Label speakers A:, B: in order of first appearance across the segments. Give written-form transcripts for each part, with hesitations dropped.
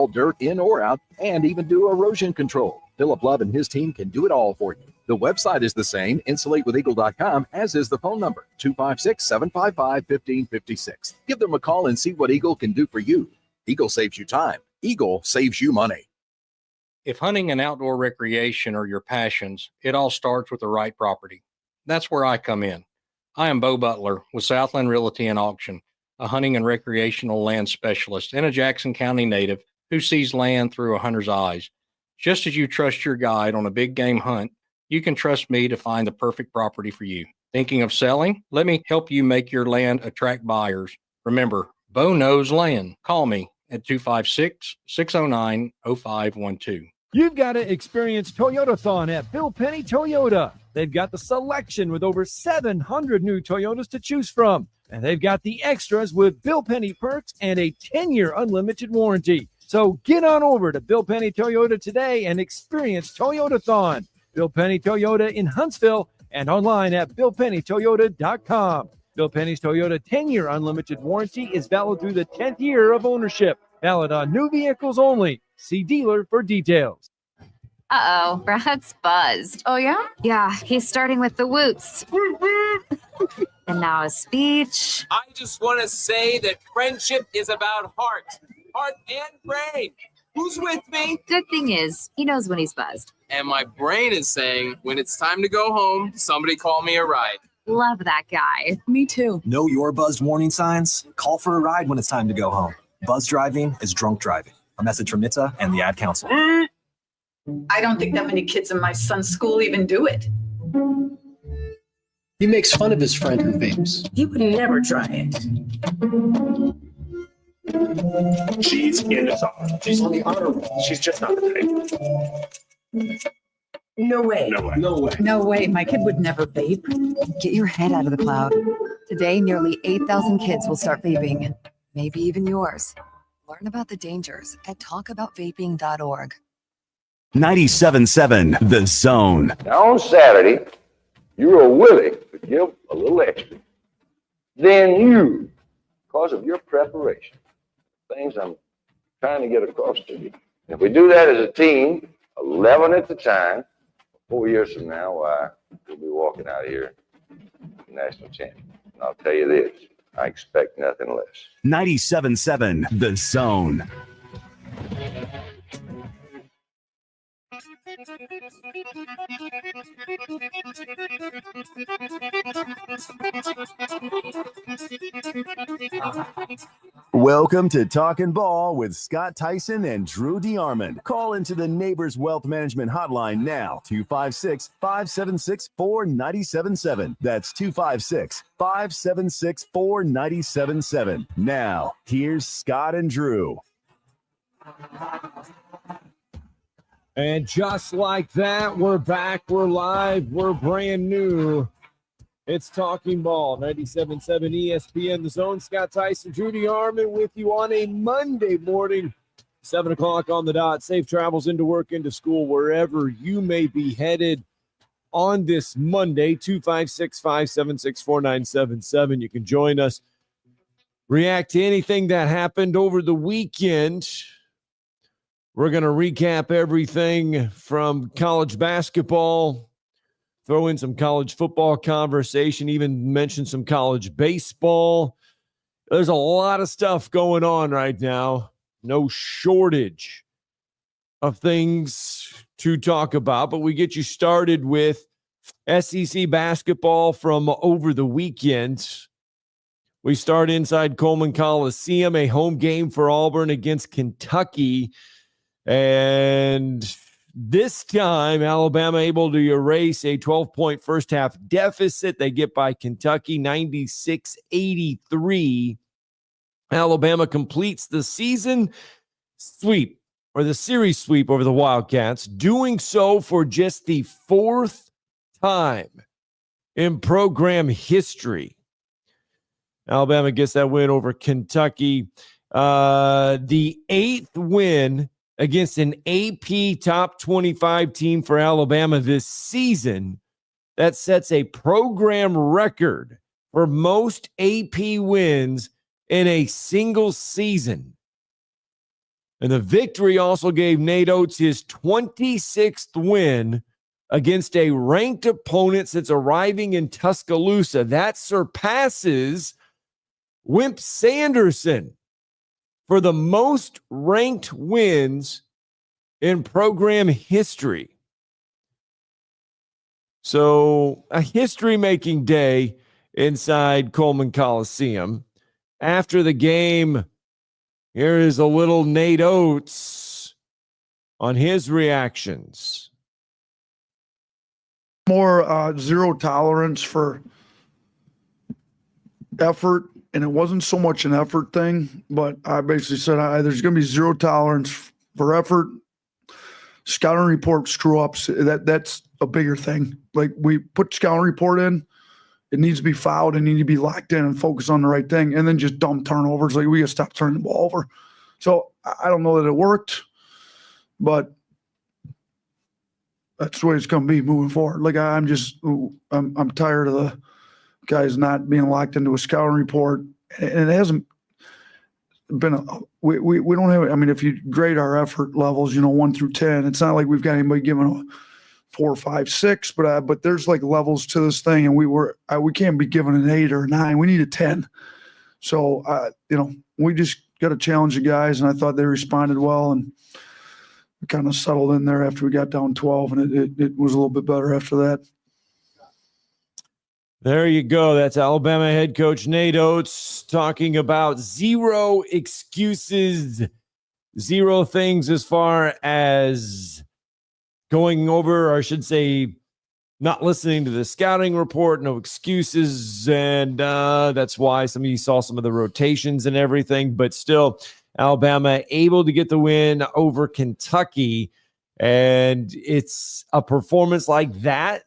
A: dirt in or out, and even do erosion control. Philip Love and his team can do it all for you. The website is the same, insulatewitheagle.com, as is the phone number, 256-755-1556. Give them a call and see what Eagle can do for you. Eagle saves you time. Eagle saves you money.
B: If hunting and outdoor recreation are your passions, it all starts with the right property. That's where I come in. I am Bo Butler with Southland Realty and Auction, a hunting and recreational land specialist and a Jackson County native who sees land through a hunter's eyes. Just as you trust your guide on a big game hunt, you can trust me to find the perfect property for you. Thinking of selling? Let me help you make your land attract buyers. Remember, Bo knows land. Call me at 256-609-0512.
C: You've got to experience Toyotathon at Bill Penny Toyota. They've got the selection with over 700 new Toyotas to choose from. And they've got the extras with Bill Penny perks and a 10-year unlimited warranty. So get on over to Bill Penny Toyota today and experience Toyotathon. Bill Penny Toyota in Huntsville and online at BillPennyToyota.com. Bill Penny's Toyota 10-year unlimited warranty is valid through the 10th year of ownership. Valid on new vehicles only. See dealer for details.
D: Uh-oh, Brad's buzzed.
E: Oh, yeah?
D: Yeah, he's starting with the woots. And now a speech.
F: I just want to say that friendship is about heart and brain. Who's with me?
D: Good thing is, he knows when he's buzzed.
F: And my brain is saying, when it's time to go home, somebody call me a ride.
D: Love that guy.
E: Me too.
G: Know your buzzed warning signs? Call for a ride when it's time to go home. Buzz driving is drunk driving. A message from NHTSA and the Ad Council.
E: I don't think that many kids in my son's school even do it.
H: He makes fun of his friend who vapes.
E: He would never try it.
I: She's in the song. She's on the honor roll. She's just not the type.
E: No way.
I: No way.
H: No way.
E: No way. My kid would never vape.
J: Get your head out of the cloud. Today, nearly 8,000 kids will start vaping. Maybe even yours. Learn about the dangers at talkaboutvaping.org.
K: 97.7 The Zone.
L: Now on Saturday, you are willing to give a little extra. Then you, because of your preparation, things I'm trying to get across to you. If we do that as a team, 11 at the time, 4 years from now, we'll be walking out of here national champion. And I'll tell you this, I expect nothing less.
K: 97.7 The Zone. Welcome to Talkin' Ball with Scott Theisen and Drew DeArmond. Call into the Neighbors Wealth Management Hotline now, 256-576-4977. That's 256-576-4977. Now, here's Scott and Drew.
C: And just like that, we're back, we're live, we're brand new. It's Talking Ball, 97.7 ESPN, The Zone. Scott Theisen, Drew DeArmond with you on a Monday morning, 7 o'clock on the dot. Safe travels into work, into school, wherever you may be headed on this Monday, 256-576-4977. You can join us, react to anything that happened over the weekend. We're going to recap everything from college basketball, throw in some college football conversation, even mention some college baseball. There's a lot of stuff going on right now. No shortage of things to talk about, but we get you started with SEC basketball from over the weekend. We start inside Coleman Coliseum, a home game for Auburn against Kentucky. And this time, Alabama able to erase a 12-point first-half deficit. They get by Kentucky 96-83. Alabama completes the season sweep, or the series sweep over the Wildcats, doing so for just the fourth time in program history. Alabama gets that win over Kentucky. The eighth win against an AP top 25 team for Alabama this season. That sets a program record for most AP wins in a single season. And the victory also gave Nate Oates his 26th win against a ranked opponent since arriving in Tuscaloosa. That surpasses Wimp Sanderson for the most ranked wins in program history. So a history-making day inside Coleman Coliseum. After the game, here is a little Nate Oates on his reactions.
M: More zero tolerance for effort, and it wasn't so much an effort thing, but I basically said there's going to be zero tolerance for effort. Scouting report screw-ups, that's a bigger thing. Like, we put scouting report in, it needs to be fouled and need to be locked in and focus on the right thing, and then just dumb turnovers. Like, we got to stop turning the ball over. So I don't know that it worked, but that's the way it's going to be moving forward. Like, I'm tired of the guys not being locked into a scouting report, and it hasn't been we don't have. I mean, if you grade our effort levels, 1 through 10, it's not like we've got anybody giving a 4, 5, 6, but there's like levels to this thing, and we can't be given an 8 or a 9. We need a 10. So we just got to challenge the guys, and I thought they responded well, and we kind of settled in there after we got down 12, and it was a little bit better after that.
C: There you go. That's Alabama head coach Nate Oates talking about zero excuses, zero things as far as going over, or I should say, not listening to the scouting report, no excuses. And that's why some of you saw some of the rotations and everything, but still Alabama able to get the win over Kentucky. And it's a performance like that.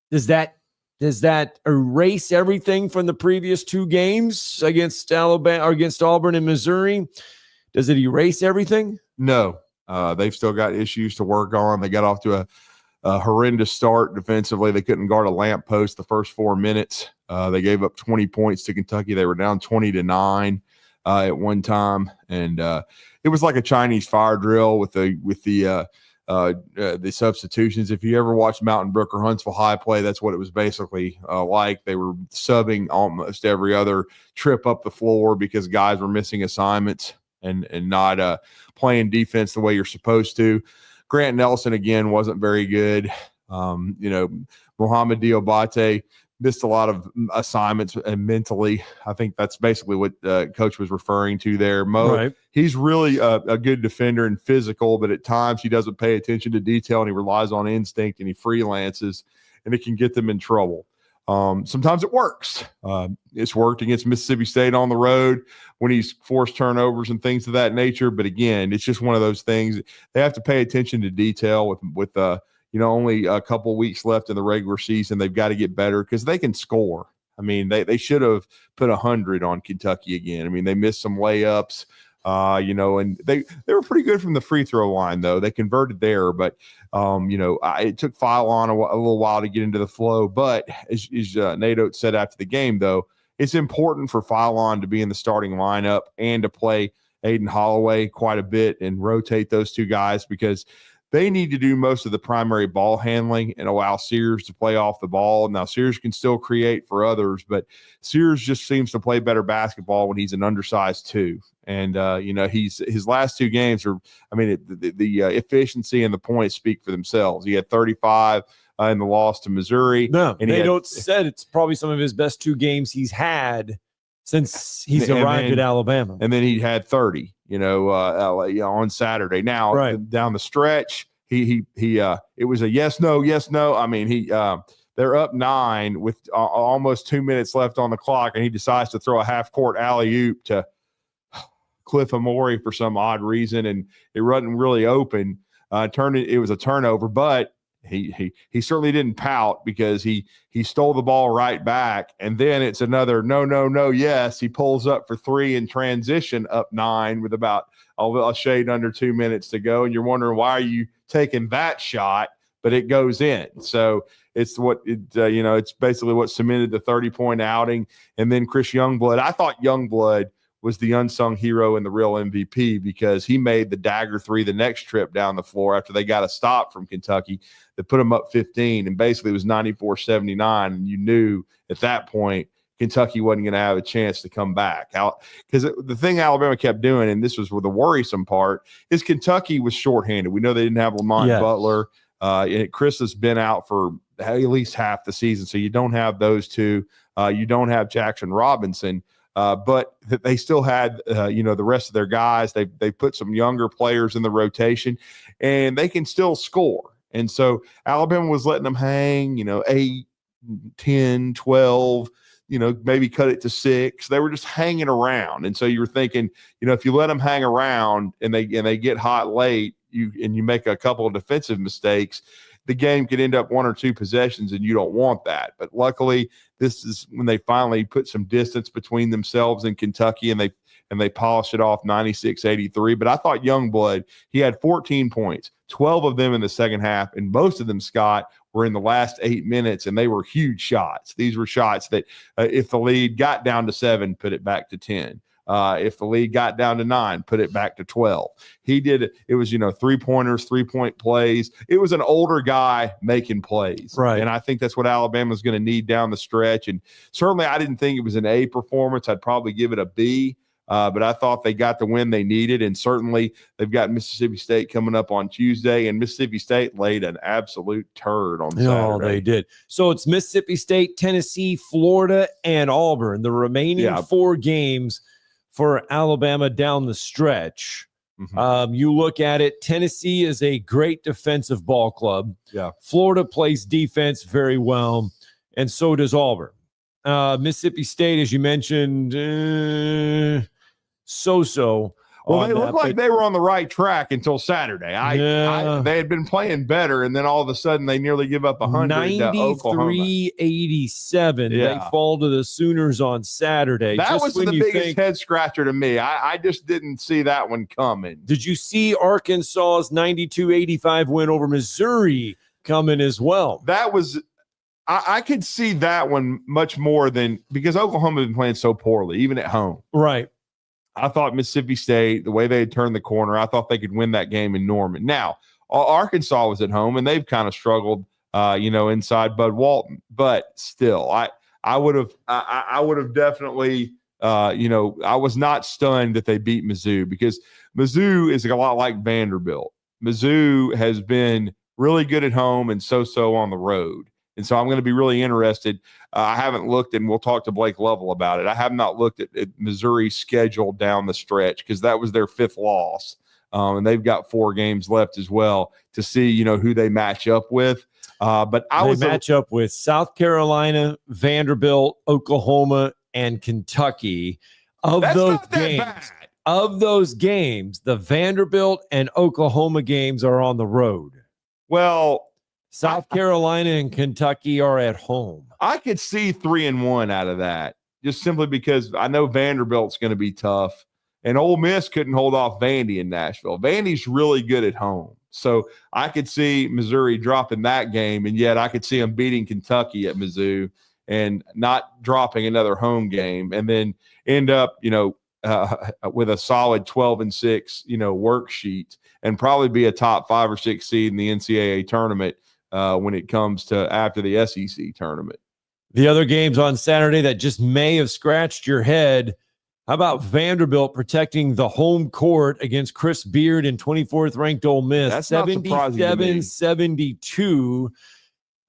C: Does that erase everything from the previous 2 games against Alabama or against Auburn and Missouri? Does it erase everything?
N: No. They've still got issues to work on. They got off to a horrendous start defensively. They couldn't guard a lamppost the first 4 minutes. They gave up 20 points to Kentucky. They were down 20-9 at one time, and it was like a Chinese fire drill with the substitutions. If you ever watched Mountain Brook or Huntsville High play, that's what it was basically like. They were subbing almost every other trip up the floor because guys were missing assignments and not playing defense the way you're supposed to. Grant Nelson, again, wasn't very good. Mohamed Diabate missed a lot of assignments and mentally. I think that's basically what Coach was referring to there. Mo, right. He's really a good defender and physical, but at times he doesn't pay attention to detail and he relies on instinct and he freelances, and it can get them in trouble. Sometimes it works. It's worked against Mississippi State on the road when he's forced turnovers and things of that nature. But again, it's just one of those things. They have to pay attention to detail with only a couple weeks left in the regular season. They've got to get better because they can score. I mean, they should have put 100 on Kentucky again. I mean, they missed some layups, and they were pretty good from the free throw line, though. They converted there, but it took Philon a little while to get into the flow. But as Nate Oates said after the game, though, it's important for Philon to be in the starting lineup and to play Aiden Holloway quite a bit and rotate those 2 guys because they need to do most of the primary ball handling and allow Sears to play off the ball. Now, Sears can still create for others, but Sears just seems to play better basketball when he's an undersized 2. And, his last 2 games are, the efficiency and the points speak for themselves. He had 35 in the loss to Missouri.
C: No, and Nate Oates said it's probably some of his best 2 games he's had since he's arrived at Alabama.
N: And then he had 30. On Saturday. Now, right down the stretch, he it was a yes, no. I mean, they're up 9 with almost 2 minutes left on the clock, and he decides to throw a half-court alley-oop to Cliff Amore for some odd reason, and it wasn't really open. It was a turnover, but he certainly didn't pout because he stole the ball right back, and then it's another no, yes. He pulls up for 3 in transition, up 9 with about a shade under 2 minutes to go, and you're wondering why are you taking that shot, but it goes in. So it's it's basically what cemented the 30-point outing. And then Chris Youngblood, I thought Youngblood was the unsung hero and the real MVP because he made the dagger 3 the next trip down the floor after they got a stop from Kentucky that put them up 15, and basically it was 94-79, and you knew at that point Kentucky wasn't going to have a chance to come back. Because the thing Alabama kept doing, and this was the worrisome part, is Kentucky was shorthanded. We know they didn't have Lamont Butler. And Chris has been out for at least half the season, so you don't have those two. You don't have Jackson Robinson. But they still had, the rest of their guys. They put some younger players in the rotation, and they can still score. And so Alabama was letting them hang, 8, 10, 12, maybe cut it to 6. They were just hanging around. And so you were thinking, if you let them hang around and they get hot late, you make a couple of defensive mistakes, the game could end up 1 or 2 possessions, and you don't want that. But luckily, this is when they finally put some distance between themselves and Kentucky, and they polished it off 96-83. But I thought Youngblood, he had 14 points, 12 of them in the second half, and most of them, Scott, were in the last 8 minutes, and they were huge shots. These were shots that if the lead got down to 7, put it back to 10. If the lead got down to 9, put it back to 12. He did it. It was, 3-pointers, 3-point plays. It was an older guy making plays.
C: Right.
N: And I think that's what Alabama's going to need down the stretch. And certainly I didn't think it was an A performance. I'd probably give it a B. But I thought they got the win they needed. And certainly they've got Mississippi State coming up on Tuesday. And Mississippi State laid an absolute turd on Saturday.
C: Oh, they did. So it's Mississippi State, Tennessee, Florida, and Auburn. The remaining 4 games for Alabama down the stretch.
N: Mm-hmm.
C: You look at it, Tennessee is a great defensive ball club.
N: Yeah.
C: Florida plays defense very well, and so does Auburn. Mississippi State, as you mentioned, so-so.
N: Well, they looked like they were on the right track until Saturday. They had been playing better, and then all of a sudden they nearly give up 100 to Oklahoma.
C: 93-87. They fall to the Sooners on Saturday.
N: That was the biggest head scratcher to me. I just didn't see that one coming.
C: Did you see Arkansas's 92-85 win over Missouri coming as well?
N: That was – I could see that one much more than – because Oklahoma had been playing so poorly, even at home.
C: Right.
N: I thought Mississippi State, the way they had turned the corner, I thought they could win that game in Norman. Now, Arkansas was at home, and they've kind of struggled, inside Bud Walton. But still, I would have definitely, I was not stunned that they beat Mizzou, because Mizzou is a lot like Vanderbilt. Mizzou has been really good at home and so-so on the road. And so I'm going to be really interested. I haven't looked, and we'll talk to Blake Lovell about it. I have not looked at Missouri's schedule down the stretch, because that was their 5th loss. And they've got 4 games left as well to see, who they match up with. But they
C: match up with South Carolina, Vanderbilt, Oklahoma, and Kentucky. Of those games, the Vanderbilt and Oklahoma games are on the road.
N: Well,
C: South Carolina and Kentucky are at home.
N: I could see 3-1 out of that, just simply because I know Vanderbilt's going to be tough, and Ole Miss couldn't hold off Vandy in Nashville. Vandy's really good at home. So I could see Missouri dropping that game, and yet I could see them beating Kentucky at Mizzou and not dropping another home game, and then end up, with a solid 12-6, worksheet, and probably be a top 5 or 6 seed in the NCAA tournament when it comes to after the SEC tournament.
C: The other games on Saturday that just may have scratched your head. How about Vanderbilt protecting the home court against Chris Beard and 24th ranked Ole Miss?
N: That's
C: 77-72.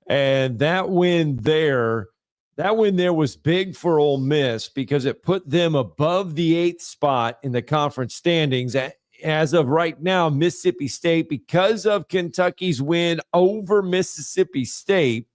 C: And that win there was big for Ole Miss, because it put them above the 8th spot in the conference standings. As of right now, Mississippi State, because of Kentucky's win over Mississippi State,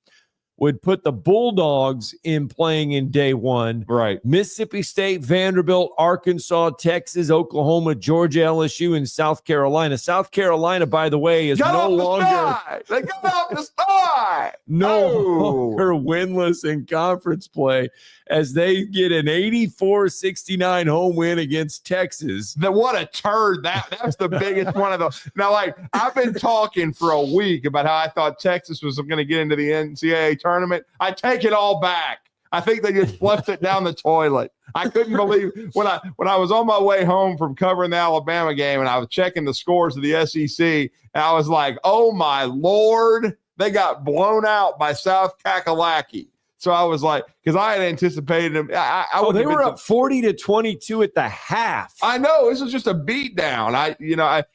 C: would put the Bulldogs in playing in day 1.
N: Right.
C: Mississippi State, Vanderbilt, Arkansas, Texas, Oklahoma, Georgia, LSU, and South Carolina. South Carolina, by the way, is no longer
N: they got off the sky.
C: Longer winless in conference play, as they get an 84-69 home win against Texas.
N: What a turd. That's the biggest one of those. Now, I've been talking for a week about how I thought Texas was going to get into the NCAA tournament. I take it all back. I think they just flushed it down the toilet. I couldn't believe when I was on my way home from covering the Alabama game and I was checking the scores of the SEC, and I was like, oh my Lord, they got blown out by South Kakalaki. So I was like, because I had anticipated them.
C: They were up 40-22 at the half.
N: I know this was just a beat down.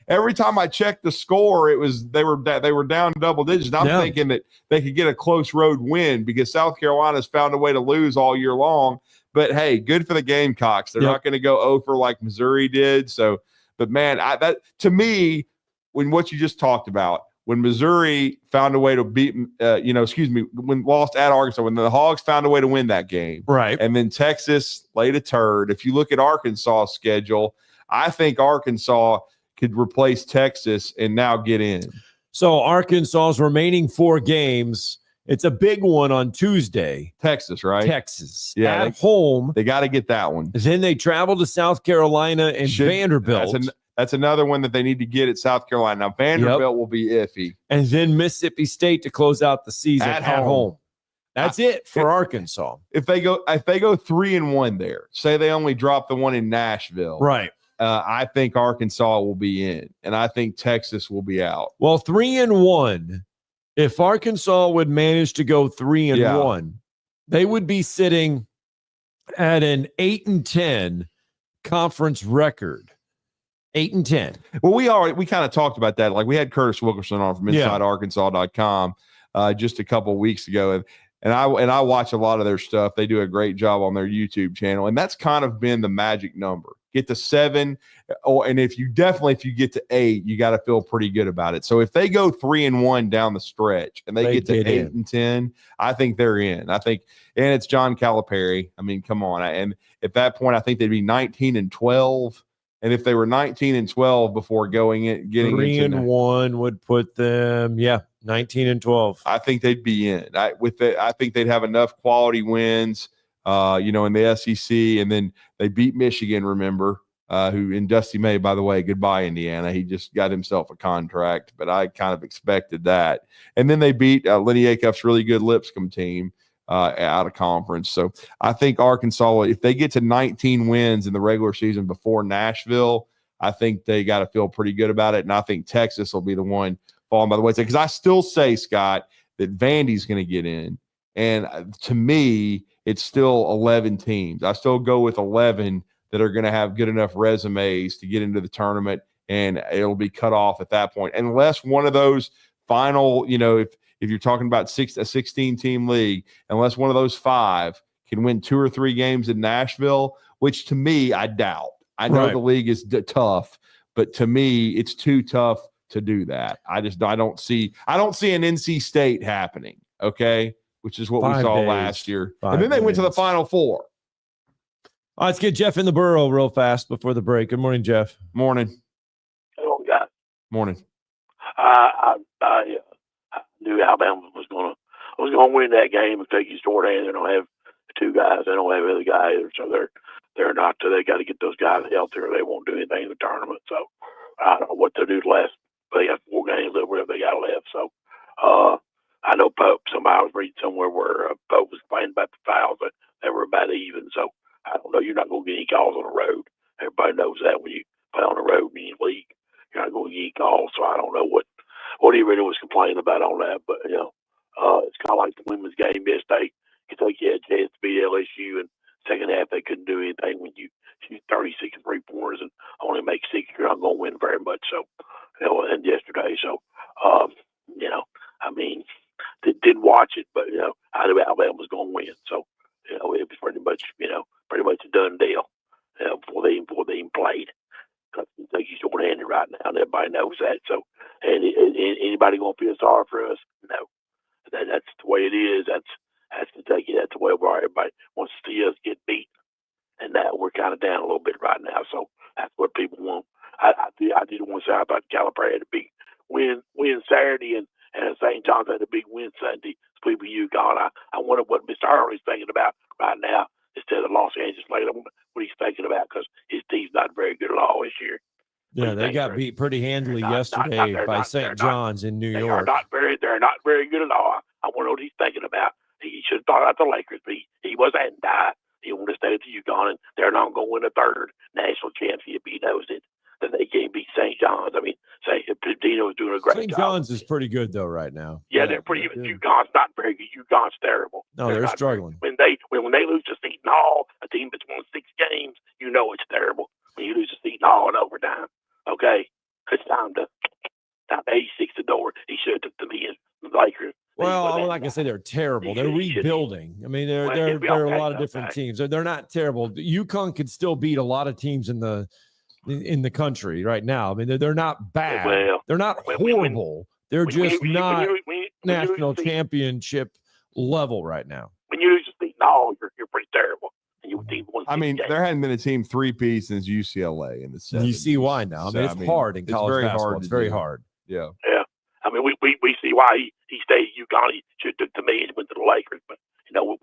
N: Every time I checked the score, they were down double digits. And I'm thinking that they could get a close road win because South Carolina's found a way to lose all year long. But hey, good for the Gamecocks. They're not going to go over like Missouri did. So, but man, that to me, when what you just talked about. When Missouri found a way to beat, when lost at Arkansas, when the Hogs found a way to win that game.
C: Right.
N: And then Texas laid a turd. If you look at Arkansas' schedule, I think Arkansas could replace Texas and now get in.
C: So Arkansas's remaining 4 games, it's a big one on Tuesday.
N: Texas, right?
C: Texas.
N: Yeah.
C: At home.
N: They got to get that one.
C: Then they travel to South Carolina and Vanderbilt.
N: That's another one that they need to get at South Carolina. Now, Vanderbilt will be iffy.
C: And then Mississippi State to close out the season at home. That's it for Arkansas.
N: If they go 3-1 there, say they only drop the one in Nashville.
C: Right.
N: I think Arkansas will be in, and I think Texas will be out.
C: Well, 3-1, if Arkansas would manage to go 3-1, they would be sitting at an 8-10 conference record. 8-10.
N: Well, we kind of talked about that. Like we had Curtis Wilkerson on from InsideArkansas.com just a couple of weeks ago, and I watch a lot of their stuff. They do a great job on their YouTube channel, and that's kind of been the magic number. Get to 7, and if you get to 8, you got to feel pretty good about it. So if they go 3-1 down the stretch and they get to 8-10, I think they're in. I think, and it's John Calipari. I mean, come on. And at that point, I think they'd be 19-12. And if they were 19-12 before getting
C: 3-1 would put them, 19-12.
N: I think they'd be in. I think they'd have enough quality wins, in the SEC, and then they beat Michigan. Remember, and Dusty May, by the way, goodbye Indiana. He just got himself a contract, but I kind of expected that. And then they beat Lenny Acuff's really good Lipscomb team. Out of conference. So I think Arkansas, if they get to 19 wins in the regular season before Nashville, I think they got to feel pretty good about it. And I think Texas will be the one falling by the wayside. Because I still say, Scott, that Vandy's going to get in. And to me, it's still 11 teams. I still go with 11 that are going to have good enough resumes to get into the tournament. And it'll be cut off at that point. Unless one of those final, if you're talking about a 16-team league, unless one of those 5 can win 2 or 3 games in Nashville, which to me, I doubt. I know the league is tough, but to me, it's too tough to do that. I don't see an NC State happening, okay, which is what we saw last year. And then they went to the Final Four.
C: All right, let's get Jeff in the Borough real fast before the break. Good morning, Jeff.
N: Morning.
O: Hello, guys.
N: Morning.
O: I knew Alabama was going to win that game and take you shorthand. They don't have 2 guys. They don't have other guys either. So they're not. They got to get those guys healthy or they won't do anything in the tournament. So I don't know what they'll do last. They got 4 games left, whatever they got left. So I know Pope. Somebody was reading somewhere where Pope was complaining about the fouls. But they were about even. So I don't know. You're not going to get any calls on the road. Everybody knows that when you play on the road in the league, you're not going to get any calls. So I don't know what he really was complaining about on that. But, it's kind of like the women's game yesterday. Kentucky had a chance to beat LSU, and second half they couldn't do anything. When you shoot 36 3-pointers and only make 6, you're not going to win very much. So, and yesterday. So, didn't watch it, but, I knew Alabama was going to win. So, it was pretty much a done deal before they even played. Kentucky's short-handed right now, and everybody knows that. So, and anybody going to feel sorry for us? No. That's the way it is. That's Kentucky. That's the way everybody wants to see us get beat. And now we're kind of down a little bit right now. So that's what people want. I did want to say about Calipari had a big win Saturday, and St. John's had a big win Sunday. Sweep of UConn. I wonder what Mr. Hurley's thinking about right now instead of Los Angeles later. What he's thinking about, because his team's not very good at all this year.
C: Yeah, they got beat pretty handily yesterday by St. John's in New York.
O: They're not very good at all. I wonder what he's thinking about. He should have thought about the Lakers, but he was anti. He wanted to stay at the UConn, and they're not going to win a third national championship. He knows it. That they can't beat St. John's. I mean, Dino is doing a great job.
C: St. John's is pretty good though right now.
O: Yeah, they're pretty. UConn's not very good. UConn's terrible.
C: No, they're struggling.
O: When they lose to Seton Hall, a team that's won 6 games, you know it's terrible. When you lose to Seton Hall in overtime, okay, it's time to 86 the door. He should have took the Lakers.
C: Well, I'm not gonna say they're terrible. They're rebuilding. I mean, there are a lot of different teams. They're not terrible. UConn could still beat a lot of teams in the country right now. I mean, they're not bad. They're not horrible. They're just not national championship level right now.
O: When you lose to Seton Hall, you're pretty terrible.
N: I mean, there hadn't been a team 3-piece since UCLA in the 70s.
C: You see why now. I mean, it's hard in college basketball. It's very hard.
N: Yeah.
O: Yeah. I mean, we see why he stayed at UConn. He should have took the million and went to the Lakers. But, you know,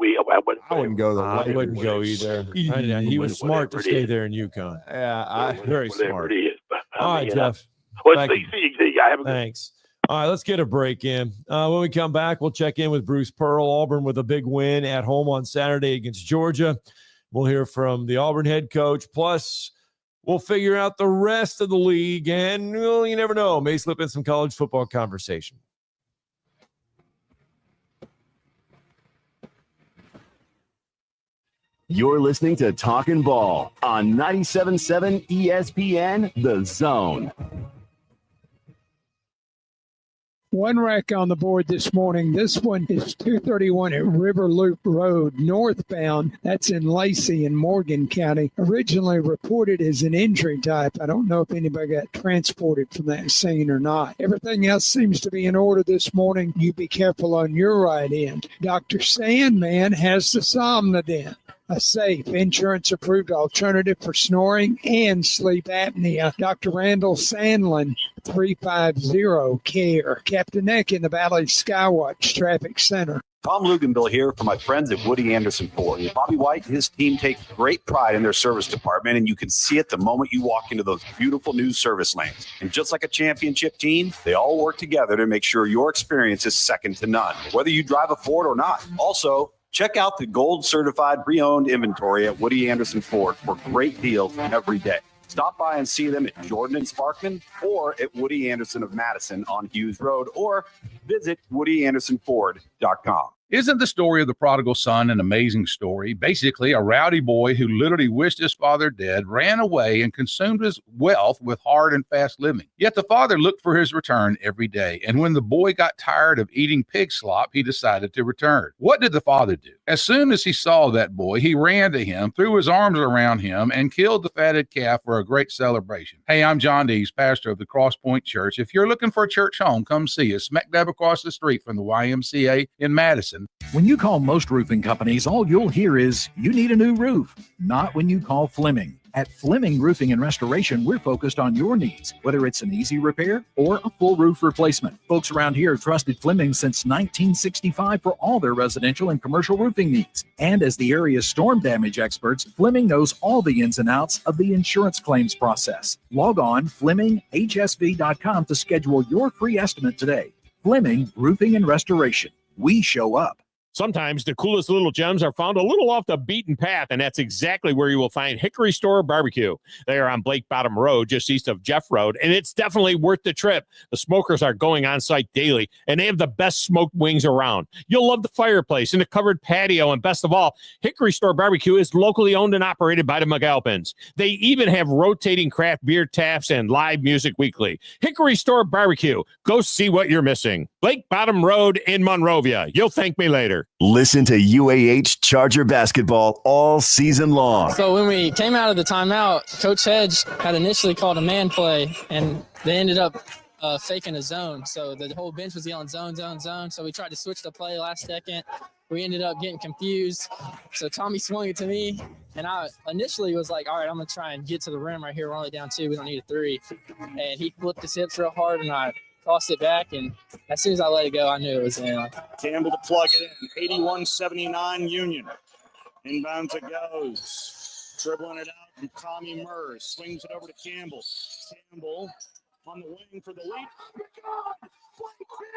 N: I wouldn't go there.
C: I wouldn't go either. He was smart to stay there in UConn.
N: Yeah,
C: very smart.
O: It is. But,
C: all right, Jeff.
O: See you. Have a good
C: Thanks. All right, let's get a break in. When we come back, we'll check in with Bruce Pearl. Auburn with a big win at home on Saturday against Georgia. We'll hear from the Auburn head coach. Plus, we'll figure out the rest of the league. And, well, you never know. May slip in some college football conversation.
K: You're listening to Talkin' Ball on 97.7 ESPN, The Zone.
P: One wreck on the board this morning. This one is 231 at River Loop Road, northbound. That's in Lacey in Morgan County. Originally reported as an injury type. I don't know if anybody got transported from that scene or not. Everything else seems to be in order this morning. You be careful on your right end. Dr. Sandman has the Somnodent, a safe, insurance-approved alternative for snoring and sleep apnea. Dr. Randall Sandlin, 350-CARE. Captain Nick in the Valley Skywatch Traffic Center.
Q: Tom Luganville here for my friends at Woody Anderson Ford. Bobby White and his team take great pride in their service department, and you can see it the moment you walk into those beautiful new service lanes. And just like a championship team, they all work together to make sure your experience is second to none, whether you drive a Ford or not. Also, check out the gold certified pre-owned inventory at Woody Anderson Ford for great deals every day. Stop by and see them at Jordan and Sparkman or at Woody Anderson of Madison on Hughes Road, or visit WoodyAndersonFord.com.
R: Isn't the story of the prodigal son an amazing story? Basically, a rowdy boy who literally wished his father dead, ran away, and consumed his wealth with hard and fast living. Yet the father looked for his return every day, and when the boy got tired of eating pig slop, he decided to return. What did the father do? As soon as he saw that boy, he ran to him, threw his arms around him, and killed the fatted calf for a great celebration. Hey, I'm John Dees, pastor of the Cross Point Church. If you're looking for a church home, come see us, smack dab across the street from the YMCA in Madison.
A: When you call most roofing companies, all you'll hear is, you need a new roof. Not when you call Fleming. At Fleming Roofing and Restoration, we're focused on your needs, whether it's an easy repair or a full roof replacement. Folks around here have trusted Fleming since 1965 for all their residential and commercial roofing needs. And as the area's storm damage experts, Fleming knows all the ins and outs of the insurance claims process. Log on FlemingHSV.com to schedule your free estimate today. Fleming Roofing and Restoration. We show up.
S: Sometimes the coolest little gems are found a little off the beaten path, and that's exactly where you will find Hickory Store Barbecue. They are on Blake Bottom Road, just east of Jeff Road, and it's definitely worth the trip. The smokers are going on site daily, and they have the best smoked wings around. You'll love the fireplace and the covered patio, and best of all, Hickory Store Barbecue is locally owned and operated by the McAlpins. They even have rotating craft beer taps and live music weekly. Hickory Store Barbecue. Go see what you're missing. Blake Bottom Road in Monrovia. You'll thank me later.
K: Listen to UAH Charger basketball all season long.
T: So when we came out of the timeout, Coach Hedge had initially called a man play, and they ended up faking a zone. So the whole bench was yelling zone, zone, zone. So we tried to switch the play last second. We ended up getting confused. So Tommy swung it to me, and I initially was like, all right, I'm going to try and get to the rim right here. We're only down 2. We don't need a 3. And he flipped his hips real hard, and I tossed it back, and as soon as I let it go, I knew it was in.
U: Campbell to plug it in. 81-79 Union. Inbounds it goes. Dribbling it out from Tommy Murs. Swings it over to Campbell. Campbell on the wing for the lead.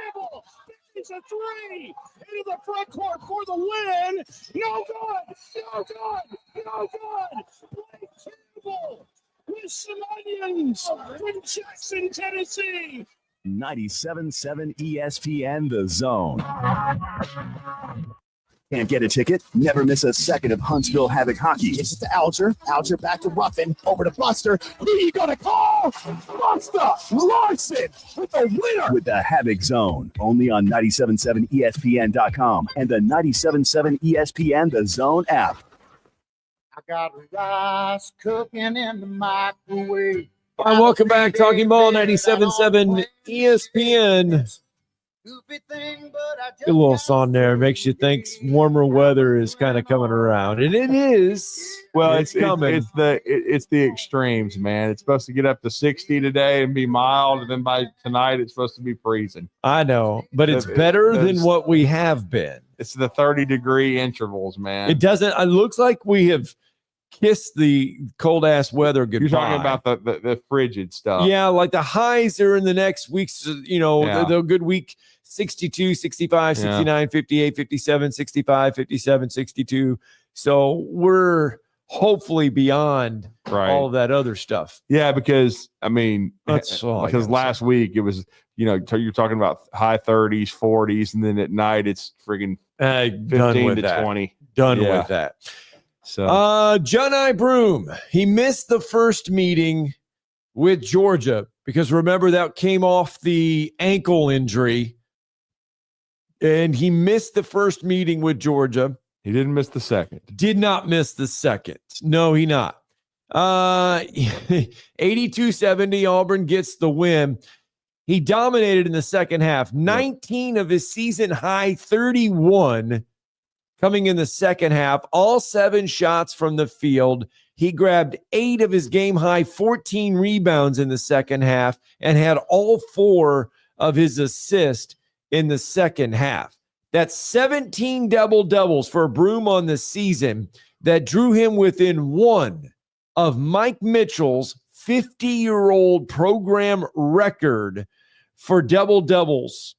U: Campbell! It's a three into the front court for the win. No good. No good. No good. Blake Campbell with some onions from Jackson, Tennessee.
K: 97.7 ESPN The Zone. Can't get a ticket? Never miss a second of Huntsville Havoc hockey.
B: It's just to Alger. Alger back to Ruffin. Over to Buster. Who are you going to call? Buster Larson with the winner.
K: With the Havoc Zone. Only on 97.7 ESPN.com and the 97.7 ESPN The Zone app.
B: I got rice cooking in the microwave.
C: All right, welcome back. Talking Ball 97.7 ESPN. Good little song there. Makes you think warmer weather is kind of coming around. And it is.
N: Well,
C: it's coming.
N: It's the extremes, man. It's supposed to get up to 60 today and be mild, and then by tonight it's supposed to be freezing.
C: I know, but it's better than what we have been.
N: It's the 30-degree intervals, man.
C: It doesn't. It looks like we have kissed the cold ass weather goodbye.
N: You're talking about the frigid stuff.
C: Yeah, like the highs are in the next weeks. The good week. 62, 65, 69, 58, 57, 65, 57, 62. So we're hopefully beyond all of that other stuff.
N: Yeah, because, I mean,
C: because
N: last week it was, you're talking about high 30s, 40s, and then at night it's friggin' 15 to 20.
C: Done with that.
N: So,
C: Johni Broome, he missed the first meeting with Georgia because remember that came off the ankle injury. And he missed the first meeting with Georgia.
N: He didn't miss the second.
C: Did not miss the second. No, he not. 82-70, Auburn gets the win. He dominated in the second half. 19 of his season high 31 coming in the second half. All 7 shots from the field. He grabbed 8 of his game high 14 rebounds in the second half and had all 4 of his assists in the second half. That's 17 double-doubles for Broome on the season that drew him within 1 of Mike Mitchell's 50-year-old program record for double-doubles.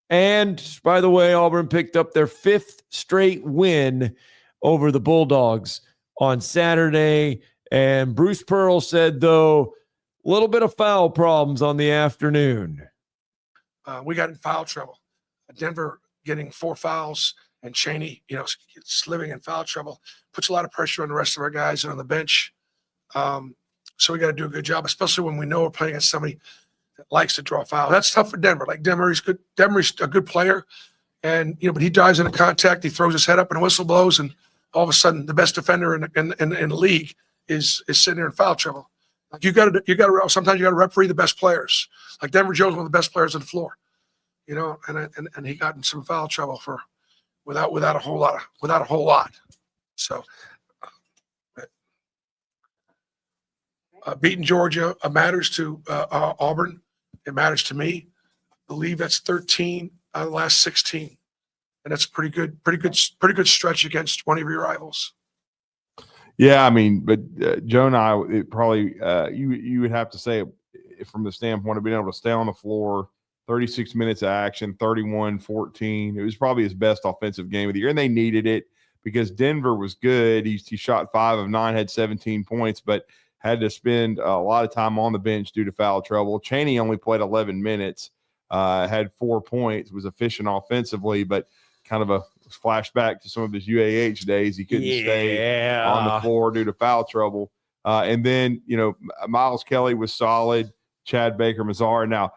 C: And, by the way, Auburn picked up their 5th straight win over the Bulldogs on Saturday. And Bruce Pearl said, though, a little bit of foul problems on the afternoon.
V: We got in foul trouble. Denver getting 4 fouls and Chaney, living in foul trouble puts a lot of pressure on the rest of our guys and on the bench. So we got to do a good job, especially when we know we're playing against somebody that likes to draw fouls. That's tough for Denver. Like Denver's good. Denver's a good player, and but he dives into contact. He throws his head up and a whistle blows, and all of a sudden the best defender in the league is sitting there in foul trouble. Like you got to sometimes you got to referee the best players. Like Denver Jones, one of the best players on the floor. And he got in some foul trouble without a whole lot. So beating Georgia matters to Auburn. It matters to me. I believe that's 13 out of the last 16, and that's pretty good stretch against one of your rivals.
N: Yeah, I mean, but Joe and I, it probably you would have to say from the standpoint of being able to stay on the floor. 36 minutes of action, 31-14. It was probably his best offensive game of the year, and they needed it because Denver was good. He shot 5 of 9, had 17 points, but had to spend a lot of time on the bench due to foul trouble. Chaney only played 11 minutes, had 4 points, was efficient offensively, but kind of a flashback to some of his UAH days. He couldn't stay on the floor due to foul trouble. And then, Miles Kelly was solid, Chad Baker-Mazar. Now,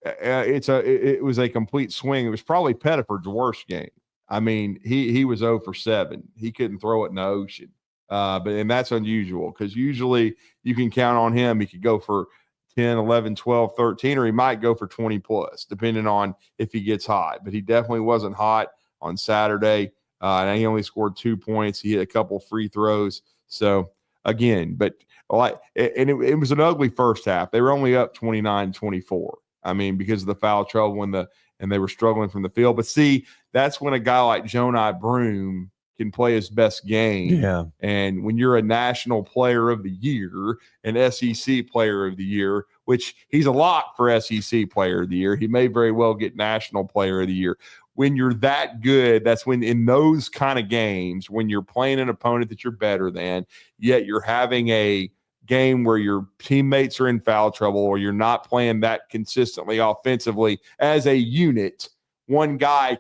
N: it was a complete swing. It was probably Pettiford's worst game. I mean, he was 0 for 7. He couldn't throw it in the ocean. And that's unusual because usually you can count on him. He could go for 10, 11, 12, 13, or he might go for 20 plus, depending on if he gets hot. But he definitely wasn't hot on Saturday. And he only scored 2 points. He hit a couple free throws. So again, it was an ugly first half. They were only up 29-24. I mean, because of the foul trouble and they were struggling from the field. But see, that's when a guy like Johni Broome can play his best game. And when you're a national player of the year, an SEC player of the year which he's a lock for SEC Player of the Year. He may very well get National Player of the Year. When you're that good, that's when in those kind of games, when you're playing an opponent that you're better than, yet you're having a game where your teammates are in foul trouble or you're not playing that consistently offensively as a unit, one guy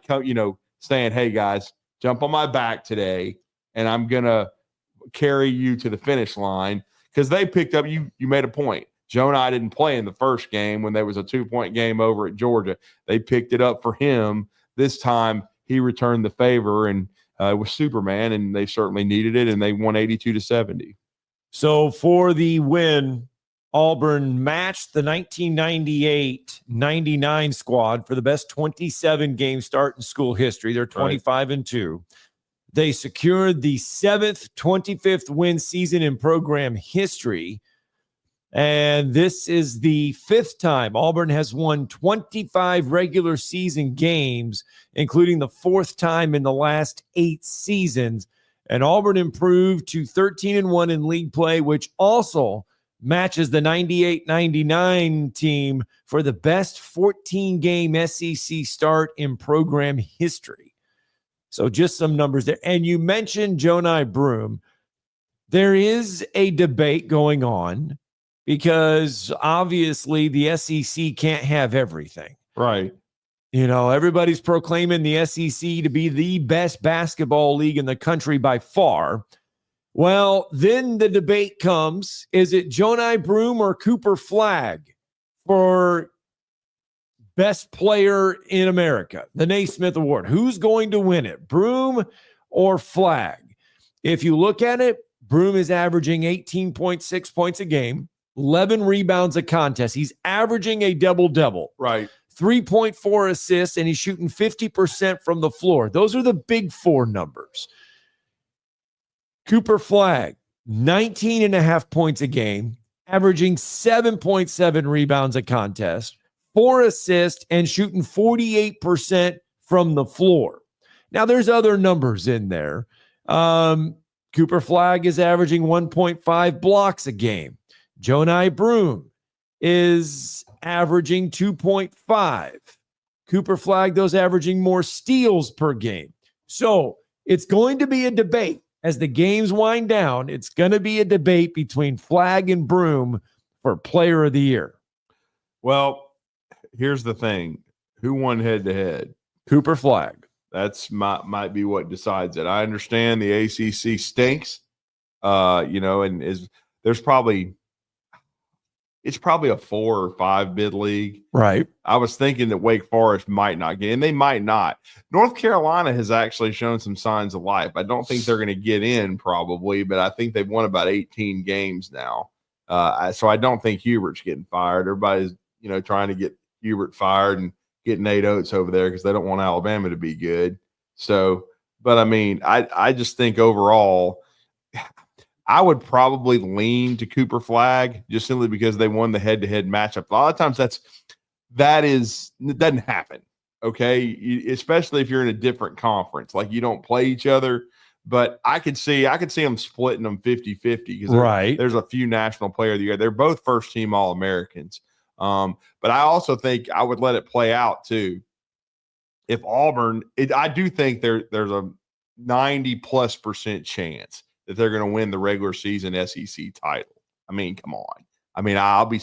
N: saying, hey, guys, jump on my back today, and I'm going to carry you to the finish line. Because they picked up, you made a point. Joe and I didn't play in the first game when there was a 2-point game over at Georgia. They picked it up for him. This time he returned the favor and was Superman, and they certainly needed it, and they won 82-70.
C: So for the win, Auburn matched the 1998-99 squad for the best 27-game start in school history. They're 25-2. They secured the 7th 25th win season in program history. And this is the 5th time Auburn has won 25 regular season games, including the 4th time in the last 8 seasons. And Auburn improved to 13-1 in league play, which also matches the 98-99 team for the best 14-game SEC start in program history. So just some numbers there. And you mentioned Jonai Broome. There is a debate going on because obviously the SEC can't have everything.
N: Right.
C: You know, everybody's proclaiming the SEC to be the best basketball league in the country by far. Well, then the debate comes, is it Jonai Broome or Cooper Flagg for best player in America, the Naismith Award? Who's going to win it, Broome or Flagg? If you look at it, Broome is averaging 18.6 points a game, 11 rebounds a contest. He's averaging a double-double.
N: Right.
C: 3.4 assists, and he's shooting 50% from the floor. Those are the big four numbers. Cooper Flagg, 19.5 points a game, averaging 7.7 rebounds a contest, 4 assists, and shooting 48% from the floor. Now, there's other numbers in there. Cooper Flagg is averaging 1.5 blocks a game. Jonai Broome is averaging 2.5. Cooper Flagg, those averaging more steals per game. So it's going to be a debate. As the games wind down, it's going to be a debate between Flagg and Broome for Player of the Year.
N: Well, here's the thing. Who won head-to-head?
C: Cooper Flagg.
N: That's might be what decides it. I understand the ACC stinks, and it's probably a 4 or 5 bid league.
C: Right.
N: I was thinking that Wake Forest might not get, and they might not. North Carolina has actually shown some signs of life. I don't think they're going to get in probably, but I think they've won about 18 games now. So I don't think Hubert's getting fired. Everybody's, trying to get Hubert fired and get Nate Oates over there because they don't want Alabama to be good. So, but I mean, I just think overall, I would probably lean to Cooper Flagg just simply because they won the head-to-head matchup. A lot of times it doesn't happen, okay? Especially if you're in a different conference. Like you don't play each other, but I could see them splitting them 50-50 because there's a few national player of the year. They're both first-team All-Americans. But I also think I would let it play out too. If Auburn, I do think there's a 90+% chance that they're going to win the regular season SEC title. I mean, come on. I mean, I'll be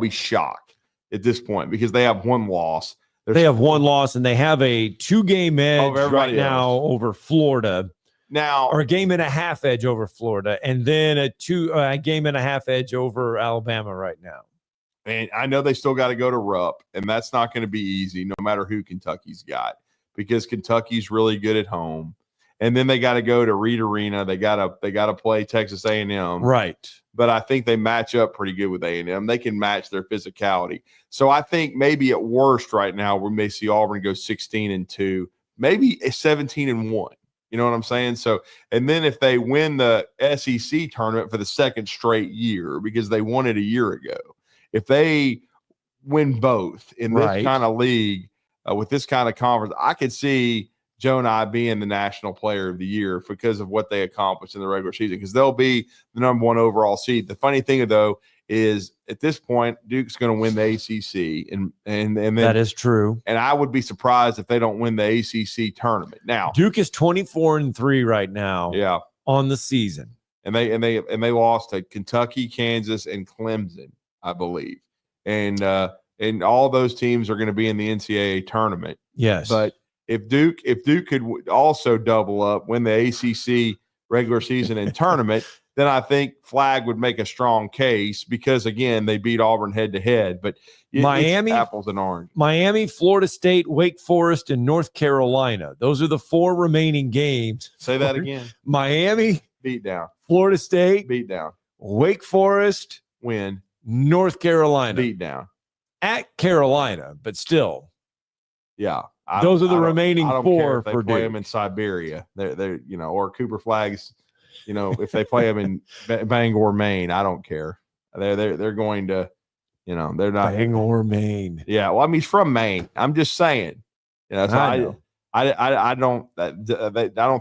N: shocked at this point because they have one loss.
C: They have one loss, and they have a 2-game edge right now over Florida.
N: Now,
C: or a 1.5 edge over Florida, and then a 1.5 edge over Alabama right now.
N: And I know they still got to go to Rupp, and that's not going to be easy no matter who Kentucky's got because Kentucky's really good at home. And then they got to go to Reed Arena. They got to play Texas A&M.
C: Right.
N: But I think they match up pretty good with A&M. They can match their physicality. So I think maybe at worst right now we may see Auburn go 16-2, maybe 17-1. You know what I'm saying? So, and then if they win the SEC tournament for the second straight year because they won it a year ago, if they win both in this kind of league with this kind of conference, I could see Jonai being the national player of the year because of what they accomplished in the regular season, because they'll be the number 1 overall seed. The funny thing, though, is at this point Duke's going to win the ACC, and then
C: that is true.
N: And I would be surprised if they don't win the ACC tournament. Now
C: Duke is 24-3 right now.
N: Yeah,
C: on the season,
N: and they lost to Kentucky, Kansas, and Clemson, I believe, and all those teams are going to be in the NCAA tournament.
C: Yes,
N: but if Duke could also double up, win the ACC regular season and tournament, then I think Flag would make a strong case because, again, they beat Auburn head-to-head. But
C: Miami,
N: it's apples and oranges.
C: Miami, Florida State, Wake Forest, and North Carolina. Those are the 4 remaining games.
N: Say that again.
C: Miami,
N: beat down.
C: Florida State,
N: beat down.
C: Wake Forest,
N: win.
C: North Carolina,
N: beat down.
C: At Carolina, but still.
N: Yeah.
C: Those are the remaining 4
N: if
C: for
N: they play
C: Duke.
N: them in Siberia. They're or Cooper Flags, if they play them in Bangor, Maine, I don't care. They're going to, they're not
C: Bangor, Maine.
N: Yeah, well, I mean, he's from Maine. I'm just saying. So I don't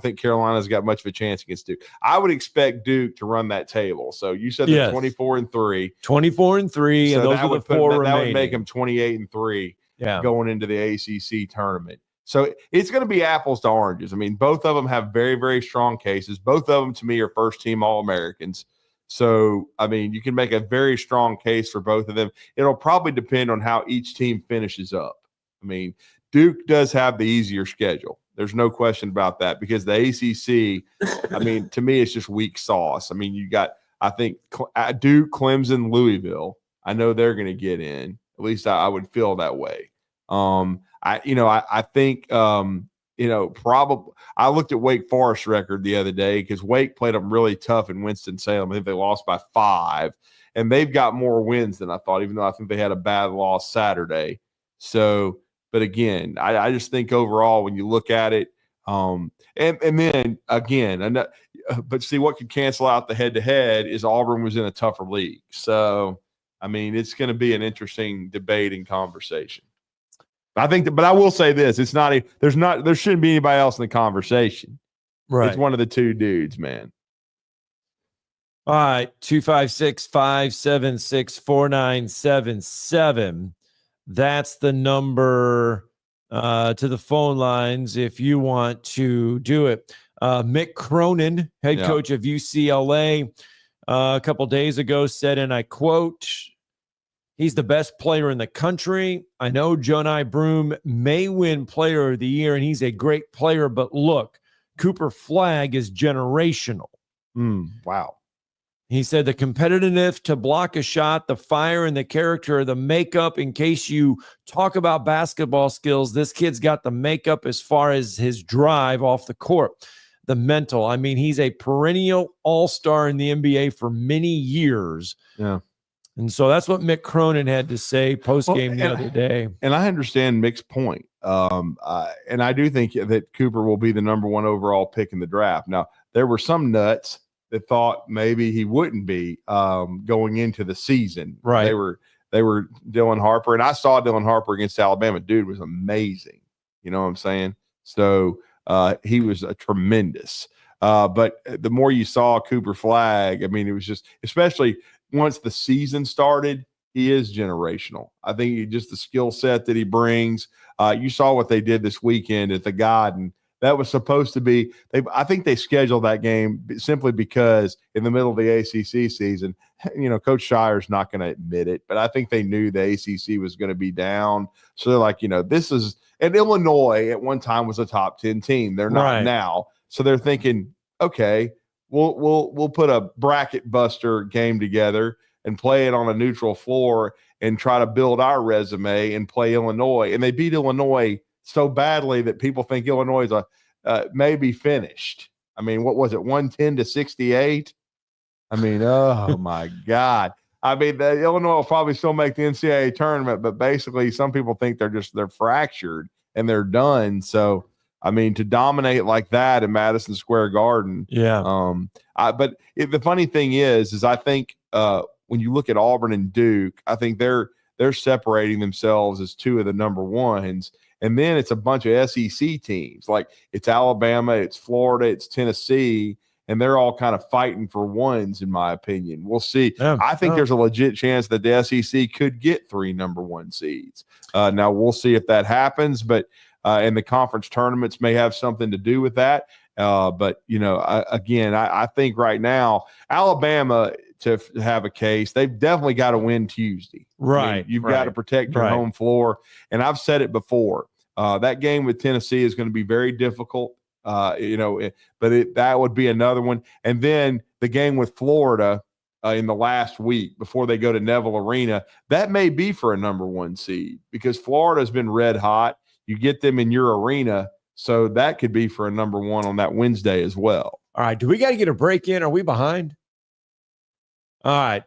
N: think Carolina's got much of a chance against Duke. I would expect Duke to run that table. So you said they're 24-3.
C: 24-3, and those are the 4 remaining.
N: That would make them 28-3.
C: Yeah.
N: Going into the ACC tournament. So it's going to be apples to oranges. I mean, both of them have very, very strong cases. Both of them, to me, are first-team All-Americans. So, I mean, you can make a very strong case for both of them. It'll probably depend on how each team finishes up. I mean, Duke does have the easier schedule. There's no question about that because the ACC, I mean, to me, it's just weak sauce. I mean, you got, I think, Duke, Clemson, Louisville. I know they're going to get in. At least I would feel that way. I think probably I looked at Wake Forest's record the other day because Wake played them really tough in Winston-Salem. I think they lost by 5, and they've got more wins than I thought, even though I think they had a bad loss Saturday. So, but again, I just think overall when you look at it, and then again, but see what could cancel out the head-to-head is Auburn was in a tougher league. So, I mean, it's going to be an interesting debate and conversation. I think, but I will say this: there shouldn't be anybody else in the conversation.
C: Right,
N: it's one of the 2 dudes, man.
C: All right, 256-576-4977. That's the number to the phone lines if you want to do it. Mick Cronin, head coach of UCLA. A couple days ago said, and I quote, "He's the best player in the country. I know Johni Broome may win player of the year, and he's a great player, but look, Cooper Flag is generational."
N: Wow.
C: He said the competitiveness to block a shot, the fire and the character, the makeup. In case you talk about basketball skills, this kid's got the makeup as far as his drive off the court. The mental. I mean, he's a perennial all-star in the NBA for many years.
N: Yeah.
C: And so that's what Mick Cronin had to say post-game the other day.
N: And I understand Mick's point. And I do think that Cooper will be the number 1 overall pick in the draft. Now, there were some nuts that thought maybe he wouldn't be going into the season.
C: Right.
N: They were Dylan Harper. And I saw Dylan Harper against Alabama. Dude was amazing. You know what I'm saying? So he was a tremendous. But the more you saw Cooper Flag, I mean, it was just, especially once the season started, he is generational. I think just the skill set that he brings. You saw what they did this weekend at the Garden. That was supposed to be, I think they scheduled that game simply because in the middle of the ACC season, Coach Shire's not going to admit it, but I think they knew the ACC was going to be down. So they're like, this is, and Illinois at one time was a top 10 team. They're not now. So they're thinking, okay, we'll put a bracket buster game together and play it on a neutral floor and try to build our resume and play Illinois. And they beat Illinois so badly that people think Illinois is maybe finished. I mean, what was it, 110-68? I mean, oh my God. I mean, Illinois will probably still make the NCAA tournament, but basically some people think they're fractured and they're done. So, I mean, to dominate like that in Madison Square Garden.
C: Yeah.
N: But the funny thing is I think when you look at Auburn and Duke, I think they're separating themselves as 2 of the number 1s. And then it's a bunch of SEC teams. Like it's Alabama, it's Florida, it's Tennessee. and they're all kind of fighting for ones, in my opinion. We'll see.
C: Yeah.
N: I think there's a legit chance that the SEC could get 3 number 1 seeds. Now we'll see if that happens, but and the conference tournaments may have something to do with that. But I think right now Alabama to have a case, they've definitely got to win Tuesday.
C: Right.
N: I mean, you've got to protect your home floor, and I've said it before. That game with Tennessee is going to be very difficult. But that would be another one. And then the game with Florida in the last week before they go to Neville Arena, that may be for a number 1 seed because Florida has been red hot. You get them in your arena, so that could be for a number 1 on that Wednesday as well.
C: All right, do we got to get a break in? Are we behind? All right,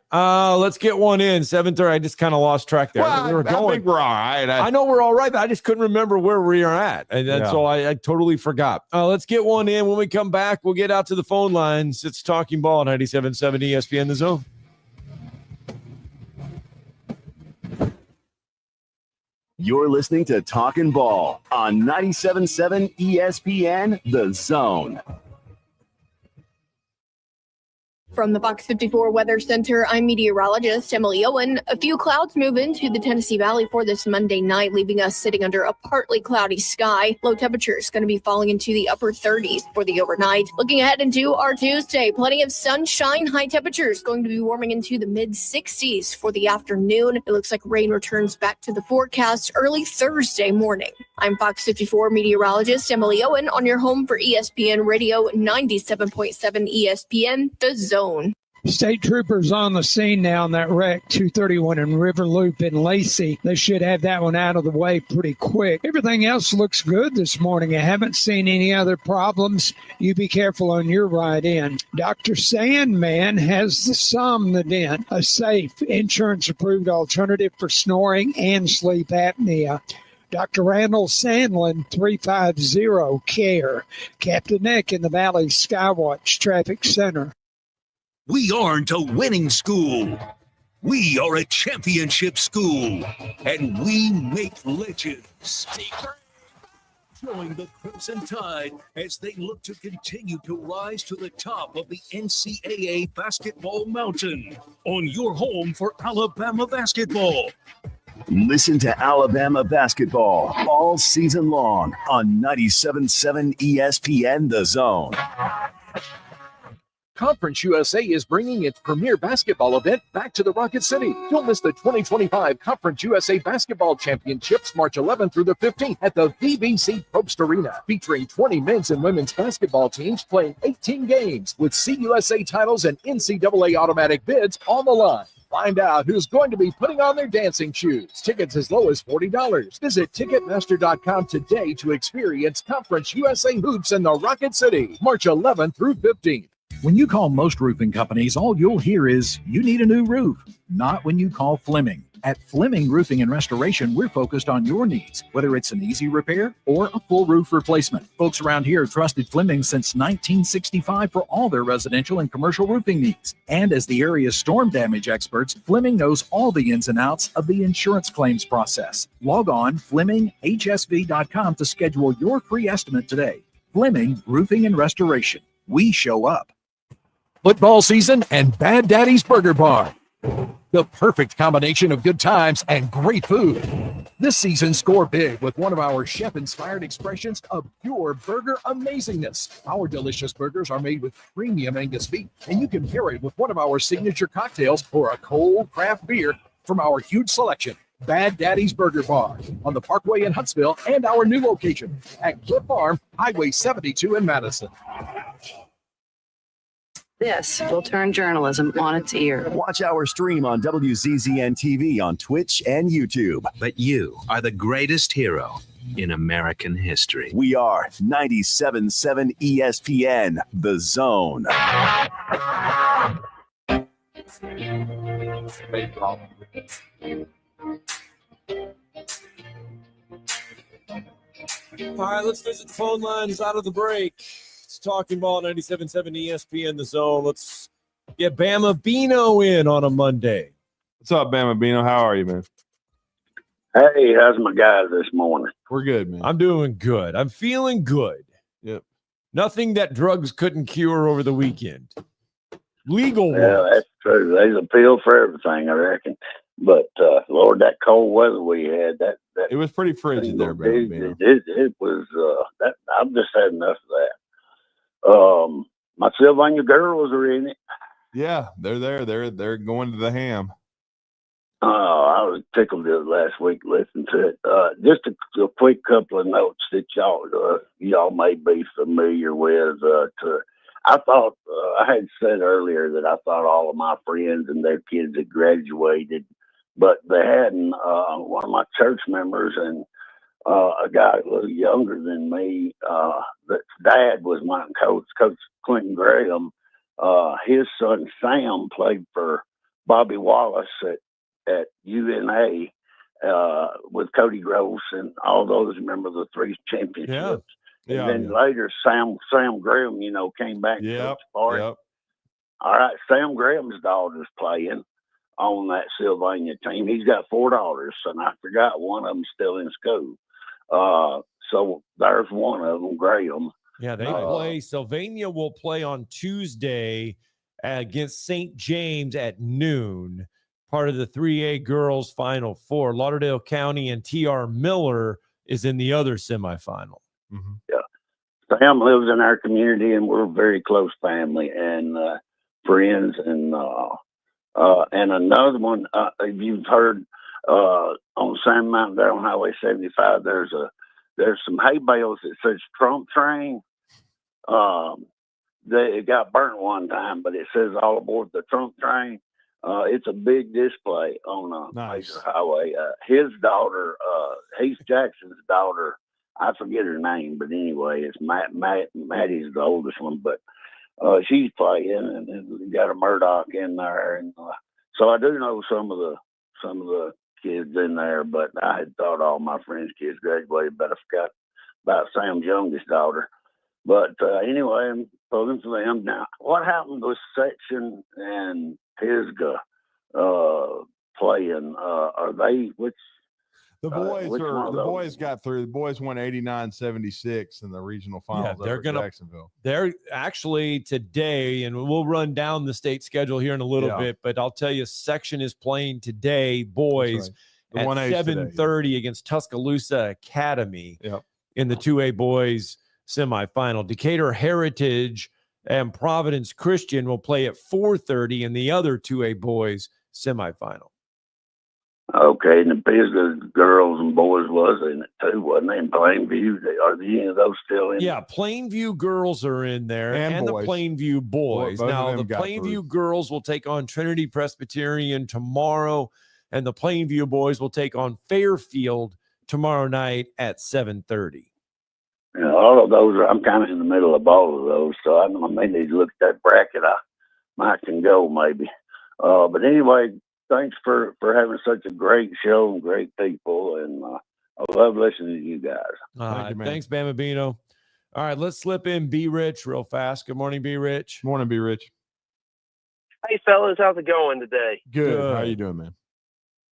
C: let's get one in. 7:30. I just kind of lost track there.
N: Well, I think we're all right.
C: I know we're all right, but I just couldn't remember where we are at, and so I totally forgot. Let's get one in. When we come back, we'll get out to the phone lines. It's Talking Ball, 97.7 ESPN The Zone.
K: You're listening to Talkin' Ball on 97.7 ESPN The Zone.
D: From the Fox 54 Weather Center, I'm meteorologist Emily Owen. A few clouds move into the Tennessee Valley for this Monday night, leaving us sitting under a partly cloudy sky. Low temperatures going to be falling into the upper 30s for the overnight. Looking ahead into our Tuesday, plenty of sunshine. High temperatures going to be warming into the mid-60s for the afternoon. It looks like rain returns back to the forecast early Thursday morning. I'm Fox 54 meteorologist Emily Owen on your home for ESPN Radio 97.7 ESPN The Zone.
P: State troopers on the scene now on that wreck, 231 in River Loop in Lacey. They should have that one out of the way pretty quick. Everything else looks good this morning. I haven't seen any other problems. You be careful on your ride in. Dr. Sandman has the Somnodent, a safe, insurance-approved alternative for snoring and sleep apnea. Dr. Randall Sandlin, 350-CARE. Captain Nick in the Valley Skywatch Traffic Center.
F: We aren't a winning school. We are a championship school, and we make legends. Join the Crimson Tide as they look to continue to rise to the top of the NCAA basketball mountain on your home for Alabama basketball.
K: Listen to Alabama basketball all season long on 97.7 ESPN The Zone.
A: Conference USA is bringing its premier basketball event back to the Rocket City. Don't miss the 2025 Conference USA Basketball Championships March 11th through the 15th at the VBC Probst Arena, featuring 20 men's and women's basketball teams playing 18 games with CUSA titles and NCAA automatic bids on the line. Find out who's going to be putting on their dancing shoes. Tickets as low as $40. Visit Ticketmaster.com today to experience Conference USA hoops in the Rocket City, March 11th through 15th. When you call most roofing companies, all you'll hear is, you need a new roof. Not when you call Fleming. At Fleming Roofing and Restoration, we're focused on your needs, whether it's an easy repair or a full roof replacement. Folks around here have trusted Fleming since 1965 for all their residential and commercial roofing needs. And as the area's storm damage experts, Fleming knows all the ins and outs of the insurance claims process. Log on FlemingHSV.com to schedule your free estimate today. Fleming Roofing and Restoration. We show up. Football season and Bad Daddy's Burger Bar. The perfect combination of good times and great food. This season, score big with one of our chef-inspired expressions of pure burger amazingness. Our delicious burgers are made with premium Angus beef, and you can pair it with one of our signature cocktails or a cold craft beer from our huge selection. Bad Daddy's Burger Bar on the Parkway in Huntsville and our new location at Cliff Farm, Highway 72 in Madison.
W: This will turn journalism on its ear.
K: Watch our stream on WZZN TV on Twitch and YouTube.
F: But you are the greatest hero in American history.
K: We are 97.7 ESPN, The Zone.
C: All right, let's visit the phone lines out of the break. It's Talking Ball, 97.7 ESPN The Zone. Let's get Bama Bino in on a Monday.
N: What's up, Bama Bino? How are you, man?
O: Hey, how's my guys this morning?
N: We're good, man.
C: I'm doing good. I'm feeling good.
N: Yep.
C: Nothing that drugs couldn't cure over the weekend. Legal
G: Yeah,
C: ones.
G: that's true. There's a pill for everything, I reckon. But Lord, that cold weather we had, that
N: It was pretty frigid there, Bambino.
G: it was that I've just had enough of that. My Sylvania girls are in it.
N: Yeah, they're there. They're going to the ham.
G: I was tickled the last week listening to it. Just a quick couple of notes that y'all may be familiar with. I thought I had said earlier that I thought all of my friends and their kids had graduated, but they hadn't. One of my church members and a guy a little younger than me, that dad was my coach, Coach Quentin Graham. His son Sam played for Bobby Wallace at UNA with Cody Gross and all those. Remember the 3 championships?
N: Yeah.
G: And then later, Sam Graham, came back to the party.
N: Yep.
G: All right, Sam Graham's daughter's playing on that Sylvania team. He's got 4 daughters, and I forgot one of them's still in school. So there's one of them, Graham.
C: Yeah, they play. Sylvania will play on Tuesday against St. James at noon, part of the 3A girls Final Four. Lauderdale County and T.R. Miller is in the other semifinal.
N: Mm-hmm.
G: Yeah. Sam lives in our community, and we're a very close family and friends. And another one, if you've heard on Sand Mountain there on Highway 75, there's some hay bales that says Trump Train. It got burnt one time, but it says all aboard the Trump Train. It's a big display on a major highway. His daughter, Heath Jackson's daughter, I forget her name, but anyway, it's Maddie's the oldest one, but she's playing, and we got a Murdoch in there, and so I do know some of the kids in there, but I had thought all my friends' kids graduated, but I forgot about Sam's youngest daughter. But anyway, I'm pulling for them now. What happened with Section and Pisgah playing? Are they which?
N: The boys got through. The boys won 89-76 in the regional finals.
C: Yeah,
N: over Jacksonville.
C: They're actually today, and we'll run down the state schedule here in a little bit, but I'll tell you, Section is playing today, boys, at 7:30 against Tuscaloosa Academy in the 2A boys semifinal. Decatur Heritage and Providence Christian will play at 4:30 in the other 2A boys semifinal.
G: Okay, and the Pisgah girls and boys was in it too, wasn't they? In Plainview, are any of those still in?
C: Yeah, Plainview girls are in there, and the Plainview boys.
N: Both
C: now,
N: of them
C: the
N: got
C: Plainview
N: through.
C: girls will take on Trinity Presbyterian tomorrow, and the Plainview boys will take on Fairfield tomorrow night at 7:30.
G: Yeah, all of those I'm kind of in the middle of all of those, so I may need to look at that bracket. I might can go maybe, but anyway. Thanks for having such a great show and great people, and I love listening to you guys.
C: Thank you, man. Thanks, Bambino. All right, let's slip in B. Rich real fast. Good morning, B. Rich.
N: Morning, B. Rich.
H: Hey, fellas, how's it going today?
N: Good. How you doing, man?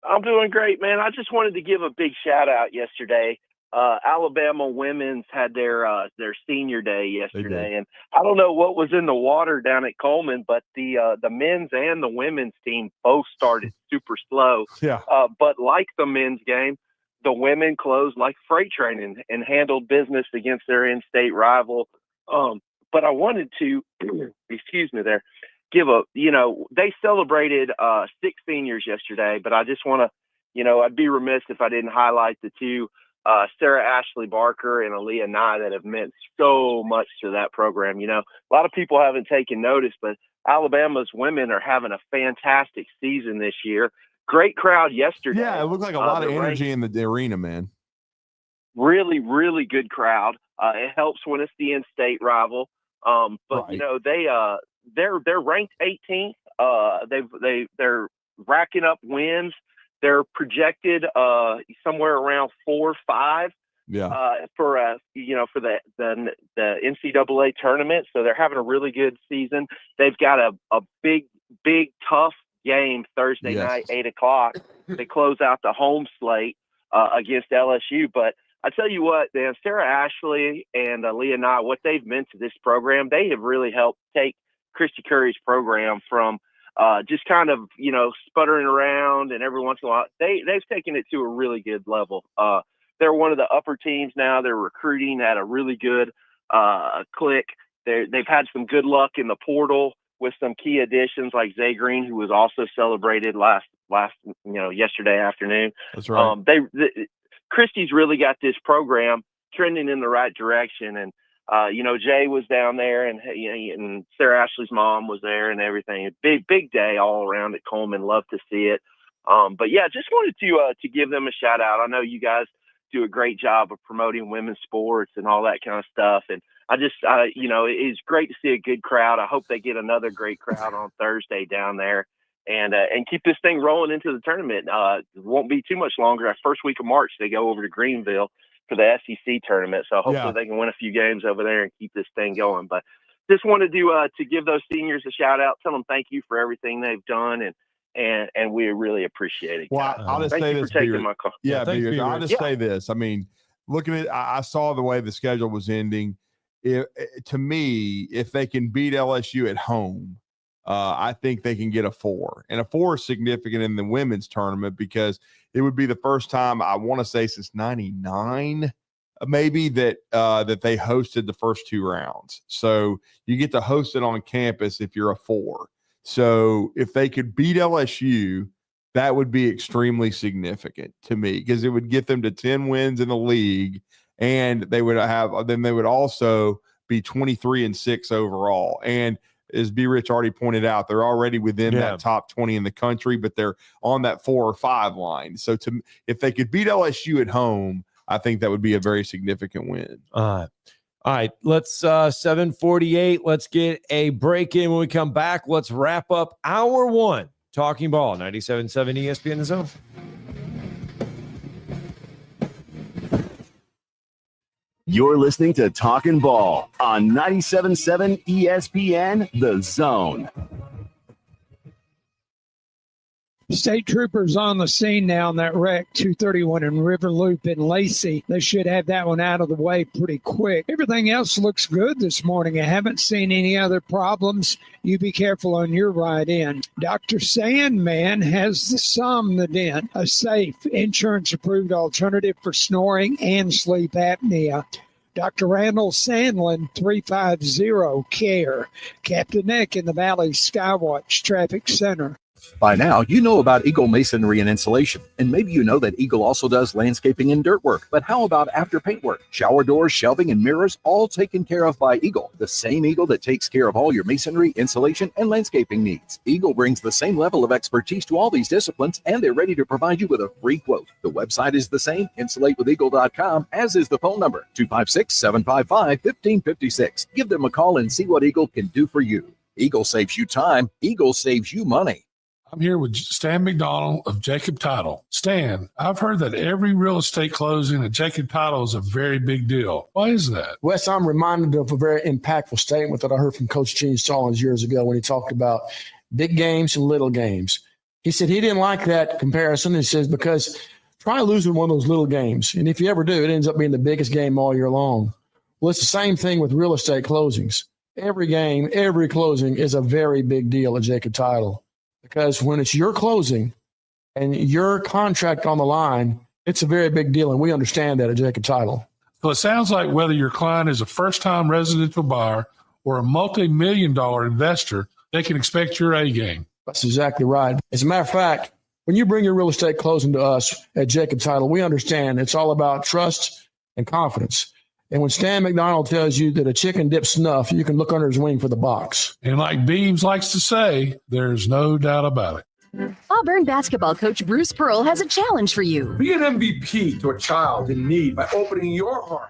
H: I'm doing great, man. I just wanted to give a big shout out yesterday. Alabama women's had their senior day yesterday, and I don't know what was in the water down at Coleman, but the men's and the women's team both started super slow.
N: Yeah.
H: But like the men's game, the women closed like freight train and handled business against their in-state rival. But I wanted to, excuse me, give they celebrated 6 seniors yesterday, but I just want to, I'd be remiss if I didn't highlight the 2. Sarah Ashley Barker and Aaliyah Nye that have meant so much to that program. A lot of people haven't taken notice, but Alabama's women are having a fantastic season this year. Great crowd yesterday.
N: Yeah, it looked like a lot of energy in the arena, man.
H: Really, really good crowd. It helps when it's the in-state rival. But they're ranked 18th. They're racking up wins. They're projected somewhere around 4 or 5 for the NCAA tournament. So they're having a really good season. They've got a big, tough game Thursday night, 8:00. They close out the home slate against LSU. But I tell you what, man, Sarah Ashley and Leah Knott, what they've meant to this program, they have really helped take Christy Curry's program from just kind of, sputtering around and every once in a while. They've taken it to a really good level. They're one of the upper teams now. They're recruiting at a really good click. They've had some good luck in the portal with some key additions like Zay Green, who was also celebrated yesterday afternoon.
C: That's right.
H: Christy's really got this program trending in the right direction. And, Jay was down there and Sarah Ashley's mom was there and everything. Big day all around at Coleman. Love to see it. But yeah, just wanted to give them a shout out. I know you guys do a great job of promoting women's sports and all that kind of stuff. And it's great to see a good crowd. I hope they get another great crowd on Thursday down there and keep this thing rolling into the tournament. It won't be too much longer. That first week of March, they go over to Greenville for the SEC tournament. So hopefully they can win a few games over there and keep this thing going. But just wanted to give those seniors a shout out, tell them thank you for everything they've done. And we really appreciate it.
N: Well, I'll just say this.
H: My call.
N: Yeah, I'll just say this. I mean, looking at, I saw the way the schedule was ending. To me, if they can beat LSU at home, I think they can get a 4. And a 4 is significant in the women's tournament because it would be the first time, I want to say since 99, maybe that they hosted the first 2 rounds. So you get to host it on campus if you're a 4. So if they could beat LSU, that would be extremely significant to me because it would get them to 10 wins in the league, and they would also be 23-6 overall. And as B. Rich already pointed out, they're already within that top 20 in the country, but they're on that 4 or 5 line. So if they could beat LSU at home, I think that would be a very significant win.
C: All right, let's 7:48. Let's get a break in. When we come back, let's wrap up hour 1. Talking Ball, 97.7 ESPN The Zone.
K: You're listening to Talkin' Ball on 97.7 ESPN The Zone.
P: State troopers on the scene now in that wreck, 231 in River Loop in Lacey. They should have that one out of the way pretty quick. Everything else looks good this morning. I haven't seen any other problems. You be careful on your ride in. Dr. Sandman has the Somnodent, a safe, insurance-approved alternative for snoring and sleep apnea. Dr. Randall Sandlin, 350-CARE. Captain Eck in the Valley Skywatch Traffic Center.
A: By now, you know about Eagle Masonry and Insulation, and maybe you know that Eagle also does landscaping and dirt work. But how about after paint work? Shower doors, shelving, and mirrors, all taken care of by Eagle, the same Eagle that takes care of all your masonry, insulation, and landscaping needs. Eagle brings the same level of expertise to all these disciplines, and they're ready to provide you with a free quote. The website is the same, insulatewitheagle.com, as is the phone number, 256-755-1556. Give them a call and see what Eagle can do for you. Eagle saves you time. Eagle saves you money.
V: I'm here with Stan McDonald of Jacob Title. Stan, I've heard that every real estate closing at Jacob Title is a very big deal. Why is that?
E: Wes, I'm reminded of a very impactful statement that I heard from Coach Gene Stallings years ago when he talked about big games and little games. He said he didn't like that comparison. He says, because try losing one of those little games. And if you ever do, it ends up being the biggest game all year long. Well, it's the same thing with real estate closings. Every game, every closing is a very big deal at Jacob Title. Because when it's your closing and your contract on the line, it's a very big deal, and we understand that at Jacob Title.
V: So it sounds like whether your client is a first-time residential buyer or a multi-million-dollar investor, they can expect your A game.
E: That's exactly right. As a matter of fact, when you bring your real estate closing to us at Jacob Title, we understand it's all about trust and confidence. And when Stan McDonald tells you that a chicken dips snuff, you can look under his wing for the box.
V: And like Beams likes to say, there's no doubt about it.
I: Auburn basketball coach Bruce Pearl has a challenge for you.
J: Be an MVP to a child in need by opening your heart,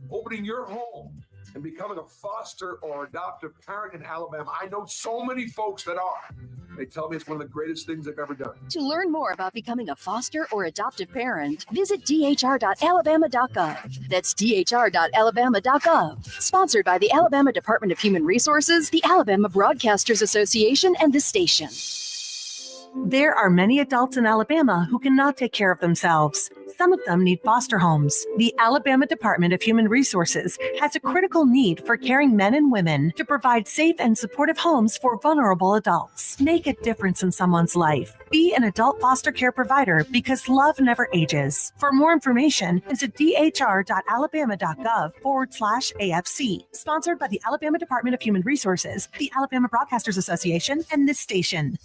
J: opening your home, and becoming a foster or adoptive parent in Alabama. I know so many folks that are. They tell me it's one of the greatest things they've ever done.
I: To learn more about becoming a foster or adoptive parent, visit dhr.alabama.gov. That's dhr.alabama.gov. Sponsored by the Alabama Department of Human Resources, the Alabama Broadcasters Association, and this station.
L: There are many adults in Alabama who cannot take care of themselves. Some of them need foster homes. The Alabama Department of Human Resources has a critical need for caring men and women to provide safe and supportive homes for vulnerable adults. Make a difference in someone's life. Be an adult foster care provider because love never ages. For more information, visit dhr.alabama.gov/AFC. Sponsored by the Alabama Department of Human Resources, the Alabama Broadcasters Association, and this station.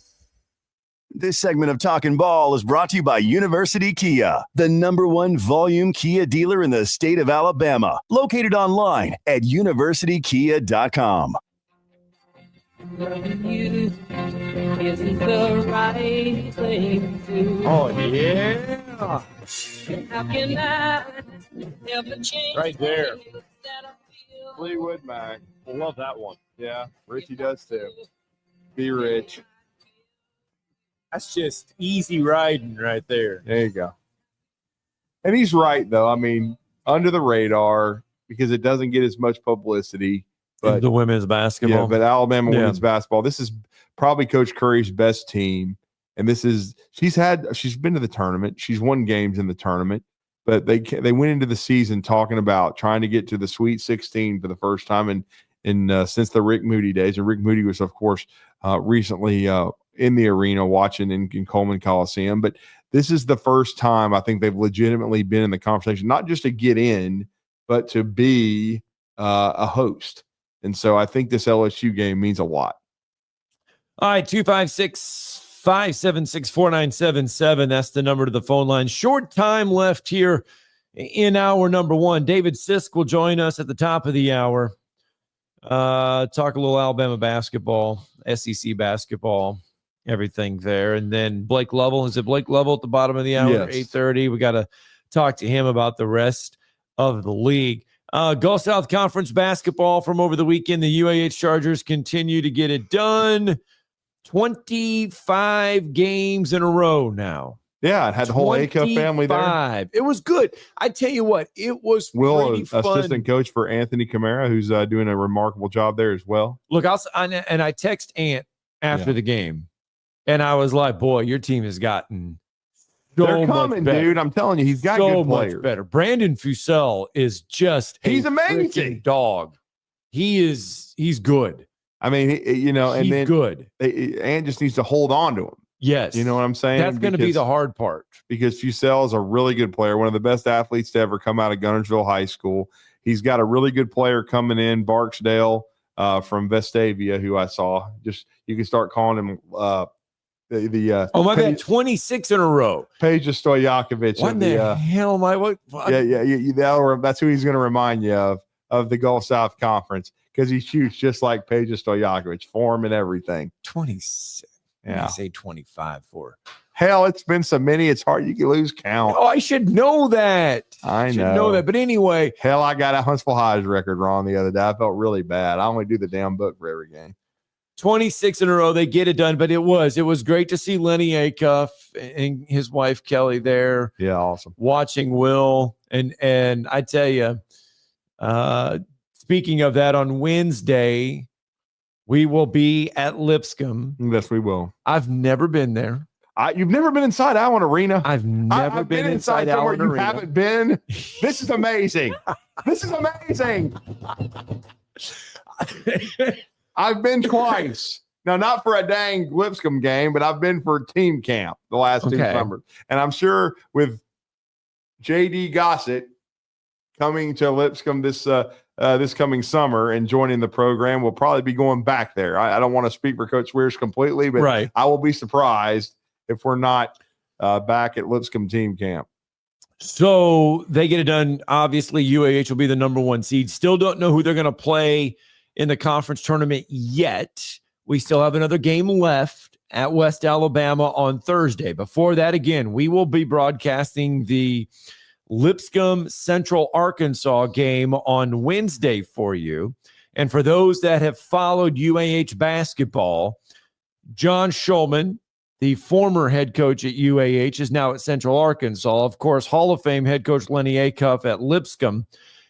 K: This segment of Talkin' Ball is brought to you by University Kia, the #1 volume Kia dealer in the state of Alabama. Located online at universitykia.com.
C: Oh, yeah. Right there.
N: Fleetwood Mac.
C: I love that one.
N: Yeah, Richie does too. Be rich.
C: That's just easy riding right there.
N: There you go. And he's right, though. I mean, under the radar because it doesn't get as much publicity. But
C: the women's basketball.
N: Yeah, but Alabama women's basketball. This is probably Coach Curry's best team. And she's been to the tournament. She's won games in the tournament. But they went into the season talking about trying to get to the Sweet 16 for the first time since the Rick Moody days. And Rick Moody was, of course, recently in the arena watching in Coleman Coliseum. But this is the first time I think they've legitimately been in the conversation, not just to get in, but to be a host. And so I think this LSU game means a lot.
C: All right, 256-576-4977. That's the number to the phone line. Short time left here in hour number one. David Sisk will join us at the top of the hour. Talk a little Alabama basketball, SEC basketball, everything there. And then Blake Lovell. Is it Blake Lovell at the bottom of the hour?
N: Yes.
C: 8:30. We got to talk to him about the rest of the league. Gulf South Conference basketball from over the weekend. The UAH Chargers continue to get it done. 25 games in a row now.
N: Yeah, it had the whole A-Cup family there.
C: It was good. I tell you what, it was pretty fun.
N: Assistant coach for Anthony Camara, who's doing a remarkable job there as well.
C: Look, I text Ant after the game, and I was like, boy, your team has gotten
N: They're coming, dude. I'm telling you, he's got good players.
C: Much better. Brandon Fusel is just
N: he's amazing
C: freaking dog. He's good.
N: I mean, and then
C: good.
N: Ant just needs to hold on to him.
C: Yes.
N: You know what I'm saying?
C: That's going to be the hard part.
N: Because Fusel is a really good player, one of the best athletes to ever come out of Gunnersville High School. He's got a really good player coming in, Barksdale from Vestavia, who I saw. Just you can start calling him
C: my bad, 26 in a row.
N: Peja Stojakovic.
C: What the hell am I? What?
N: Yeah. That's who he's going to remind you of the Gulf South Conference because he shoots just like Peja Stojakovic, form and everything.
C: 26. Yeah. I say 25 for.
N: Hell, it's been so many, it's hard. You can lose count.
C: Oh, I should know that.
N: I know
C: that. But anyway.
N: Hell, I got a Huntsville Highs record wrong the other day. I felt really bad. I only do the damn book for every game.
C: 26 in a row, they get it done, but it was great to see Lenny Acuff and his wife Kelly there.
N: Yeah, awesome.
C: Watching Will and I tell you, speaking of that, on Wednesday we will be at Lipscomb.
N: Yes, we will.
C: I've never been there.
N: You've never been inside Allen Arena.
C: I've never been inside Allen Arena.
N: You haven't been. This is amazing. This is amazing. I've been twice. Now, not for a dang Lipscomb game, but I've been for team camp the last two summers. And I'm sure with J.D. Gossett coming to Lipscomb this coming summer and joining the program, we'll probably be going back there. I don't want to speak for Coach Weir's completely, but I will be surprised if we're not back at Lipscomb team camp.
C: So they get it done. Obviously, UAH will be the number one seed. Still don't know who they're going to play in the conference tournament yet. We still have another game left at West Alabama on Thursday. Before that, again, we will be broadcasting the Lipscomb Central Arkansas game on Wednesday for you. And for those that have followed UAH basketball, John Schulman, the former head coach at UAH, is now at Central Arkansas. Of course, Hall of Fame head coach Lenny Acuff at Lipscomb.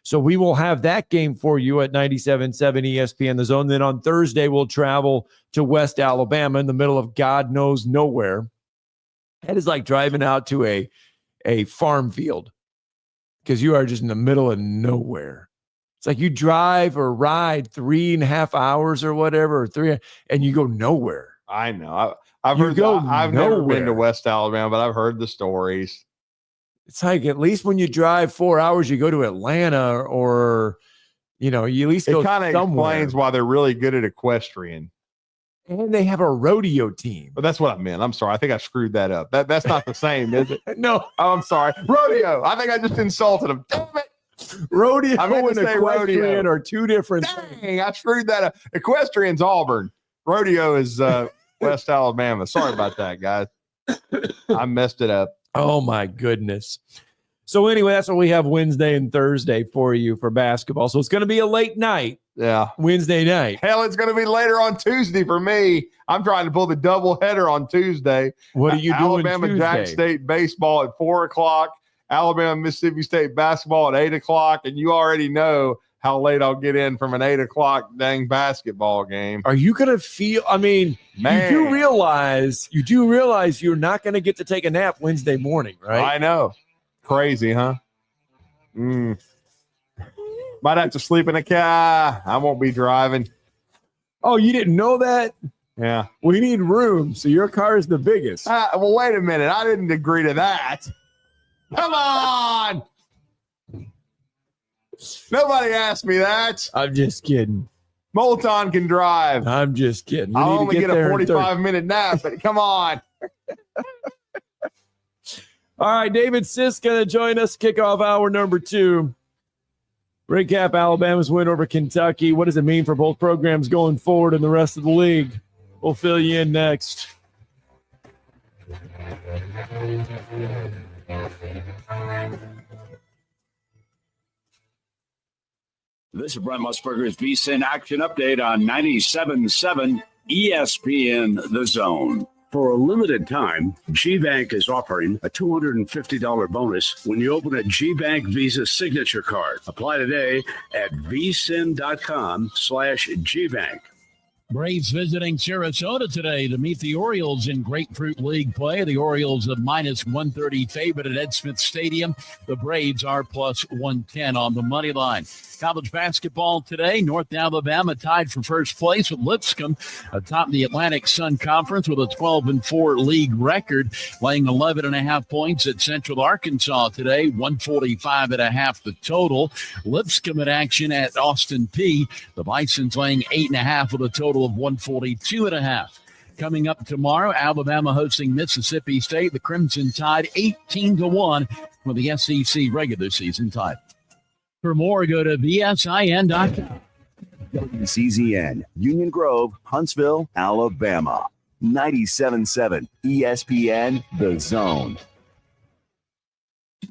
C: So we will have that game for you at 97.7 ESPN The Zone. Then on Thursday, we'll travel to West Alabama in the middle of God knows nowhere. That is like driving out to a farm field because you are just in the middle of nowhere. It's like you drive or ride 3.5 hours or whatever, and you go nowhere.
N: I know. I've never been to West Alabama, but I've heard the stories.
C: It's like at least when you drive 4 hours, you go to Atlanta or, you at least go somewhere.
N: It kind of explains why they're really good at equestrian.
C: And they have a rodeo team.
N: But that's what I meant. I'm sorry. I think I screwed that up. That's not the same, is it?
C: No.
N: Oh, I'm sorry. Rodeo. I think I just insulted him. Damn it.
C: Rodeo
N: I meant
C: and
N: to say
C: equestrian
N: rodeo.
C: are two different
N: things. I screwed that up. Equestrian's Auburn. Rodeo is West Alabama. Sorry about that, guys. I messed it up.
C: Oh, my goodness. So anyway, that's what we have Wednesday and Thursday for you for basketball. So it's going to be a late night.
N: Yeah.
C: Wednesday night.
N: Hell, it's going to be later on Tuesday for me. I'm trying to pull the double header on Tuesday.
C: What are you doing
N: Alabama
C: Tuesday?
N: Jack State baseball at 4:00. Alabama Mississippi State basketball at 8:00. And you already know how late I'll get in from an 8:00 dang basketball game.
C: Are you going to feel, man. You do realize you're not going to get to take a nap Wednesday morning, right?
N: I know. Crazy, huh? Might have to sleep in a car. I won't be driving.
C: Oh, you didn't know that?
N: Yeah.
C: We need room, so your car is the biggest.
N: Well, wait a minute. I didn't agree to that. Come on. Nobody asked me that.
C: I'm just kidding.
N: Moulton can drive.
C: I'm just kidding.
N: I'll only get a 45-minute nap, but come on.
C: All right, David Sisk going to join us, kickoff hour number 2. Recap Alabama's win over Kentucky. What does it mean for both programs going forward in the rest of the league? We'll fill you in next.
M: This is Brent Musburger's VSiN Action Update on 97.7 ESPN The Zone. For a limited time, GBank is offering a $250 bonus when you open a GBank Visa signature card. Apply today at vsin.com/GBank.
Q: Braves visiting Sarasota today to meet the Orioles in Grapefruit League play. The Orioles a -130 favorite at Ed Smith Stadium. The Braves are +110 on the money line. College basketball today. North Alabama tied for first place with Lipscomb atop the Atlantic Sun Conference with a 12-4 league record, laying 11.5 points at Central Arkansas today, 145.5 the total. Lipscomb in action at Austin Peay. The Bisons laying 8.5 with a total of 142.5. Coming up tomorrow, Alabama hosting Mississippi State. The Crimson Tide 18-1 for the SEC regular season title. For more, go to vsin.com.
K: WCZN, Union Grove, Huntsville, Alabama. 97.7 ESPN The Zone.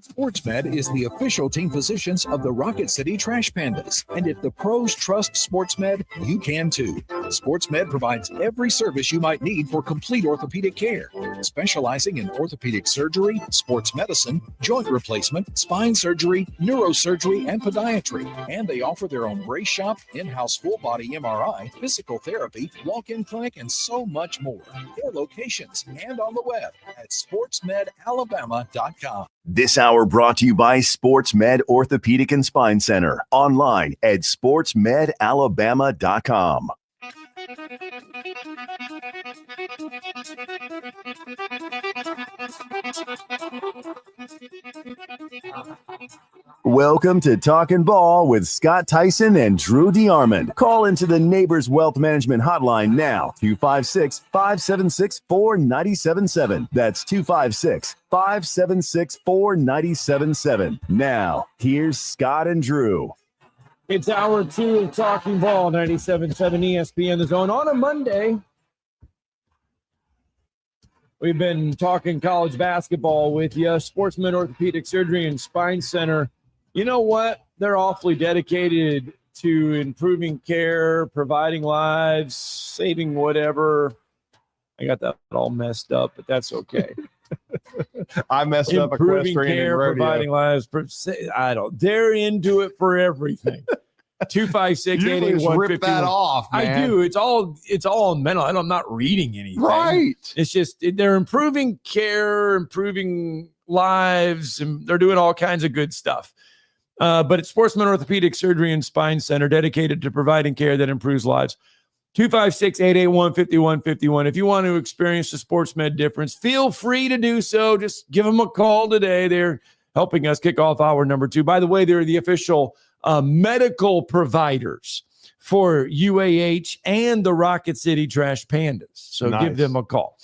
A: SportsMed is the official team physicians of the Rocket City Trash Pandas. And if the pros trust SportsMed, you can too. SportsMed provides every service you might need for complete orthopedic care, specializing in orthopedic surgery, sports medicine, joint replacement, spine surgery, neurosurgery, and podiatry. And they offer their own brace shop, in-house full-body MRI, physical therapy, walk-in clinic, and so much more. 4 locations and on the web at sportsmedalabama.com.
K: This hour brought to you by SportsMed Orthopedic and Spine Center. Online at sportsmedalabama.com. Welcome to Talkin' Ball with Scott Theisen and Drew DeArmond. Call into the Neighbors Wealth Management Hotline now, 256-576-4977. That's 256-576-4977. Now, here's Scott and Drew.
C: It's hour 2 of Talking Ball, 97.7 ESPN The Zone. On a Monday, we've been talking college basketball with you. Sportsman Orthopedic Surgery and Spine Center. You know what? They're awfully dedicated to improving care, providing lives, saving whatever. I got that all messed up, but that's okay.
N: I messed up
C: Improving
N: equestrian
C: care,
N: and rodeo.
C: providing lives. They're into it for everything. 256
N: You really just rip that off, man.
C: I do. It's all mental. I'm not reading anything.
N: Right.
C: It's just they're improving care, improving lives, and they're doing all kinds of good stuff. But it's Sportsman Orthopedic Surgery and Spine Center, dedicated to providing care that improves lives. 256-881-5151. If you want to experience the Sports Med difference, feel free to do so. Just give them a call today. They're helping us kick off hour number 2. By the way, they're the official medical providers for UAH and the Rocket City Trash Pandas. So
N: Nice.
C: give them a call.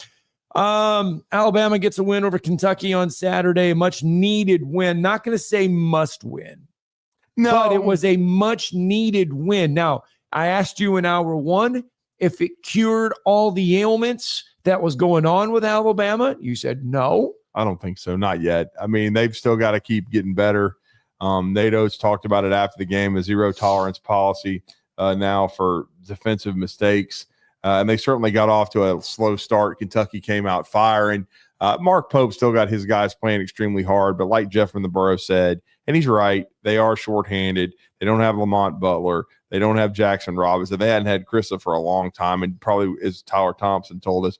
C: Alabama gets a win over Kentucky on Saturday. A much needed win. Not going to say must win.
N: No.
C: But it was a much needed win. Now, I asked you in hour 1 if it cured all the ailments that was going on with Alabama. You said no.
N: I don't think so. Not yet. I mean, they've still got to keep getting better. NATO's talked about it after the game, a zero tolerance policy now for defensive mistakes. And they certainly got off to a slow start. Kentucky came out firing. Mark Pope still got his guys playing extremely hard, but like Jeff from the Borough said, and he's right, they are shorthanded. They don't have Lamont Butler. They don't have Jackson Robinson. They hadn't had Chrissa for a long time, and probably, as Tyler Thompson told us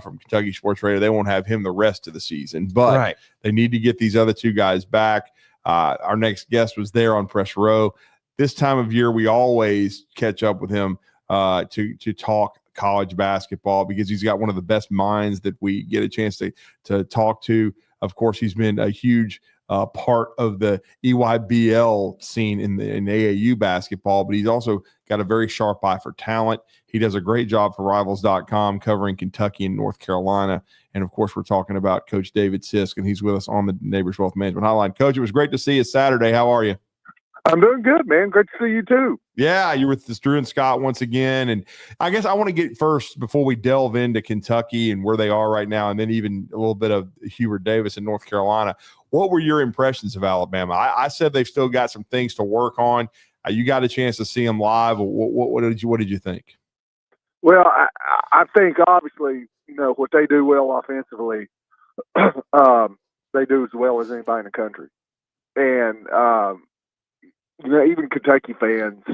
N: from Kentucky Sports Radio, they won't have him the rest of the season. But They need to get these other two guys back. Our next guest was there on Press Row. This time of year, we always catch up with him to talk college basketball because he's got one of the best minds that we get a chance to talk to. Of course, he's been a huge part of the EYBL scene in AAU basketball, but he's also got a very sharp eye for talent. He does a great job for Rivals.com covering Kentucky and North Carolina. And, of course, we're talking about Coach David Sisk, and he's with us on the Neighbors Wealth Management Hotline. Coach, it was great to see you Saturday. How are you?
R: I'm doing good, man. Great to see you, too.
N: Yeah, you're with this Drew and Scott once again. And I guess I want to get first, before we delve into Kentucky and where they are right now, and then even a little bit of Hubert Davis in North Carolina. What were your impressions of Alabama? I said they've still got some things to work on. You got a chance to see them live. What did you think?
R: Well, I think obviously, what they do well offensively, they do as well as anybody in the country. And, even Kentucky fans,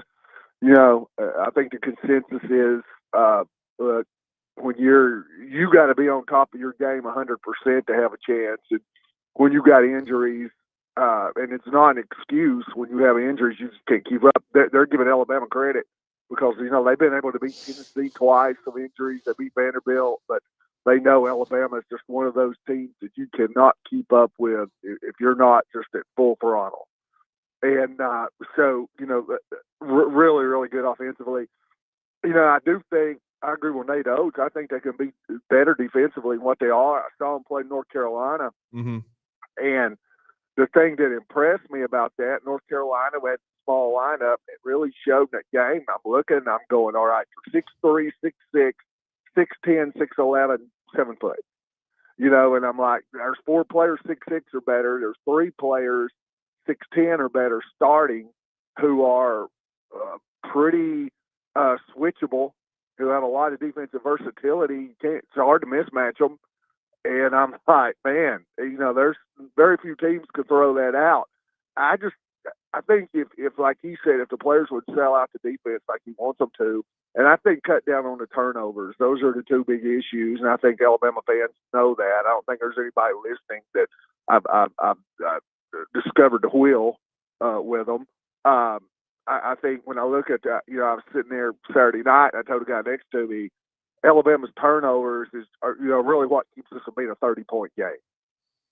R: I think the consensus is when you got to be on top of your game 100% to have a chance. And when you got injuries, and it's not an excuse, when you have injuries, you just can't keep up. They're giving Alabama credit because, they've been able to beat Tennessee twice of injuries. They beat Vanderbilt, but they know Alabama is just one of those teams that you cannot keep up with if you're not just at full throttle. And so, really, really good offensively. I do think, I agree with Nate Oates. I think they can be better defensively than what they are. I saw them play North Carolina.
N: Mm-hmm.
R: And the thing that impressed me about that, North Carolina had a small lineup. It really showed in that game. I'm looking, I'm going, all right, for 6'3", 6'6", 6'10", 6'11", 7 foot. And I'm like, there's 4 players 6'6" or better. There's 3 players 6'10" or better starting who are pretty switchable, who have a lot of defensive versatility. It's hard to mismatch them. And I'm like, man, there's very few teams could throw that out. I think if like he said, if the players would sell out the defense like he wants them to, and I think cut down on the turnovers, those are the 2 big issues. And I think Alabama fans know that. I don't think there's anybody listening that I've discovered the wheel with them. I think when I look at that, I was sitting there Saturday night, and I told the guy next to me, Alabama's turnovers are really what keeps us from being a 30-point game.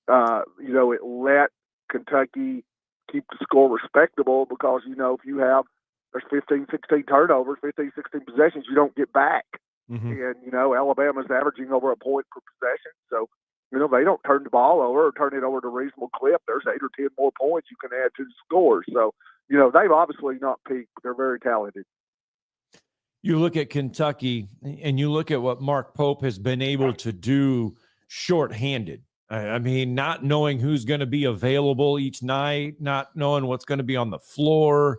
R: It let Kentucky keep the score respectable because, if you have, there's 15, 16 turnovers, 15, 16 possessions, you don't get back.
N: Mm-hmm.
R: And, Alabama's averaging over a point per possession. So, they don't turn the ball over or turn it over at a reasonable clip. There's 8 or 10 more points you can add to the score. So, they've obviously not peaked, but they're very talented.
C: You look at Kentucky and you look at what Mark Pope has been able to do shorthanded. I mean, not knowing who's going to be available each night, not knowing what's going to be on the floor.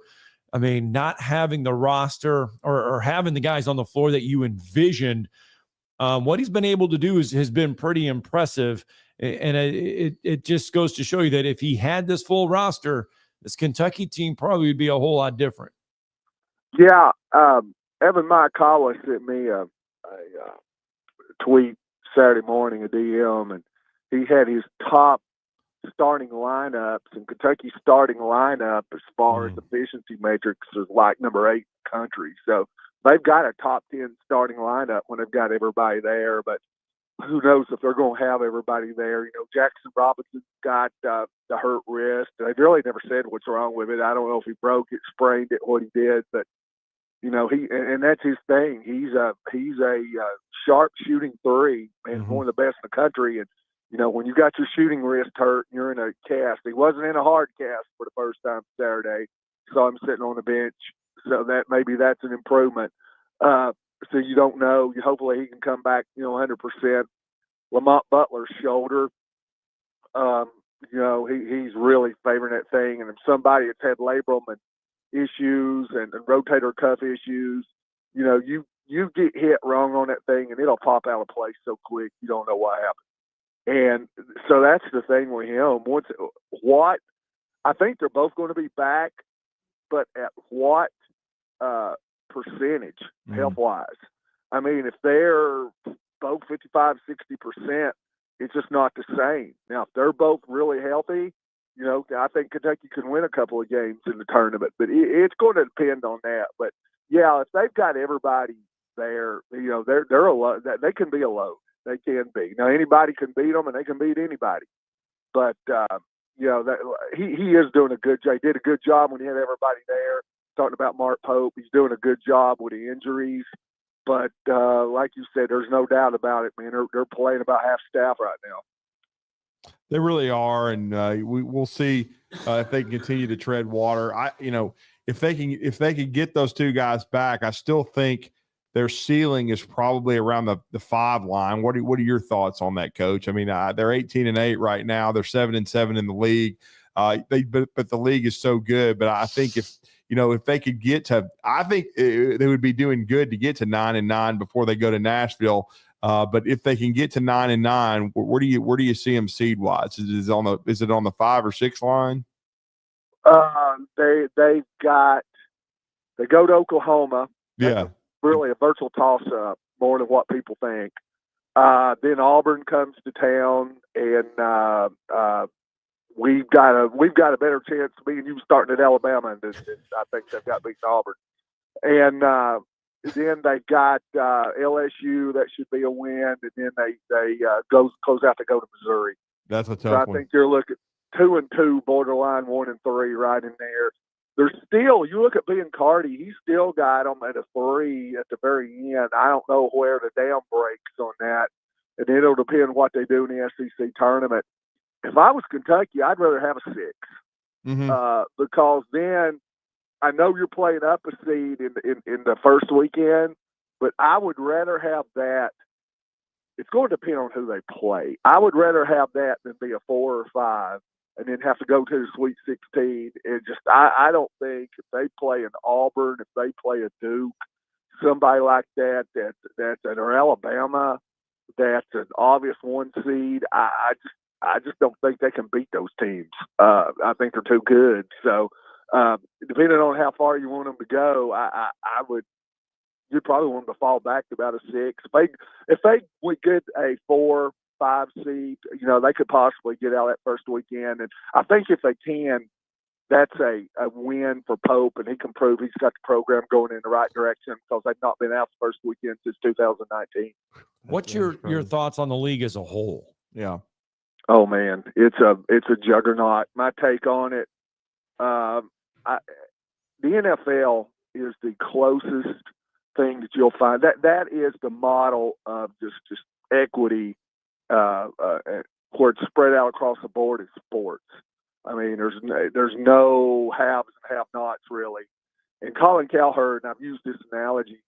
C: I mean, not having the roster or having the guys on the floor that you envisioned What he's been able to do has been pretty impressive. And it just goes to show you that if he had this full roster, this Kentucky team probably would be a whole lot different.
R: Yeah. Evan Maikawa sent me a tweet Saturday morning, a DM, and he had his top starting lineups, and Kentucky's starting lineup as far as efficiency metrics is like number 8 in the country. So they've got a top 10 starting lineup when they've got everybody there, but who knows if they're going to have everybody there. You know, Jackson Robinson's got the hurt wrist. They've really never said what's wrong with it. I don't know if he broke it, sprained it, what he did, but you know, and that's his thing. He's a sharp shooting three and one of the best in the country. And you know, when you got your shooting wrist hurt and you're in a cast, he wasn't in a hard cast for the first time Saturday. Saw him sitting on the bench, so that maybe that's an improvement. So you don't know. Hopefully he can come back, 100%. Lamont Butler's shoulder, he's really favoring that thing. And if somebody that's had labrum and issues and rotator cuff issues, you get hit wrong on that thing and it'll pop out of place so quick you don't know what happened. And so that's the thing with him. I think they're both going to be back, but at what percentage health-wise? I mean, if they're both 55, 60%, it's just not the same. Now, if they're both really healthy, I think Kentucky can win a couple of games in the tournament, but it's going to depend on that. But yeah, if they've got everybody there, they're a load. They can be a load. They can be. Now, anybody can beat them, and they can beat anybody. But he is doing a good job. He did a good job when he had everybody there. Talking about Mark Pope, he's doing a good job with the injuries. But like you said, there's no doubt about it, man. They're playing about half staff right now.
N: They really are, and we'll see if they can continue to tread water. If they can get those two guys back, I still think their ceiling is probably around the 5 line. What are your thoughts on that, Coach? I mean, they're 18-8 right now. They're 7-7 in the league. But the league is so good. But I think if they could get to, I think they would be doing good to get to 9-9 before they go to Nashville. But if they can get to 9-9, where do you see them seed wise? Is it on the 5 or 6 line?
R: They go to Oklahoma.
N: Yeah.
R: Really a virtual toss-up more than what people think. Then Auburn comes to town, and we've got a better chance of being you starting at Alabama than I think they've got beating Auburn. And then they got LSU. That should be a win. And then they close out to go to Missouri.
N: That's a tough
R: so I
N: one.
R: think you're looking 2-2, borderline 1-3, right in there. There's still, you look at Ben Carty, he's still got them at a 3 at the very end. I don't know where the dam breaks on that. And then it'll depend what they do in the SEC tournament. If I was Kentucky, I'd rather have a 6 because then I know you're playing up a seed in the first weekend, but I would rather have that. It's going to depend on who they play. I would rather have that than be a 4 or 5. And then have to go to the Sweet 16. And just, I don't think if they play an Auburn, if they play a Duke, somebody like that's or Alabama, that's an obvious 1 seed. I just don't think they can beat those teams. I think they're too good. So depending on how far you want them to go, you'd probably want them to fall back to about a 6. If they would get a 4, 5 seed, they could possibly get out that first weekend. And I think if they can, that's a win for Pope, and he can prove he's got the program going in the right direction because they've not been out the first weekend since 2019.
C: What's your thoughts on the league as a whole?
N: Yeah.
R: Oh man, it's a juggernaut. My take on it, the NFL is the closest thing that you'll find. That is the model of just equity. Where it's spread out across the board in sports. I mean, there's no haves and have-nots really. And Colin Cowherd, and I've used this analogy,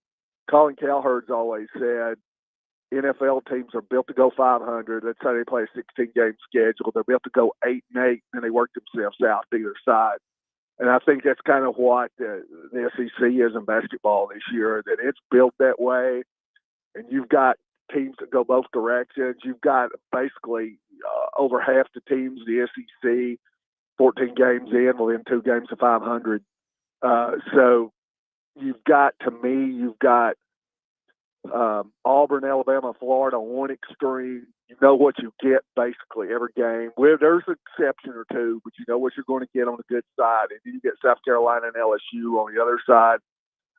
R: Colin Cowherd's always said NFL teams are built to go 500. Let's say they play a 16-game schedule. They're built to go 8-8, and they work themselves out to either side. And I think that's kind of what the SEC is in basketball this year, that it's built that way. And you've got teams that go both directions. You've got basically over half the teams in the SEC, 14 games in, within 2 games of 500. So you've got Auburn, Alabama, Florida on one extreme. You know what you get basically every game. There's an exception or two, but you know what you're going to get on the good side. And then you get South Carolina and LSU on the other side.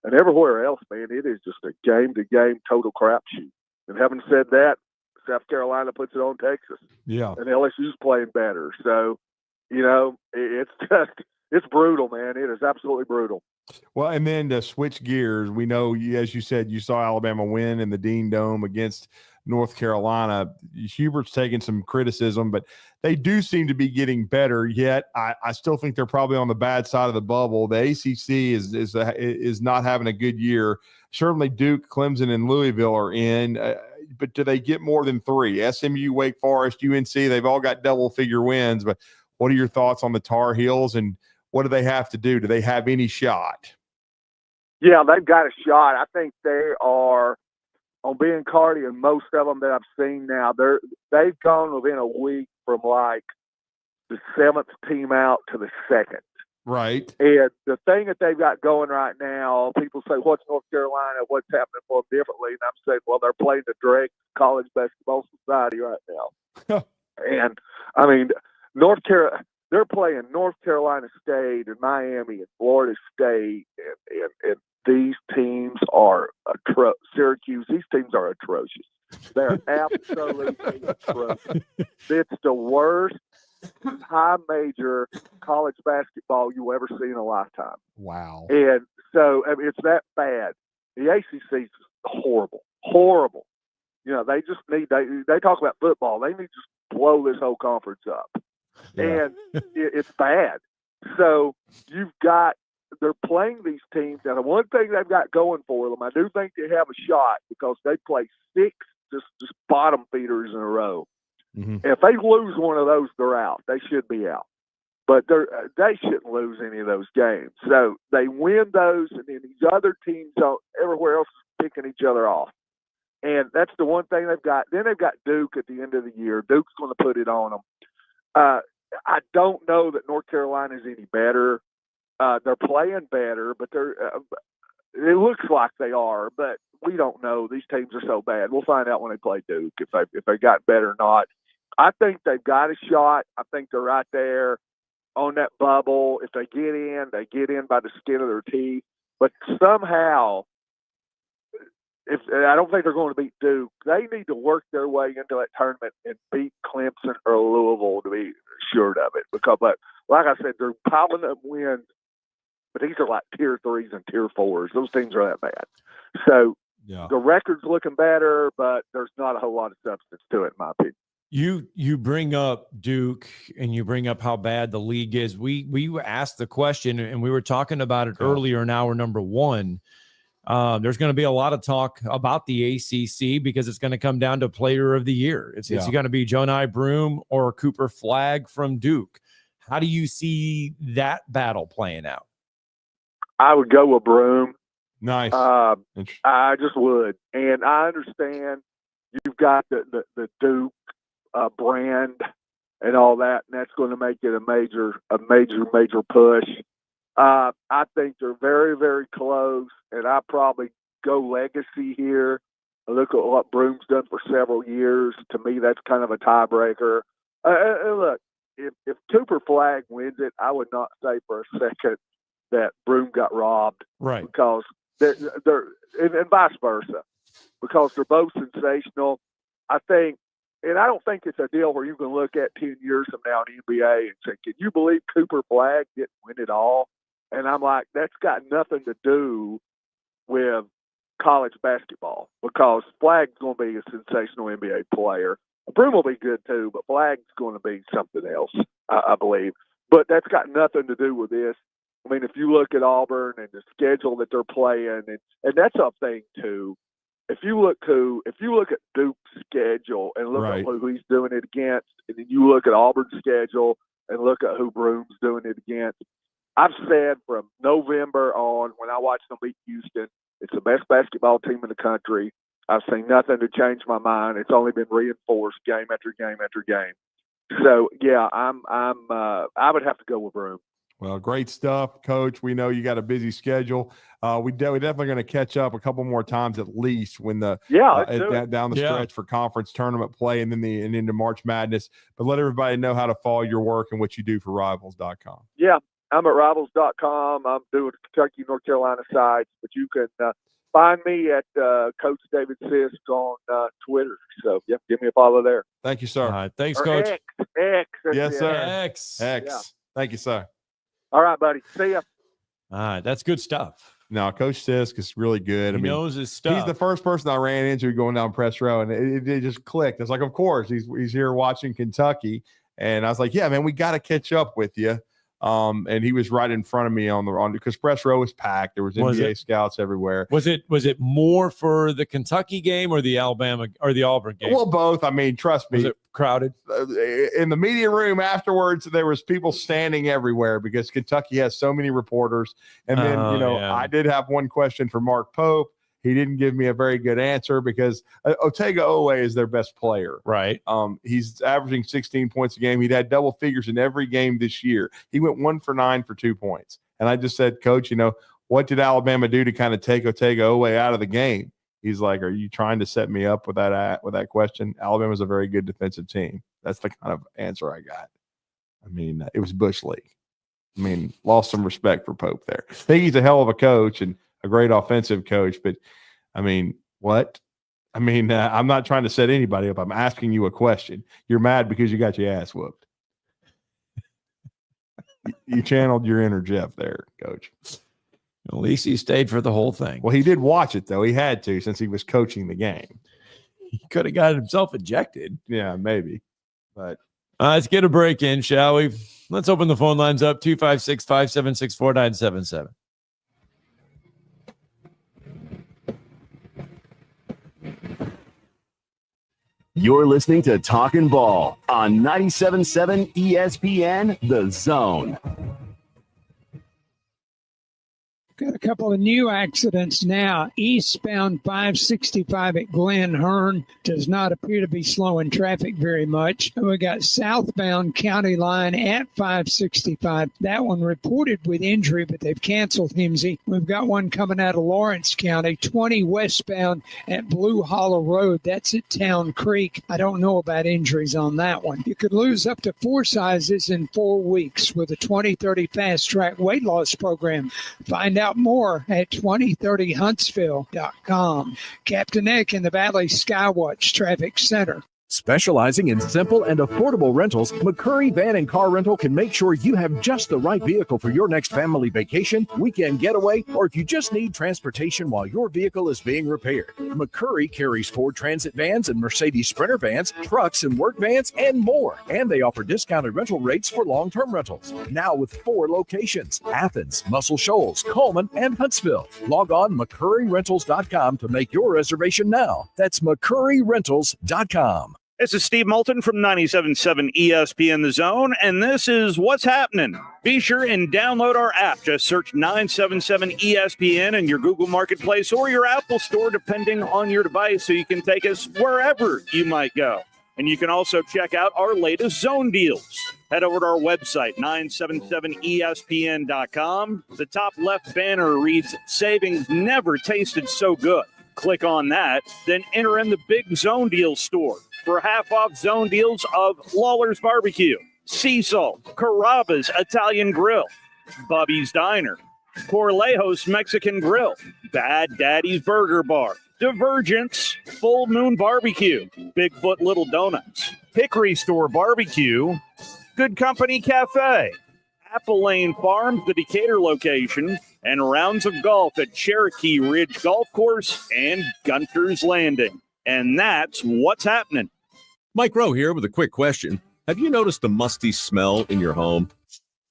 R: And everywhere else, man, it is just a game-to-game total crapshoot. And having said that, South Carolina puts it on Texas.
C: Yeah.
R: And LSU's playing better. So, it's brutal, man. It is absolutely brutal.
N: Well, and then to switch gears, we know, as you said, you saw Alabama win in the Dean Dome against North Carolina. Hubert's taking some criticism, but they do seem to be getting better. Yet, I still think they're probably on the bad side of the bubble. The ACC is not having a good year. Certainly, Duke, Clemson, and Louisville are in. But do they get more than 3? SMU, Wake Forest, UNC, they've all got double-figure wins. But what are your thoughts on the Tar Heels, and what do they have to do? Do they have any shot?
R: Yeah, they've got a shot. I think they are on being Cardi, and most of them that I've seen now, they've gone within a week from like the 7th team out to the 2nd.
N: Right.
R: And the thing that they've got going right now, people say, what's North Carolina? What's happening for them differently? And I'm saying, well, they're playing the Drake College Basketball Society right now. And, I mean, they're playing North Carolina State and Miami and Florida State, and these teams are Syracuse. These teams are atrocious. They're absolutely atrocious. It's the worst high major college basketball you ever see in a lifetime.
N: Wow.
R: And so it's that bad. The ACC is horrible. They just need they talk about football. They need to just blow this whole conference up.
N: Yeah.
R: And it's bad. So they're playing these teams, and the one thing they've got going for them, I do think they have a shot because they play 6 just bottom feeders in a row.
N: Mm-hmm.
R: If they lose one of those, they're out. They should be out. But they shouldn't lose any of those games. So they win those, and then these other teams everywhere else is picking each other off. And that's the one thing they've got. Then they've got Duke at the end of the year. Duke's going to put it on them. I don't know that North Carolina is any better. They're playing better, but it looks like they are, but we don't know. These teams are so bad. We'll find out when they play Duke if they got better or not. I think they've got a shot. I think they're right there on that bubble. If they get in by the skin of their teeth. But somehow, I don't think they're going to beat Duke. They need to work their way into that tournament and beat Clemson or Louisville to be assured of it. Because, like I said, they're piling up wins, but these are like tier 3s and tier 4s. Those teams are that bad. So the record's looking better, but there's not a whole lot of substance to it, in my opinion.
C: You bring up Duke and you bring up how bad the league is. We asked the question, and we were talking about it earlier in hour number 1. There's going to be a lot of talk about the ACC because it's going to come down to player of the year. It's going to be Jonai Broome or Cooper Flagg from Duke. How do you see that battle playing out?
R: I would go with Broome.
N: Nice.
R: I just would. And I understand you've got the Duke brand and all that, and that's going to make it a major push. I think they're very, very close, and I probably go legacy here. I look at what Broome's done for several years. To me, that's kind of a tiebreaker. Look, if Cooper Flagg wins it, I would not say for a second that Broome got robbed.
C: Right.
R: Because they're and vice versa, because they're both sensational. I think, and I don't think it's a deal where you can look at 10 years from now in the NBA and say, can you believe Cooper Flagg didn't win it all? And I'm like, that's got nothing to do with college basketball, because Flagg's going to be a sensational NBA player. Broome will be good too, but Flagg's going to be something else, I believe. But that's got nothing to do with this. I mean, if you look at Auburn and the schedule that they're playing, and that's a thing too. If you look at Duke's schedule and look at who he's doing it against, and then you look at Auburn's schedule and look at who Broome's doing it against, I've said from November on, when I watched them beat Houston, it's the best basketball team in the country. I've seen nothing to change my mind. It's only been reinforced game after game after game. So yeah, I would have to go with Broome.
N: Well, great stuff, Coach. We know you got a busy schedule. We definitely going to catch up a couple more times at least when the down the stretch for conference tournament play and then into March Madness. But let everybody know how to follow your work and what you do for Rivals.com.
R: Yeah, I'm at Rivals.com. I'm doing Kentucky, North Carolina sites, but you can find me at Coach David Sisk on Twitter. So yeah, give me a follow there.
N: Thank you, sir.
C: All right, thanks,
R: Or
C: Coach.
R: X.
N: Yes, sir.
C: X.
R: Yeah.
N: Thank you, sir.
R: All right, buddy. See ya.
C: All right, that's good stuff.
N: No, Coach Sisk is really good.
C: He knows his stuff.
N: He's the first person I ran into going down press row, and it just clicked. It's like, of course, he's here watching Kentucky, and I was like, yeah, man, we got to catch up with you. And he was right in front of me because press row was packed. There was NBA scouts everywhere.
C: Was it more for the Kentucky game or the Alabama or the Auburn game?
N: Well, both. I mean, trust me.
C: Was it crowded?
N: In the media room afterwards, there was people standing everywhere because Kentucky has so many reporters. And then, I did have one question for Mark Pope. He didn't give me a very good answer because Otega Owe is their best player.
C: Right.
N: He's averaging 16 points a game. He'd had double figures in every game this year. He went 1 for 9 for 2 points. And I just said, Coach, what did Alabama do to kind of take Otega Owe out of the game? He's like, are you trying to set me up with that question? Alabama's a very good defensive team. That's the kind of answer I got. I mean, it was Bush League. I mean, lost some respect for Pope there. I think he's a hell of a coach and a great offensive coach, but I mean, what? I mean, I'm not trying to set anybody up. I'm asking you a question. You're mad because you got your ass whooped. You channeled your inner Jeff there, Coach.
C: At least he stayed for the whole thing.
N: Well, he did watch it, though. He had to since he was coaching the game.
C: He could have got himself ejected.
N: Yeah, maybe. But
C: let's get a break in, shall we? Let's open the phone lines up, 256-576-4977.
K: You're listening to Talkin' Ball on 97.7 ESPN, The Zone.
P: Got a couple of new accidents now. Eastbound 565 at Glen Hearn does not appear to be slowing traffic very much. And we got southbound County Line at 565. That one reported with injury, but they've canceled Himsey. We've got one coming out of Lawrence County, 20 westbound at Blue Hollow Road. That's at Town Creek. I don't know about injuries on that one. You could lose up to 4 sizes in 4 weeks with a 2030 Fast Track weight loss program. Find out more at 2030huntsville.com. Captain Nick in the Valley Skywatch Traffic Center.
A: Specializing in simple and affordable rentals, McCurry Van and Car Rental can make sure you have just the right vehicle for your next family vacation, weekend getaway, or if you just need transportation while your vehicle is being repaired. McCurry carries Ford Transit vans and Mercedes Sprinter vans, trucks and work vans, and more. And they offer discounted rental rates for long-term rentals. Now with 4 locations: Athens, Muscle Shoals, Coleman, and Huntsville. Log on McCurryRentals.com to make your reservation now. That's McCurryRentals.com.
S: This is Steve Moulton from 97.7 ESPN The Zone, and this is What's Happening. Be sure and download our app. Just search 977 ESPN in your Google Marketplace or your Apple Store, depending on your device, so you can take us wherever you might go. And you can also check out our latest zone deals. Head over to our website, 977ESPN.com. The top left banner reads, "Savings never tasted so good." Click on that, then enter in the big zone deal store for half-off zone deals of Lawler's Barbecue, Sea Salt, Carrabba's Italian Grill, Bubby's Diner, Corlejos Mexican Grill, Bad Daddy's Burger Bar, Divergence, Full Moon Barbecue, Bigfoot Little Donuts, Hickory Store Barbecue, Good Company Cafe, Apple Lane Farms, the Decatur location, and rounds of golf at Cherokee Ridge Golf Course and Gunter's Landing. And that's what's happening.
T: Mike Rowe here with a quick question. Have you noticed a musty smell in your home?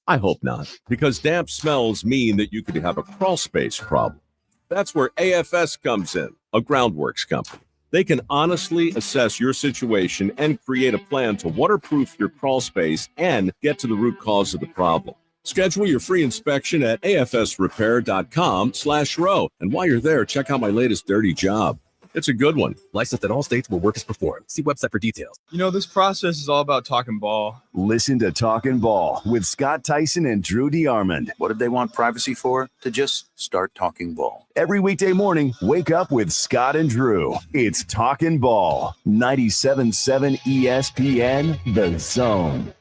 T: I hope not, because damp smells mean that you could have a crawl space problem. That's where AFS comes in, a groundworks company. They can honestly assess your situation and create a plan to waterproof your crawl space and get to the root cause of the problem. Schedule your free inspection at afsrepair.com/row. And while you're there, check out my latest dirty job. It's a good one. Licensed in all states where work is performed. See website for details.
B: You know, this process is all about talking ball.
K: Listen to Talkin' Ball with Scott Tyson and Drew DeArmond.
F: What did they want privacy for? To just start talking ball.
K: Every weekday morning, wake up with Scott and Drew. It's Talkin' Ball. 97.7 ESPN, The Zone.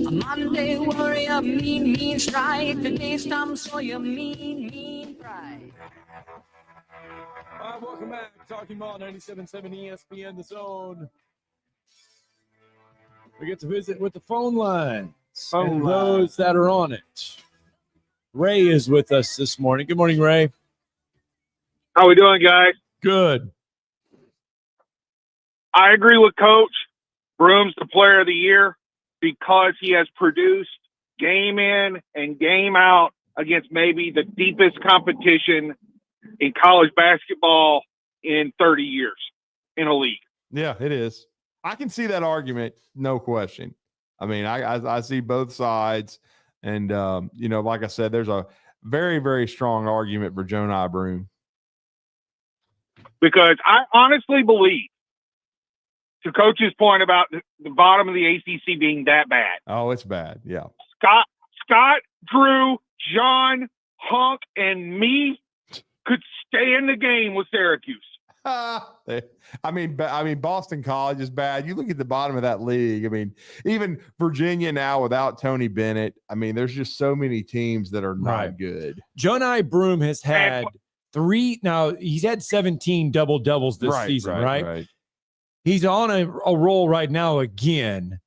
D: A Monday warrior, mean strike. Today's Tom Sawyer, mean pride.
C: All right, welcome back. Talking Ball, 97.7 ESPN, The Zone. We get to visit with the phone lines. Those that are on it. Ray is with us this morning. Good morning, Ray.
U: How we doing, guys?
C: Good.
U: I agree with Coach. Broom's the player of the year because he has produced game in and game out against maybe the deepest competition in college basketball in 30 years in a league.
N: Yeah, it is. I can see that argument, no question. I mean, I see both sides. And, you know, like I said, there's a very, very strong argument for Jonai Broom.
U: Because I honestly believe, to Coach's point about the bottom of the ACC being that bad.
N: Oh, it's bad. Yeah.
U: Scott, Drew, John, Hunk, and me could stay in the game with Syracuse.
N: I mean, Boston College is bad. You look at the bottom of that league. I mean, even Virginia now without Tony Bennett. I mean, there's just so many teams that are not good.
C: Jonai Broom has had he's had 17 double-doubles this season, right? He's on a roll right now again.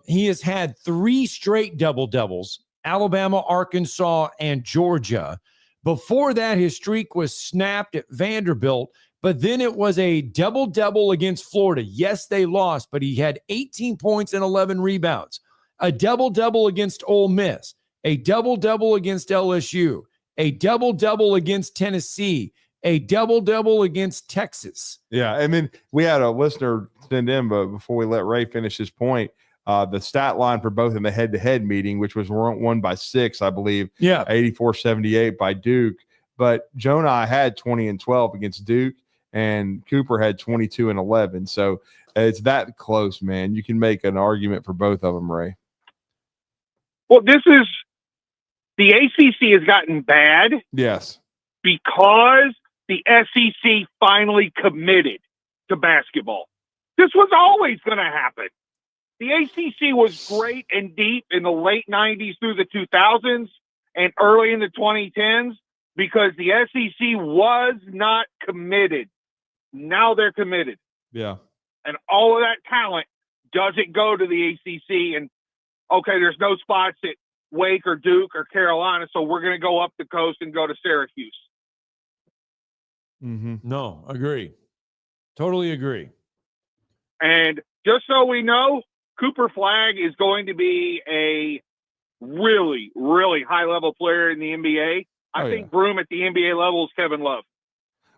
C: He has had 3 straight double-doubles, Alabama, Arkansas, and Georgia. Before that, his streak was snapped at Vanderbilt, but then it was a double-double against Florida. Yes, they lost, but he had 18 points and 11 rebounds. A double-double against Ole Miss, a double-double against LSU, a double-double against Tennessee, a double-double against Texas.
N: Yeah, and then we had a listener send in, but before we let Ray finish his point, the stat line for both in the head-to-head meeting, which was won by 6, I believe.
C: Yeah.
N: 84-78 by Duke. But Jonai had 20 and 12 against Duke, and Cooper had 22 and 11. So it's that close, man. You can make an argument for both of them, Ray.
U: Well, the ACC has gotten bad.
N: Yes.
U: Because the SEC finally committed to basketball. This was always going to happen. The ACC was great and deep in the late 90s through the 2000s and early in the 2010s because the SEC was not committed. Now they're committed.
N: Yeah.
U: And all of that talent doesn't go to the ACC. And, okay, there's no spots at Wake or Duke or Carolina, so we're going to go up the coast and go to Syracuse.
N: Mm-hmm.
C: No, agree. Totally agree.
U: And just so we know, Cooper Flagg is going to be a really, really high-level player in the NBA. I think Broom at the NBA level is Kevin Love.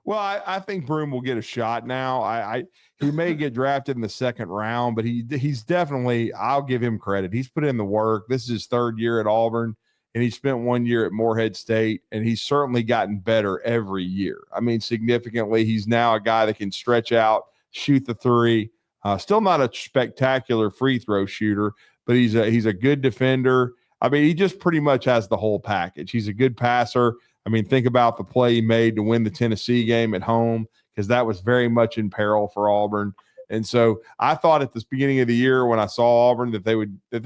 N: Well, I think Broom will get a shot now. He may get drafted in the second round, but he's definitely, I'll give him credit. He's put in the work. This is his 3rd year at Auburn, and he spent 1 year at Morehead State, and he's certainly gotten better every year. I mean, significantly, he's now a guy that can stretch out, shoot the 3. Still not a spectacular free throw shooter, but he's a good defender. I mean, he just pretty much has the whole package. He's a good passer. I mean, think about the play he made to win the Tennessee game at home because that was very much in peril for Auburn. And so I thought at the beginning of the year when I saw Auburn that they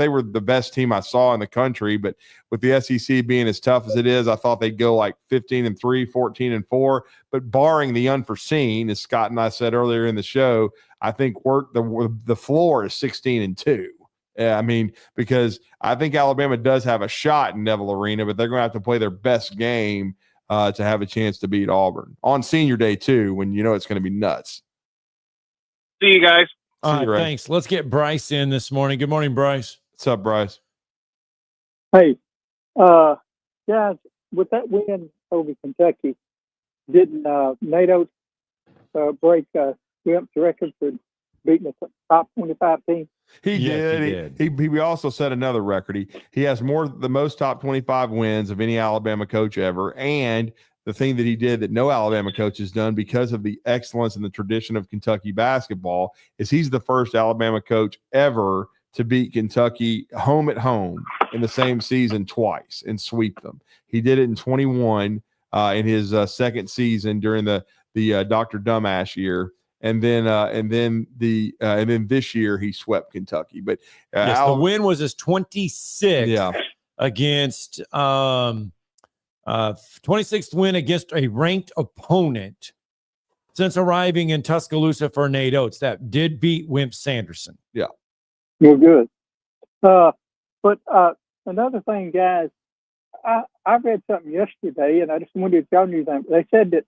N: were the best team I saw in the country. But with the SEC being as tough as it is, I thought they'd go like 15-3, 14-4. But barring the unforeseen, as Scott and I said earlier in the show, I think the floor is 16-2. I mean, because I think Alabama does have a shot in Neville Arena, but they're going to have to play their best game to have a chance to beat Auburn on senior day too, when you know it's going to be nuts.
U: See you guys.
C: All right, thanks. Let's get Bryce in this morning. Good morning, Bryce.
N: What's up, Bryce?
X: Hey, guys, with that win over Kentucky, didn't NATO break Swimp's record for beating the top 25 team?
N: He
C: Yes,
N: did.
C: he did.
N: He also set another record. He has the most top 25 wins of any Alabama coach ever. And the thing that he did that no Alabama coach has done because of the excellence and the tradition of Kentucky basketball is he's the first Alabama coach ever to beat Kentucky home at home in the same season twice and sweep them. He did it in 21 in his second season during the Dr. Dumbass year. And then this year he swept Kentucky. But
C: yes, the win was his 26th against 26th win against a ranked opponent since arriving in Tuscaloosa for Nate Oates. That did beat Wimp Sanderson.
N: Yeah.
X: You're good. But another thing, guys, I read something yesterday, and I just wondered if y'all knew that. They said that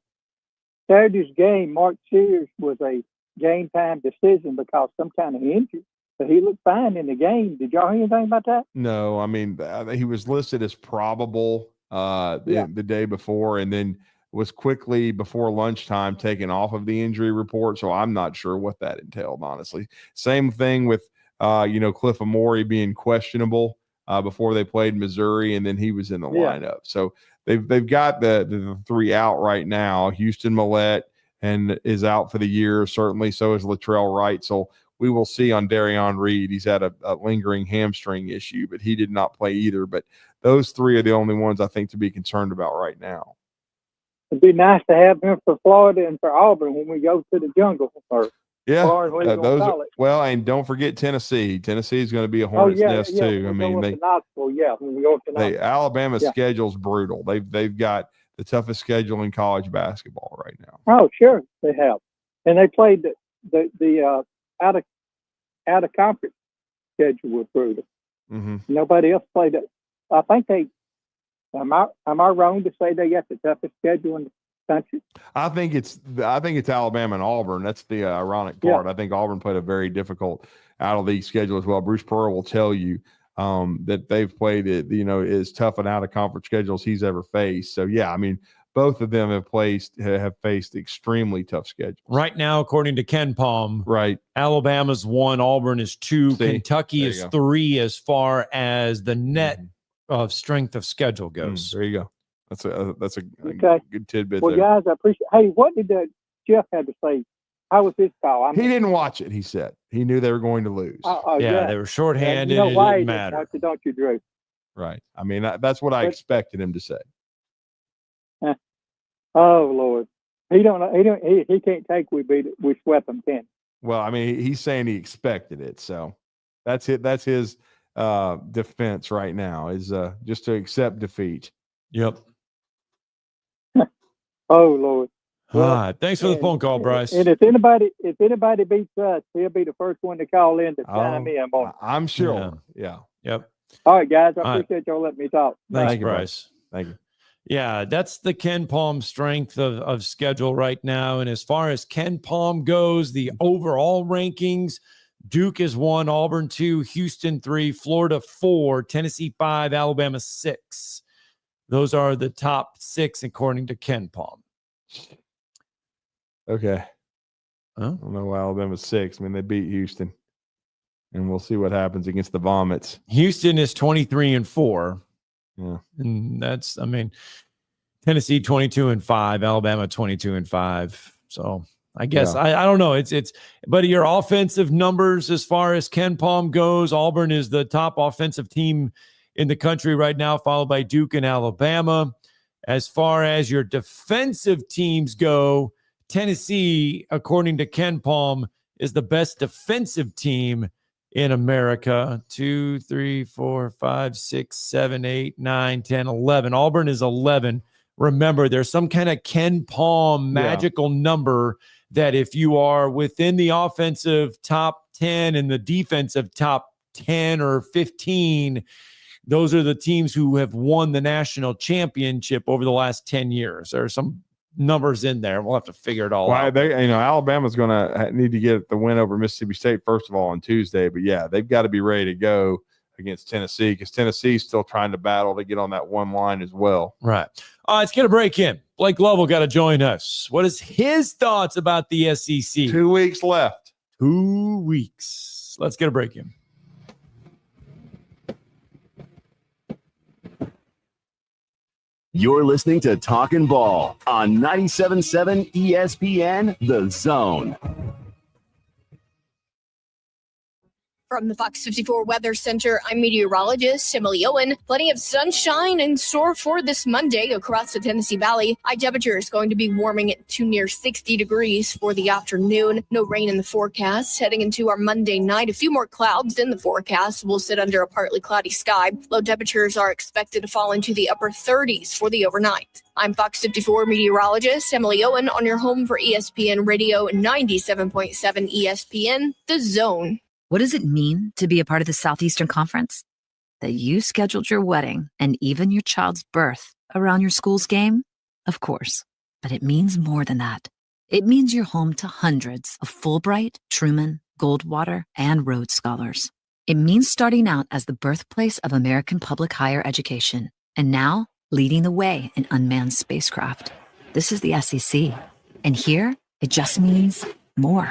X: Saturday's game, Mark Sears, was a game time decision because some kind of injury. But he looked fine in the game. Did y'all hear anything about that?
N: No, I mean, he was listed as probable the day before, and then was quickly before lunchtime taken off of the injury report. So I'm not sure what that entailed, honestly. Same thing with Cliff Amore being questionable before they played Missouri, and then he was in the lineup. So they've got the three out right now. Houston Millette and is out for the year, certainly. So is Latrell Wright. So we will see on Darion Reed. He's had a lingering hamstring issue, but he did not play either. But those three are the only ones I think to be concerned about right now.
X: It'd be nice to have him for Florida and for Auburn when we go to the jungle.
N: Well, and don't forget Tennessee. Tennessee is going to be a hornet's nest too. I mean, Alabama's schedule's brutal. They've got the toughest schedule in college basketball right now.
X: Oh, sure, they have, and they played the out of conference schedule was brutal.
N: Mm-hmm.
X: Nobody else played it. I think they. Am I wrong to say they got the toughest schedule in the country?
N: I think it's Alabama and Auburn. That's the ironic part. I think Auburn played a very difficult out of league schedule as well. Bruce Pearl will tell you that they've played as tough an out of conference schedules he's ever faced. So yeah, I mean, both of them have faced extremely tough schedules.
C: Right now, according to Ken Palm,
N: right,
C: Alabama's 1, Auburn is 2, Kentucky is 3 as far as the net of strength of schedule goes.
N: There you go. That's a good tidbit.
X: Well,
N: there.
X: guys, I appreciate. Hey, what did Jeff had to say? How was his call?
N: He didn't watch it. He said he knew they were going to lose.
C: They were shorthanded.
X: You know why
C: it didn't matter.
X: Don't you, Drew?
N: Right. I mean, that's what I expected him to say.
X: Oh Lord, he can't take we swept them 10.
N: Well, I mean, he's saying he expected it, so that's it. That's his defense right now is just to accept defeat.
C: Yep.
X: Oh Lord.
C: Well, thanks for the phone call, Bryce.
X: And if anybody beats us, he'll be the first one to call in to chime in.
N: I'm sure. Yeah.
C: Yep.
X: All right, guys. I appreciate y'all letting me talk.
C: Thanks, Bryce.
N: Thank you.
C: Yeah, that's the Ken Palm strength of schedule right now. And as far as Ken Palm goes, the overall rankings, Duke is 1, Auburn 2, Houston 3, Florida 4, Tennessee 5, Alabama 6. Those are the top 6 according to Ken Palm.
N: Okay. I don't know why Alabama's 6. I mean, they beat Houston. And we'll see what happens against the Vomits.
C: Houston is 23-4.
N: Yeah.
C: And that's, I mean, Tennessee 22-5, Alabama 22-5. So I guess I don't know. It's but your offensive numbers as far as Ken Palm goes, Auburn is the top offensive team in the country right now, followed by Duke and Alabama. As far as your defensive teams go, Tennessee, according to Ken Palm, is the best defensive team in America. 2, 3, 4, 5, 6, 7, 8, 9, 10, 11. Auburn is 11. Remember, there's some kind of Ken Palm magical number that if you are within the offensive top 10 and the defensive top 10 or 15, those are the teams who have won the national championship over the last 10 years. There are some numbers in there. We'll have to figure it all out.
N: Alabama's going to need to get the win over Mississippi State, first of all, on Tuesday. But, yeah, they've got to be ready to go against Tennessee because Tennessee's still trying to battle to get on that one line as well.
C: Right. Let's get a break in. Blake Lovell got to join us. What is his thoughts about the SEC?
N: 2 weeks left.
C: 2 weeks. Let's get a break in.
K: You're listening to Talkin' Ball on 97.7 ESPN, The Zone.
G: From the Fox 54 Weather Center, I'm meteorologist Emily Owen. Plenty of sunshine in store for this Monday across the Tennessee Valley. High temperature is going to be warming to near 60 degrees for the afternoon. No rain in the forecast. Heading into our Monday night, a few more clouds in the forecast. We'll sit under a partly cloudy sky. Low temperatures are expected to fall into the upper 30s for the overnight. I'm Fox 54 meteorologist Emily Owen on your home for ESPN Radio 97.7 ESPN, The Zone.
I: What does it mean to be a part of the Southeastern Conference? That you scheduled your wedding and even your child's birth around your school's game? Of course. But it means more than that. It means you're home to hundreds of Fulbright, Truman, Goldwater, and Rhodes Scholars. It means starting out as the birthplace of American public higher education, and now leading the way in unmanned spacecraft. This is the SEC. And here, it just means more.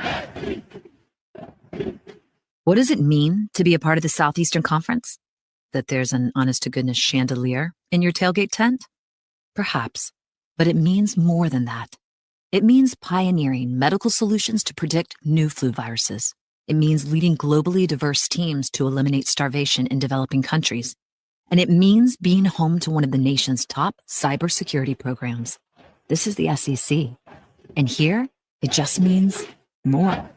I: What does it mean to be a part of the Southeastern Conference? That there's an honest-to-goodness chandelier in your tailgate tent? Perhaps, but it means more than that. It means pioneering medical solutions to predict new flu viruses. It means leading globally diverse teams to eliminate starvation in developing countries. And it means being home to one of the nation's top cybersecurity programs. This is the SEC. And here, it just means more.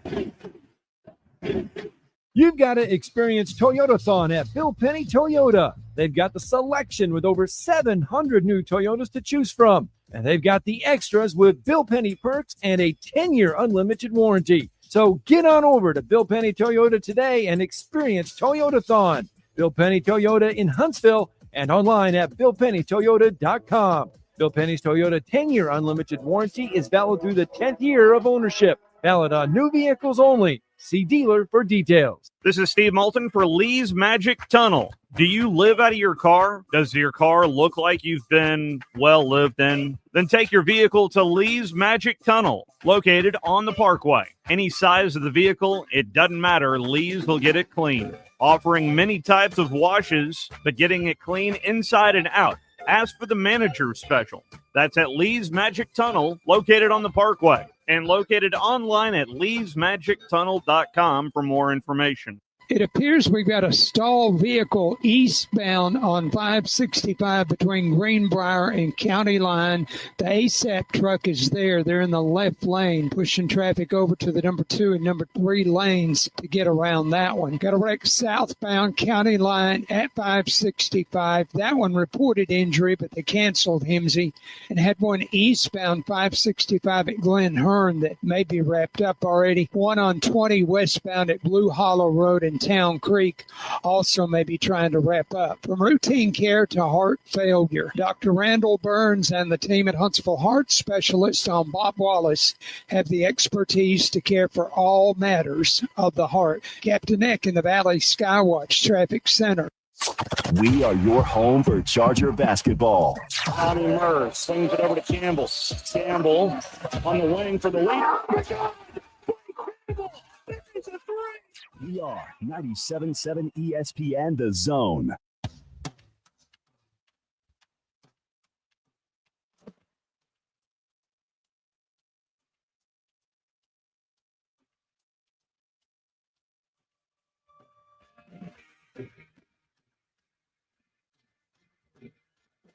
C: You've got to experience Toyotathon at Bill Penny Toyota. They've got the selection with over 700 new Toyotas to choose from. And they've got the extras with Bill Penny perks and a 10-year unlimited warranty. So get on over to Bill Penny Toyota today and experience Toyotathon. Bill Penny Toyota in Huntsville and online at BillPennyToyota.com. Bill Penny's Toyota 10-year unlimited warranty is valid through the 10th year of ownership. Valid on new vehicles only. See dealer for details.
S: This is Steve Moulton for Lee's Magic Tunnel. Do you live out of your car? Does your car look like you've been well lived in? Then take your vehicle to Lee's Magic Tunnel, located on the Parkway. Any size of the vehicle, it doesn't matter. Lee's will get it clean. Offering many types of washes, but getting it clean inside and out. Ask for the manager special. That's at Lee's Magic Tunnel, located on the Parkway, and located online at leesmagictunnel.com for more information.
P: It appears we've got a stalled vehicle eastbound on 565 between Greenbrier and County Line. The ASAP truck is there. They're in the left lane, pushing traffic over to the number 2 and number 3 lanes to get around that one. Got a wreck southbound County Line at 565. That one reported injury, but they canceled Himsey. And had one eastbound 565 at Glen Hearn that may be wrapped up already. One on 20 westbound at Blue Hollow Road in Town Creek also may be trying to wrap up. From routine care to heart failure, Dr. Randall Burns and the team at Huntsville Heart Specialists on Bob Wallace have the expertise to care for all matters of the heart. Captain Eck in the Valley Skywatch Traffic Center.
K: We are your home for Charger basketball.
S: Tommy Murr swings it over to Campbell. Campbell on the wing for the lead. Oh my God!
K: We are 97.7 ESPN, The Zone.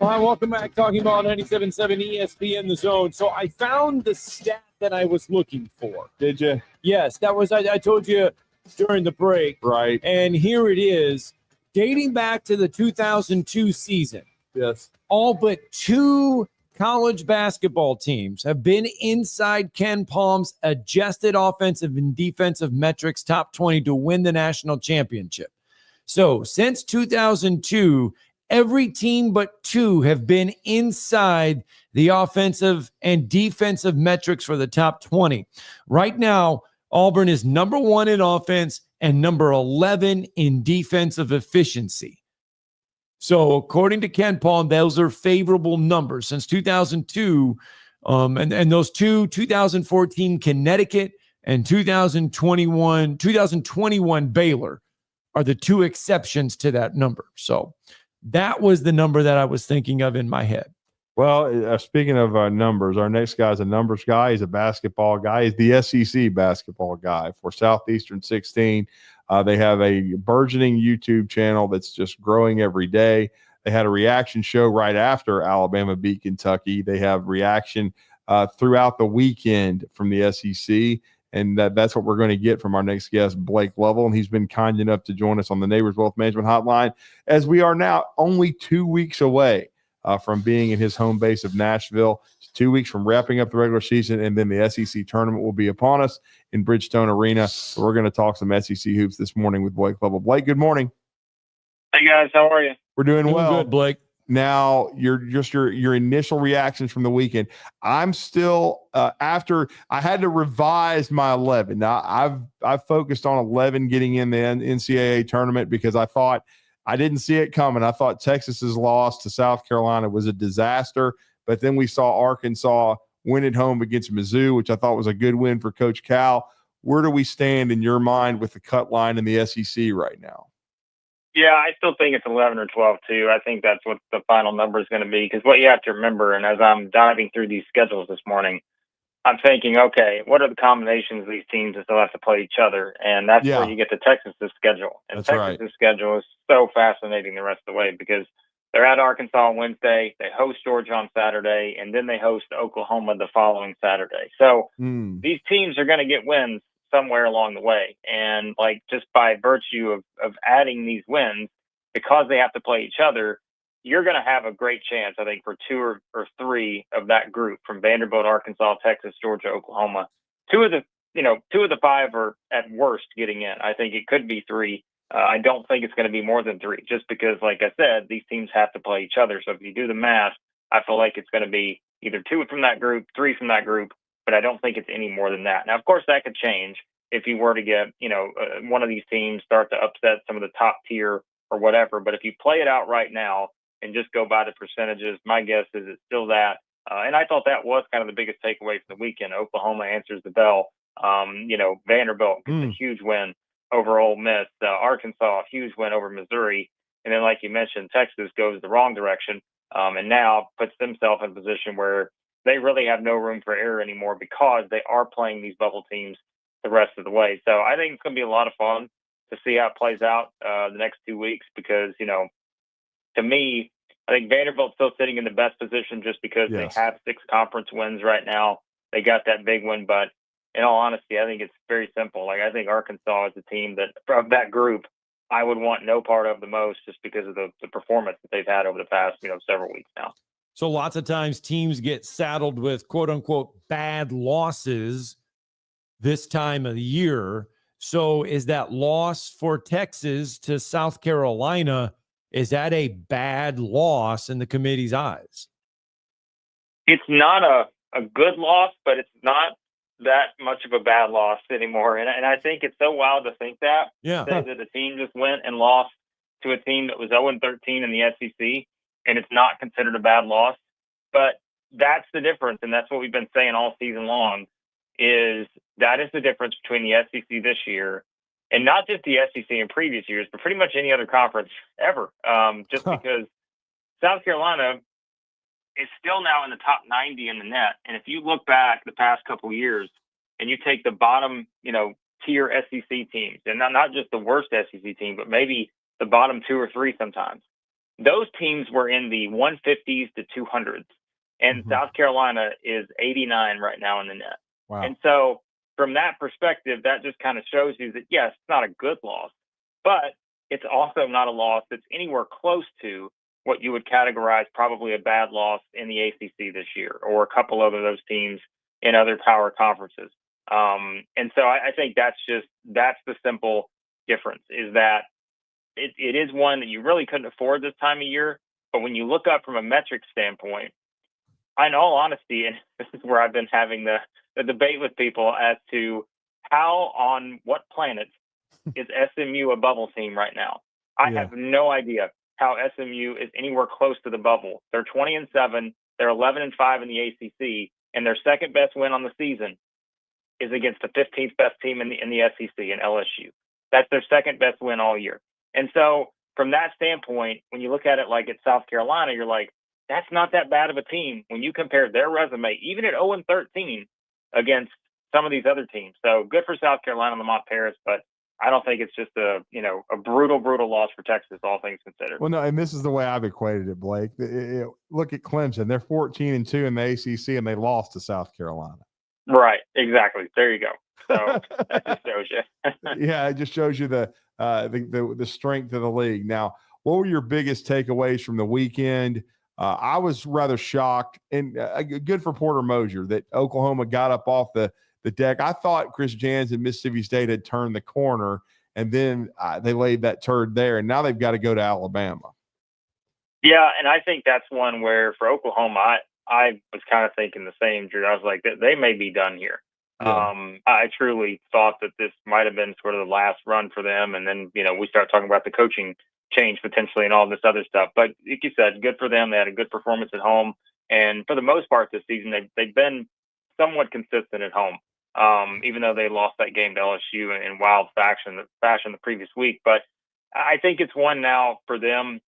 C: All right, welcome back. Talking about 97.7 ESPN, The Zone. So I found the stat that I was looking for.
N: Did you?
C: Yes, that was, I told you during the break.
N: Right.
C: And here it is, dating back to the 2002 season.
N: Yes.
C: All but 2 college basketball teams have been inside Ken Palm's adjusted offensive and defensive metrics top 20 to win the national championship. So since 2002, every team but 2 have been inside the offensive and defensive metrics for the top 20. Right now, Auburn is number 1 in offense and number 11 in defensive efficiency. So according to Ken Palm, those are favorable numbers since 2002. And those 2014 Connecticut and 2021 Baylor are the two exceptions to that number. So that was the number that I was thinking of in my head.
N: Well, speaking of numbers, our next guy is a numbers guy. He's a basketball guy. He's the SEC basketball guy for Southeastern 16. They have a burgeoning YouTube channel that's just growing every day. They had a reaction show right after Alabama beat Kentucky. They have reaction throughout the weekend from the SEC, and that's what we're going to get from our next guest, Blake Lovell. And he's been kind enough to join us on the Neighbors Wealth Management Hotline, as we are now only 2 weeks away from being in his home base of Nashville. It's 2 weeks from wrapping up the regular season, and then the SEC tournament will be upon us in Bridgestone Arena. So we're going to talk some SEC hoops this morning with Blake Lovell. Blake, good morning.
E: Hey, guys. How are you?
N: We're doing well.
C: Good, Blake.
N: Now, your initial reactions from the weekend. I'm still after I had to revise my 11. Now, I've focused on 11 getting in the NCAA tournament because I thought I didn't see it coming. I thought Texas's loss to South Carolina was a disaster, but then we saw Arkansas win at home against Mizzou, which I thought was a good win for Coach Cal. Where do we stand in your mind with the cut line in the SEC right now?
E: Yeah, I still think it's 11 or 12 too. I think that's what the final number is going to be, because what you have to remember, and as I'm diving through these schedules this morning, I'm thinking, okay, what are the combinations of these teams that still have to play each other? And that's where you get to Texas's schedule. And Texas's schedule is so fascinating the rest of the way, because they're at Arkansas on Wednesday, they host Georgia on Saturday, and then they host Oklahoma the following Saturday. So these teams are going to get wins somewhere along the way. And like, just by virtue of adding these wins, because they have to play each other, you're going to have a great chance, I think, for two or three of that group from Vanderbilt, Arkansas, Texas, Georgia, Oklahoma. Two of the five are at worst getting in. I think it could be three. I don't think it's going to be more than three, just because, like I said, these teams have to play each other. So if you do the math, I feel like it's going to be either two from that group, three from that group, but I don't think it's any more than that. Now, of course, that could change if you were to get, one of these teams start to upset some of the top tier or whatever. But if you play it out right now and just go by the percentages, my guess is it's still that. And I thought that was kind of the biggest takeaway from the weekend. Oklahoma answers the bell. Vanderbilt gets a huge win over Ole Miss. Arkansas, a huge win over Missouri. And then, like you mentioned, Texas goes the wrong direction and now puts themselves in a position where they really have no room for error anymore, because they are playing these bubble teams the rest of the way. So I think it's going to be a lot of fun to see how it plays out the next 2 weeks, because, to me, I think Vanderbilt's still sitting in the best position just because they have 6 conference wins right now. They got that big one, but in all honesty, I think it's very simple. Like, I think Arkansas is the team that, of that group, I would want no part of the most, just because of the performance that they've had over the past, several weeks now.
C: So lots of times teams get saddled with quote unquote bad losses this time of the year. So is that loss for Texas to South Carolina, is that a bad loss in the committee's eyes?
E: It's not a good loss, but it's not that much of a bad loss anymore. And I think it's so wild to think that.
C: Yeah.
E: Say that the team just went and lost to a team that was 0-13 in the SEC, and it's not considered a bad loss. But that's the difference, and that's what we've been saying all season long, is that is the difference between the SEC this year, and not just the SEC in previous years, but pretty much any other conference ever. Just because South Carolina is still now in the top 90 in the net. And if you look back the past couple of years and you take the bottom, tier SEC teams, and not just the worst SEC team, but maybe the bottom 2 or 3 sometimes, those teams were in the 150s to 200s. And South Carolina is 89 right now in the net.
N: Wow.
E: And so from that perspective, that just kind of shows you that, yes, it's not a good loss, but it's also not a loss that's anywhere close to what you would categorize probably a bad loss in the ACC this year, or a couple of those teams in other power conferences. And so I think that's the simple difference, is that it is one that you really couldn't afford this time of year. But when you look up from a metric standpoint, in all honesty, and this is where I've been having the debate with people as to how, on what planet is SMU a bubble team right now. I have no idea how SMU is anywhere close to the bubble. They're 20-7, they're 11-5 in the ACC, and their second best win on the season is against the 15th best team in the SEC in LSU. That's their second best win all year. And so from that standpoint, when you look at it like at South Carolina, you're like, that's not that bad of a team when you compare their resume, even at 0-13, against some of these other teams. So good for South Carolina and Lamont Paris, but I don't think it's just a brutal loss for Texas, all things considered.
N: Well, no, and this is the way I've equated it, Blake. Look at Clemson. They're 14-2 in the ACC, and they lost to South Carolina.
E: Right, exactly. There you go. So that just shows you.
N: Yeah, it just shows you the strength of the league. Now, what were your biggest takeaways from the weekend? I was rather shocked, and good for Porter Mosier that Oklahoma got up off the deck. I thought Chris Jans and Mississippi State had turned the corner, and then they laid that turd there, and now they've got to go to Alabama.
E: Yeah, and I think that's one where for Oklahoma, I was kind of thinking the same, Drew. I was like, they may be done here. Yeah. I truly thought that this might have been sort of the last run for them, and then we start talking about the coaching change potentially and all this other stuff. But like you said, good for them. They had a good performance at home, and for the most part this season, they've been somewhat consistent at home. Even though they lost that game to LSU in wild fashion the previous week. But I think it's one now for them.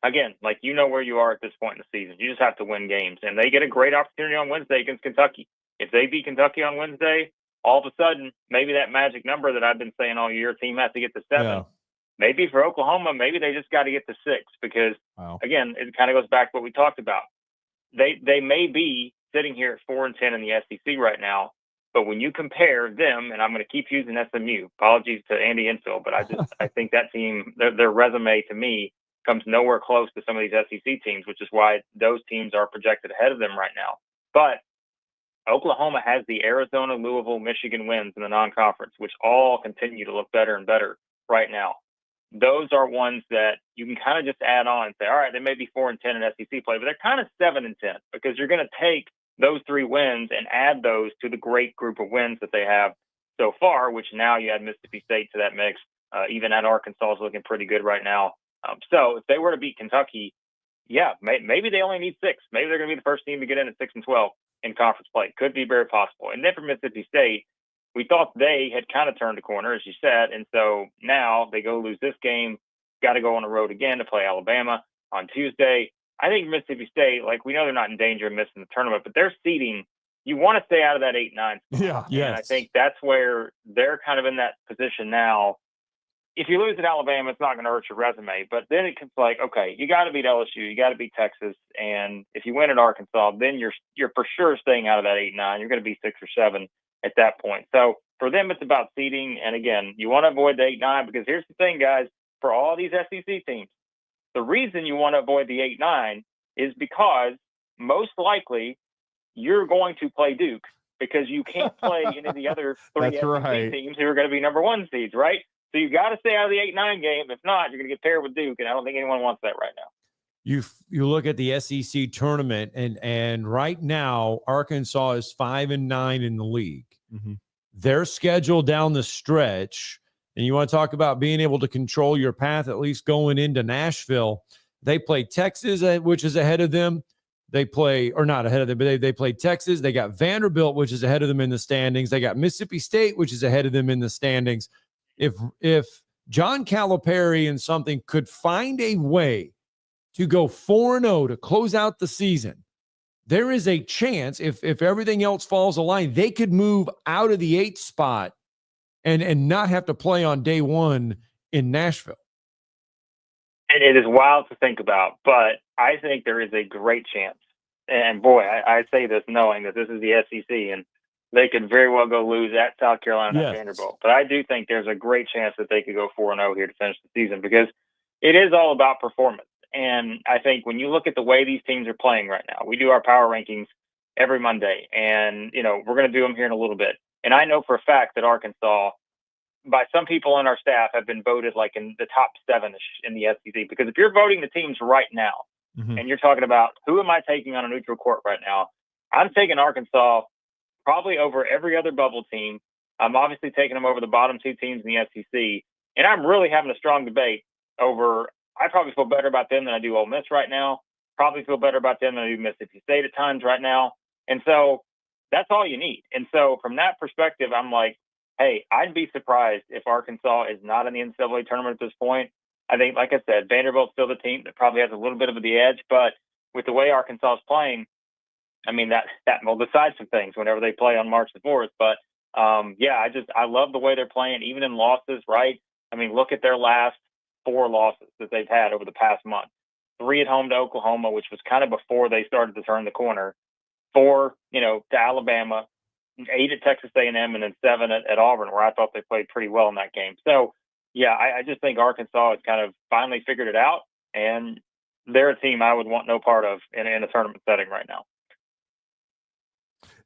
E: Again, like where you are at this point in the season. You just have to win games. And they get a great opportunity on Wednesday against Kentucky. If they beat Kentucky on Wednesday, all of a sudden, maybe that magic number that I've been saying all year, team has to get to 7. Yeah. Maybe for Oklahoma, maybe they just got to get to 6 because, again, it kind of goes back to what we talked about. They may be sitting here at 4-10 in the SEC right now. But when you compare them, and I'm going to keep using SMU, apologies to Andy Enfield, but I think that team, their resume to me comes nowhere close to some of these SEC teams, which is why those teams are projected ahead of them right now. But Oklahoma has the Arizona, Louisville, Michigan wins in the non-conference, which all continue to look better and better right now. Those are ones that you can kind of just add on and say, all right, they may be 4-10 in SEC play, but they're kind of 7-10 because you're going to take those 3 wins and add those to the great group of wins that they have so far, which now you add Mississippi State to that mix. Even at Arkansas is looking pretty good right now. So if they were to beat Kentucky, yeah, maybe they only need 6. Maybe they're going to be the first team to get in at 6-12 in conference play. Could be very possible. And then for Mississippi State, we thought they had kind of turned a corner, as you said. And so now they go lose this game, got to go on the road again to play Alabama on Tuesday. I think Mississippi State, we know they're not in danger of missing the tournament, but their seeding, you want to stay out of that 8-9 spot.
N: Yeah, yes.
E: And I think that's where they're kind of in that position now. If you lose at Alabama, it's not going to hurt your resume. But then it comes okay, you got to beat LSU, you got to beat Texas, and if you win at Arkansas, then you're for sure staying out of that 8-9. You're going to be 6 or 7 at that point. So for them, it's about seeding. And again, you want to avoid the 8-9 because here's the thing, guys, for all these SEC teams. The reason you want to avoid the 8-9 is because most likely you're going to play Duke because you can't play any of the other 3 SEC teams who are going to be number 1 seeds, right? So you got to stay out of the 8-9 game. If not, you're going to get paired with Duke, and I don't think anyone wants that right now.
C: You look at the SEC tournament, and right now Arkansas is 5-9 in the league.
N: Mm-hmm.
C: Their schedule down the stretch. And you want to talk about being able to control your path, at least going into Nashville. They play Texas, which is ahead of them. They play, or not ahead of them, but they play Texas. They got Vanderbilt, which is ahead of them in the standings. They got Mississippi State, which is ahead of them in the standings. If John Calipari and something could find a way to go 4-0 to close out the season, there is a chance, if everything else falls aligned, they could move out of the 8th spot and not have to play on day 1 in Nashville.
E: And it is wild to think about, but I think there is a great chance. And boy, I say this knowing that this is the SEC and they could very well go lose at South Carolina at Vanderbilt. But I do think there's a great chance that they could go 4-0 here to finish the season because it is all about performance. And I think when you look at the way these teams are playing right now, we do our power rankings every Monday, and we're going to do them here in a little bit. And I know for a fact that Arkansas, by some people on our staff, have been voted in the top 7-ish in the SEC. Because if you're voting the teams right now, and you're talking about who am I taking on a neutral court right now, I'm taking Arkansas probably over every other bubble team. I'm obviously taking them over the bottom 2 teams in the SEC. And I'm really having a strong debate over, I probably feel better about them than I do Ole Miss right now. Probably feel better about them than I do Mississippi State at times right now. And so That's all you need. And so from that perspective, I'm like, hey, I'd be surprised if Arkansas is not in the NCAA tournament at this point. I think, like I said, Vanderbilt's still the team that probably has a little bit of the edge, but with the way Arkansas is playing, I mean, that will decide some things whenever they play on March the 4th. But I love the way they're playing, even in losses, right? I mean, look at their last 4 losses that they've had over the past month. 3 at home to Oklahoma, which was kind of before they started to turn the corner. 4, to Alabama, 8 at Texas A&M, and then 7 at Auburn, where I thought they played pretty well in that game. So, yeah, I just think Arkansas has kind of finally figured it out, and they're a team I would want no part of in a tournament setting right now.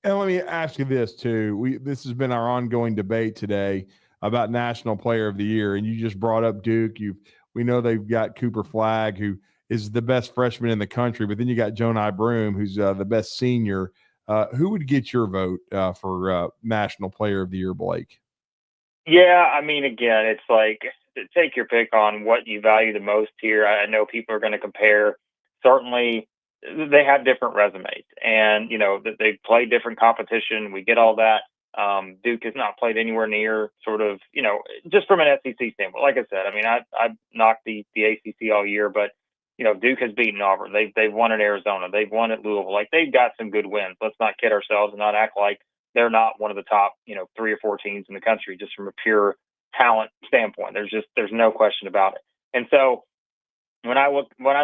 N: And let me ask you this too. This has been our ongoing debate today about National Player of the Year, and you just brought up Duke. We know they've got Cooper Flagg, who is the best freshman in the country, but then you got Jonai Broome, who's the best senior. Who would get your vote for National Player of the Year, Blake?
E: Yeah, I mean, again, it's like take your pick on what you value the most here. I know people are going to compare. Certainly, they have different resumes, and that they play different competition. We get all that. Duke has not played anywhere near sort of, just from an SEC standpoint. Like I said, I mean, I've knocked the ACC all year, but Duke has beaten Auburn. They've won at Arizona. They've won at Louisville. Like, they've got some good wins. Let's not kid ourselves and not act like they're not one of the top, 3 or 4 teams in the country, just from a pure talent standpoint. There's no question about it. And so when I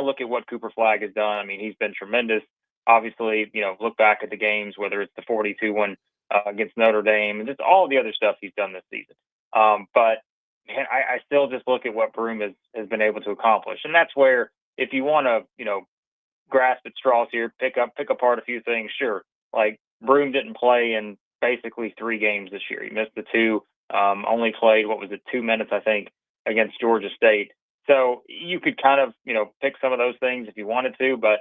E: look at what Cooper Flagg has done, I mean, he's been tremendous. Obviously, look back at the games, whether it's the 42 one against Notre Dame and just all the other stuff he's done this season. But man, I still just look at what Broome has been able to accomplish. And that's where, if you want to, grasp at straws here, pick apart a few things, sure. Like, Broome didn't play in basically 3 games this year. He missed the 2, only played, 2 minutes, I think, against Georgia State. So you could kind of, pick some of those things if you wanted to, but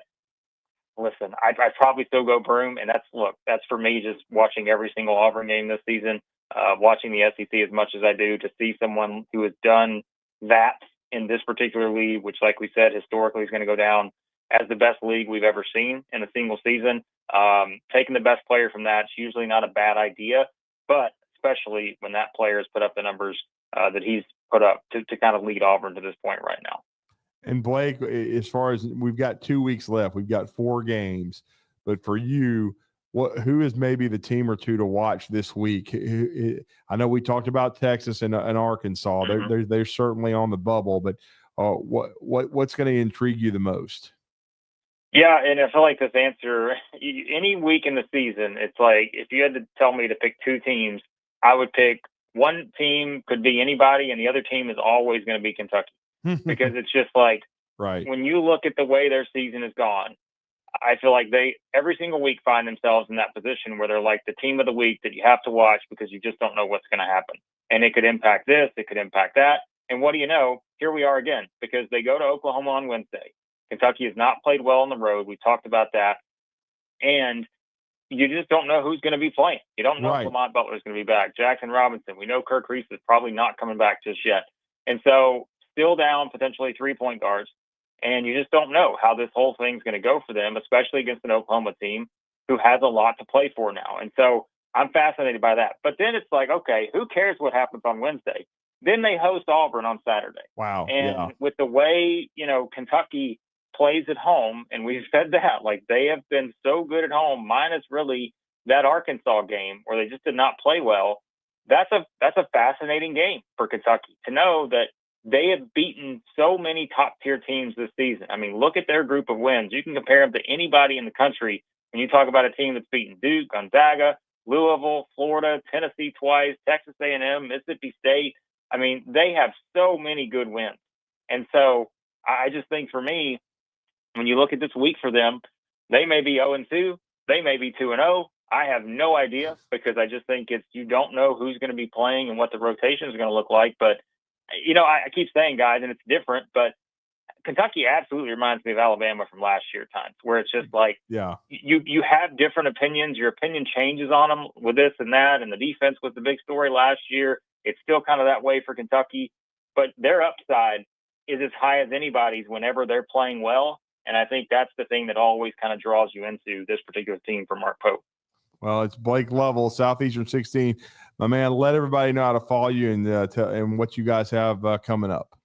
E: listen, I'd probably still go Broome. And that's for me, just watching every single Auburn game this season, watching the SEC as much as I do, to see someone who has done that in this particular league, which, like we said, historically is going to go down as the best league we've ever seen in a single season. Taking the best player from that's usually not a bad idea, but especially when that player has put up the numbers that he's put up to kind of lead Auburn to this point right now.
N: And Blake, as far as we've got 2 weeks left, we've got 4 games, but for you, who is maybe the team or two to watch this week? I know we talked about Texas and Arkansas.
E: Mm-hmm.
N: They're certainly on the bubble, but what's going to intrigue you the most?
E: Yeah, and I feel like this answer, any week in the season, it's like, if you had to tell me to pick 2 teams, I would pick one team, could be anybody, and the other team is always going to be Kentucky. Because it's just like,
N: right,
E: when you look at the way their season has gone, I feel like they every single week find themselves in that position where they're like the team of the week that you have to watch because you just don't know what's going to happen. And it could impact this, it could impact that. And what do you know? Here we are again, because they go to Oklahoma on Wednesday. Kentucky has not played well on the road. We talked about that. And you just don't know who's going to be playing. You don't know if Lamont Butler is going to be back. Jackson Robinson, we know Kirk Reese is probably not coming back just yet. And so still down potentially 3 point guards. And you just don't know how this whole thing's going to go for them, especially against an Oklahoma team who has a lot to play for now. And so I'm fascinated by that. But then it's like, okay, who cares what happens on Wednesday? Then they host Auburn on Saturday.
N: Wow.
E: And with the way, Kentucky plays at home, and we've said that, like, they have been so good at home, minus really that Arkansas game where they just did not play well. That's a fascinating game for Kentucky to know that they have beaten so many top-tier teams this season. I mean, look at their group of wins. You can compare them to anybody in the country when you talk about a team that's beaten Duke, Gonzaga, Louisville, Florida, Tennessee twice, Texas A&M, Mississippi State. I mean, they have so many good wins. And so I just think, for me, when you look at this week for them, they may be 0-2, they may be 2-0. I have no idea, because I just think you don't know who's going to be playing and what the rotation is going to look like. But I keep saying, guys, and it's different, but Kentucky absolutely reminds me of Alabama from last year times, where it's just like, you have different opinions. Your opinion changes on them with this and that, and the defense was the big story last year. It's still kind of that way for Kentucky, but their upside is as high as anybody's whenever they're playing well. And I think that's the thing that always kind of draws you into this particular team for Mark Pope.
N: Well, it's Blake Lovell, Southeastern 16. My man, let everybody know how to follow you and what you guys have coming up.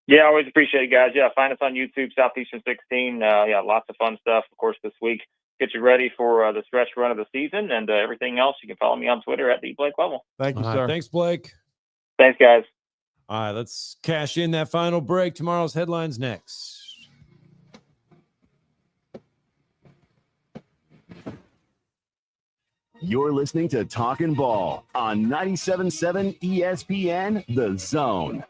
E: Yeah, I always appreciate it, guys. Yeah, find us on YouTube, Southeastern 16. Lots of fun stuff, of course, this week. Get you ready for the stretch run of the season and everything else. You can follow me on Twitter at @TheBlakeLovell.
N: Thank you,
C: All
N: sir.
C: right, thanks, Blake.
E: Thanks, guys.
C: All right, let's cash in that final break. Tomorrow's headlines next.
K: You're listening to Talkin' Ball on 97.7 ESPN, The Zone.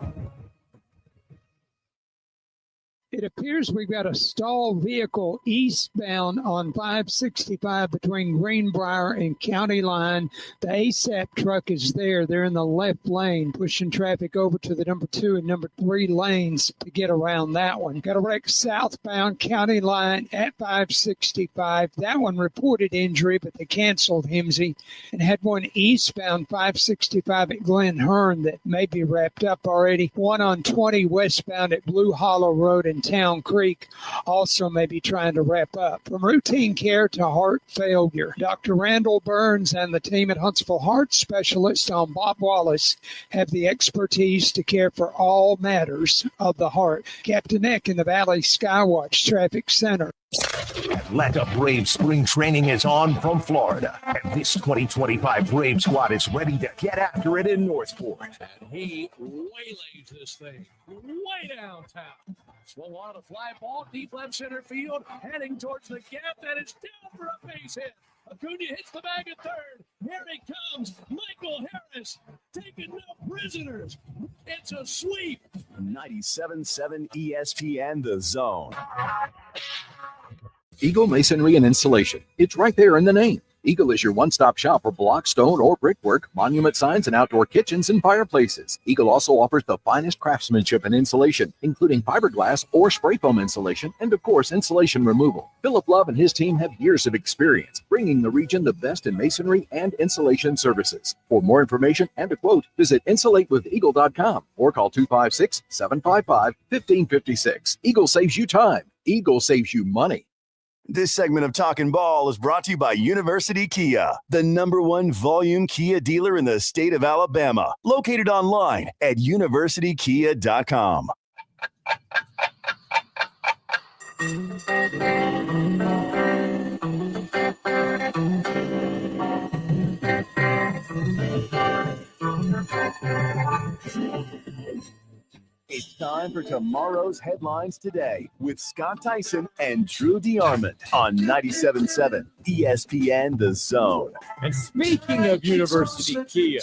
P: It appears we've got a stalled vehicle eastbound on 565 between Greenbrier and County Line. The ASAP truck is there. They're in the left lane, pushing traffic over to the number 2 and number 3 lanes to get around that one. Got a wreck southbound County Line at 565. That one reported injury, but they canceled Himsey, and had one eastbound 565 at Glen Hearn that may be wrapped up already. One on 20 westbound at Blue Hollow Road in Town Creek also may be trying to wrap up. From routine care to heart failure, Dr. Randall Burns and the team at Huntsville Heart Specialist on Bob Wallace have the expertise to care for all matters of the heart. Captain Eck in the Valley Skywatch Traffic Center.
H: Atlanta Braves spring training is on from Florida, and this 2025 Brave squad is ready to get after it in Northport.
Q: And he waylays this thing way downtown. Swung on a fly ball, deep left center field, heading towards the gap. That is down for a base hit. Acuna hits the bag at third. Here he comes. Michael Harris taking no prisoners. It's a sweep.
K: 97.7 ESPN, The Zone.
A: Eagle Masonry and Installation. It's right there in the name. Eagle is your one-stop shop for block, stone, or brickwork, monument signs, and outdoor kitchens and fireplaces. Eagle also offers the finest craftsmanship and insulation, including fiberglass or spray foam insulation, and of course, insulation removal. Philip Love and his team have years of experience, bringing the region the best in masonry and insulation services. For more information and a quote, visit insulatewitheagle.com or call 256-755-1556. Eagle saves you time. Eagle saves you money.
K: This segment of Talkin' Ball is brought to you by University Kia, the #1 volume Kia dealer in the state of Alabama. Located online at universitykia.com. It's time for tomorrow's headlines today with Scott Tyson and Drew DeArmond on 97.7 ESPN The Zone.
C: And speaking of University Kia,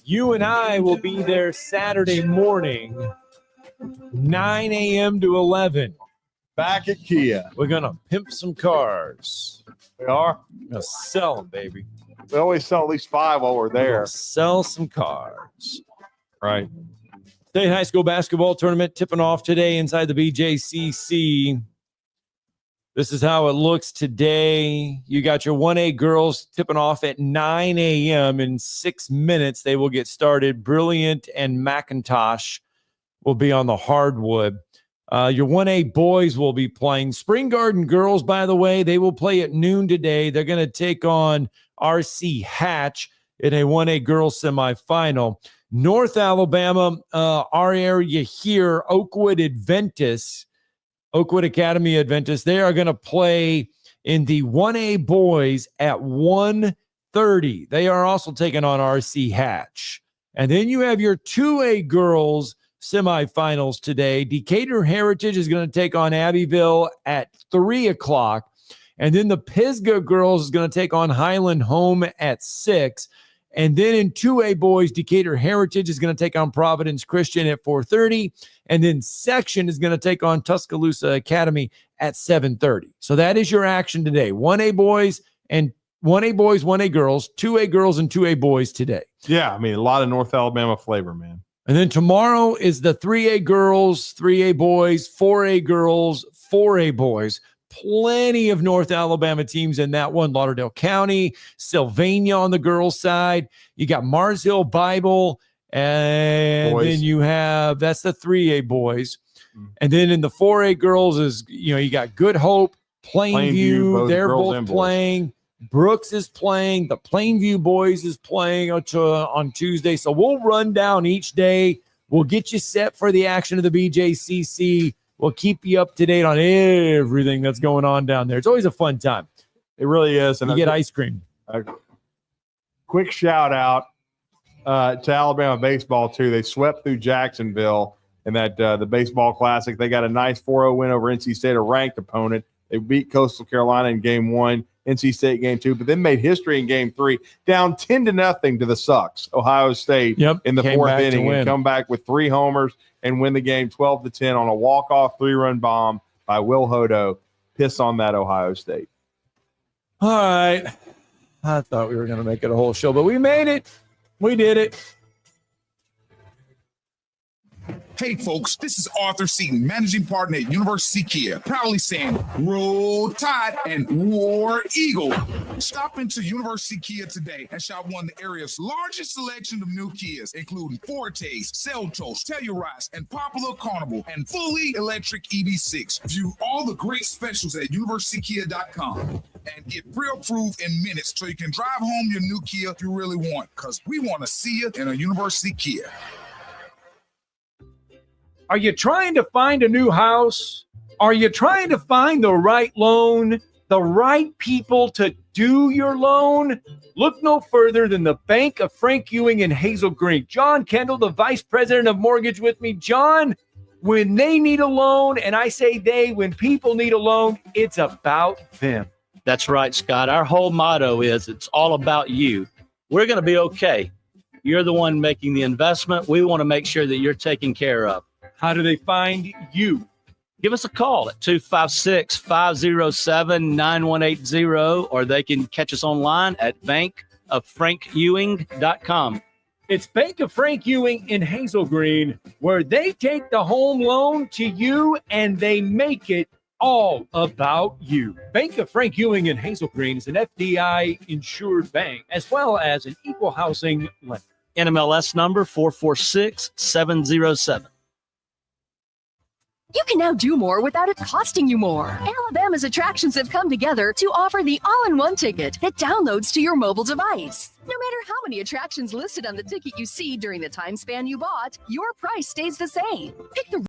C: you and I will be there Saturday morning, 9 a.m. to 11.
N: Back at Kia.
C: We're going to pimp some cars.
N: We are?
C: We're going to sell them, baby.
N: We always sell at least 5 while we're there.
C: Sell some cars.
N: Right.
C: State high school basketball tournament tipping off today inside the BJCC. This is how it looks today. You got your 1A girls tipping off at 9 a.m. In 6 minutes, they will get started. Brilliant and McIntosh will be on the hardwood. Your 1A boys will be playing. Spring Garden girls, by the way, they will play at noon today. They're going to take on RC Hatch in a 1A girls semifinal. North Alabama, our area here, Oakwood Academy Adventist, they are going to play in the 1A boys at 1:30. They are also taking on RC Hatch. And then you have your 2A girls semifinals today. Decatur Heritage is going to take on Abbeville at 3 o'clock. And then the Pisgah girls is going to take on Highland Home at 6. And then in 2A boys, Decatur Heritage is going to take on Providence Christian at 4:30. And then Section is going to take on Tuscaloosa Academy at 7:30. So that is your action today. 1A boys, 1A girls, 2A girls, and 2A boys today.
N: Yeah, I mean, a lot of North Alabama flavor, man.
C: And then tomorrow is the 3A girls, 3A boys, 4A girls, 4A boys. Plenty of North Alabama teams in that one. Lauderdale County, Sylvania on the girls' side. You got Mars Hill Bible, and boys. Then you have, that's the 3A boys. And then in the 4A girls is, you got Good Hope, Plainview. They're both playing. Brooks is playing. The Plainview boys is playing on Tuesday. So we'll run down each day. We'll get you set for the action of the BJCC. We'll keep you up to date on everything that's going on down there. It's always a fun time.
N: It really is. And
C: you get ice cream.
N: A quick shout out to Alabama baseball, too. They swept through Jacksonville in that the baseball classic. They got a nice 4-0 win over NC State, a ranked opponent. They beat Coastal Carolina in game 1, NC State game 2, but then made history in game 3, down 10-0 to the Sucks, Ohio State, in the fourth inning, and come back with 3 homers and win the game 12-10 on a walk-off 3-run bomb by Will Hodo. Piss on that, Ohio State.
C: All right. I thought we were going to make it a whole show, but we made it. We did it.
J: Hey folks, this is Arthur Seaton, managing partner at University Kia, proudly saying Roll Tide and War Eagle. Stop into University Kia today and shop one of the area's largest selection of new Kias, including Fortes, Seltos, Telluride, and Popular Carnival, and fully electric EV6. View all the great specials at universitykia.com and get pre-approved in minutes so you can drive home your new Kia you really want, because we want to see you in a University Kia.
C: Are you trying to find a new house? Are you trying to find the right loan, the right people to do your loan? Look no further than the Bank of Frank Ewing in Hazel Green. John Kendall, the vice president of mortgage with me. John, when they need a loan, and I say they, when people need a loan, it's about them.
O: That's right, Scott. Our whole motto is it's all about you. We're going to be okay. You're the one making the investment. We want to make sure that you're taken care of.
C: How do they find you?
O: Give us a call at 256-507-9180, or they can catch us online at bankoffrankewing.com.
C: It's Bank of Frank Ewing in Hazel Green, where they take the home loan to you and they make it all about you. Bank of Frank Ewing in Hazel Green is an FDI insured bank, as well as an equal housing lender.
O: NMLS number 446707.
V: You can now do more without it costing you more. Alabama's attractions have come together to offer the all-in-one ticket that downloads to your mobile device. No matter how many attractions listed on the ticket you see during the time span you bought, your price stays the same. Pick the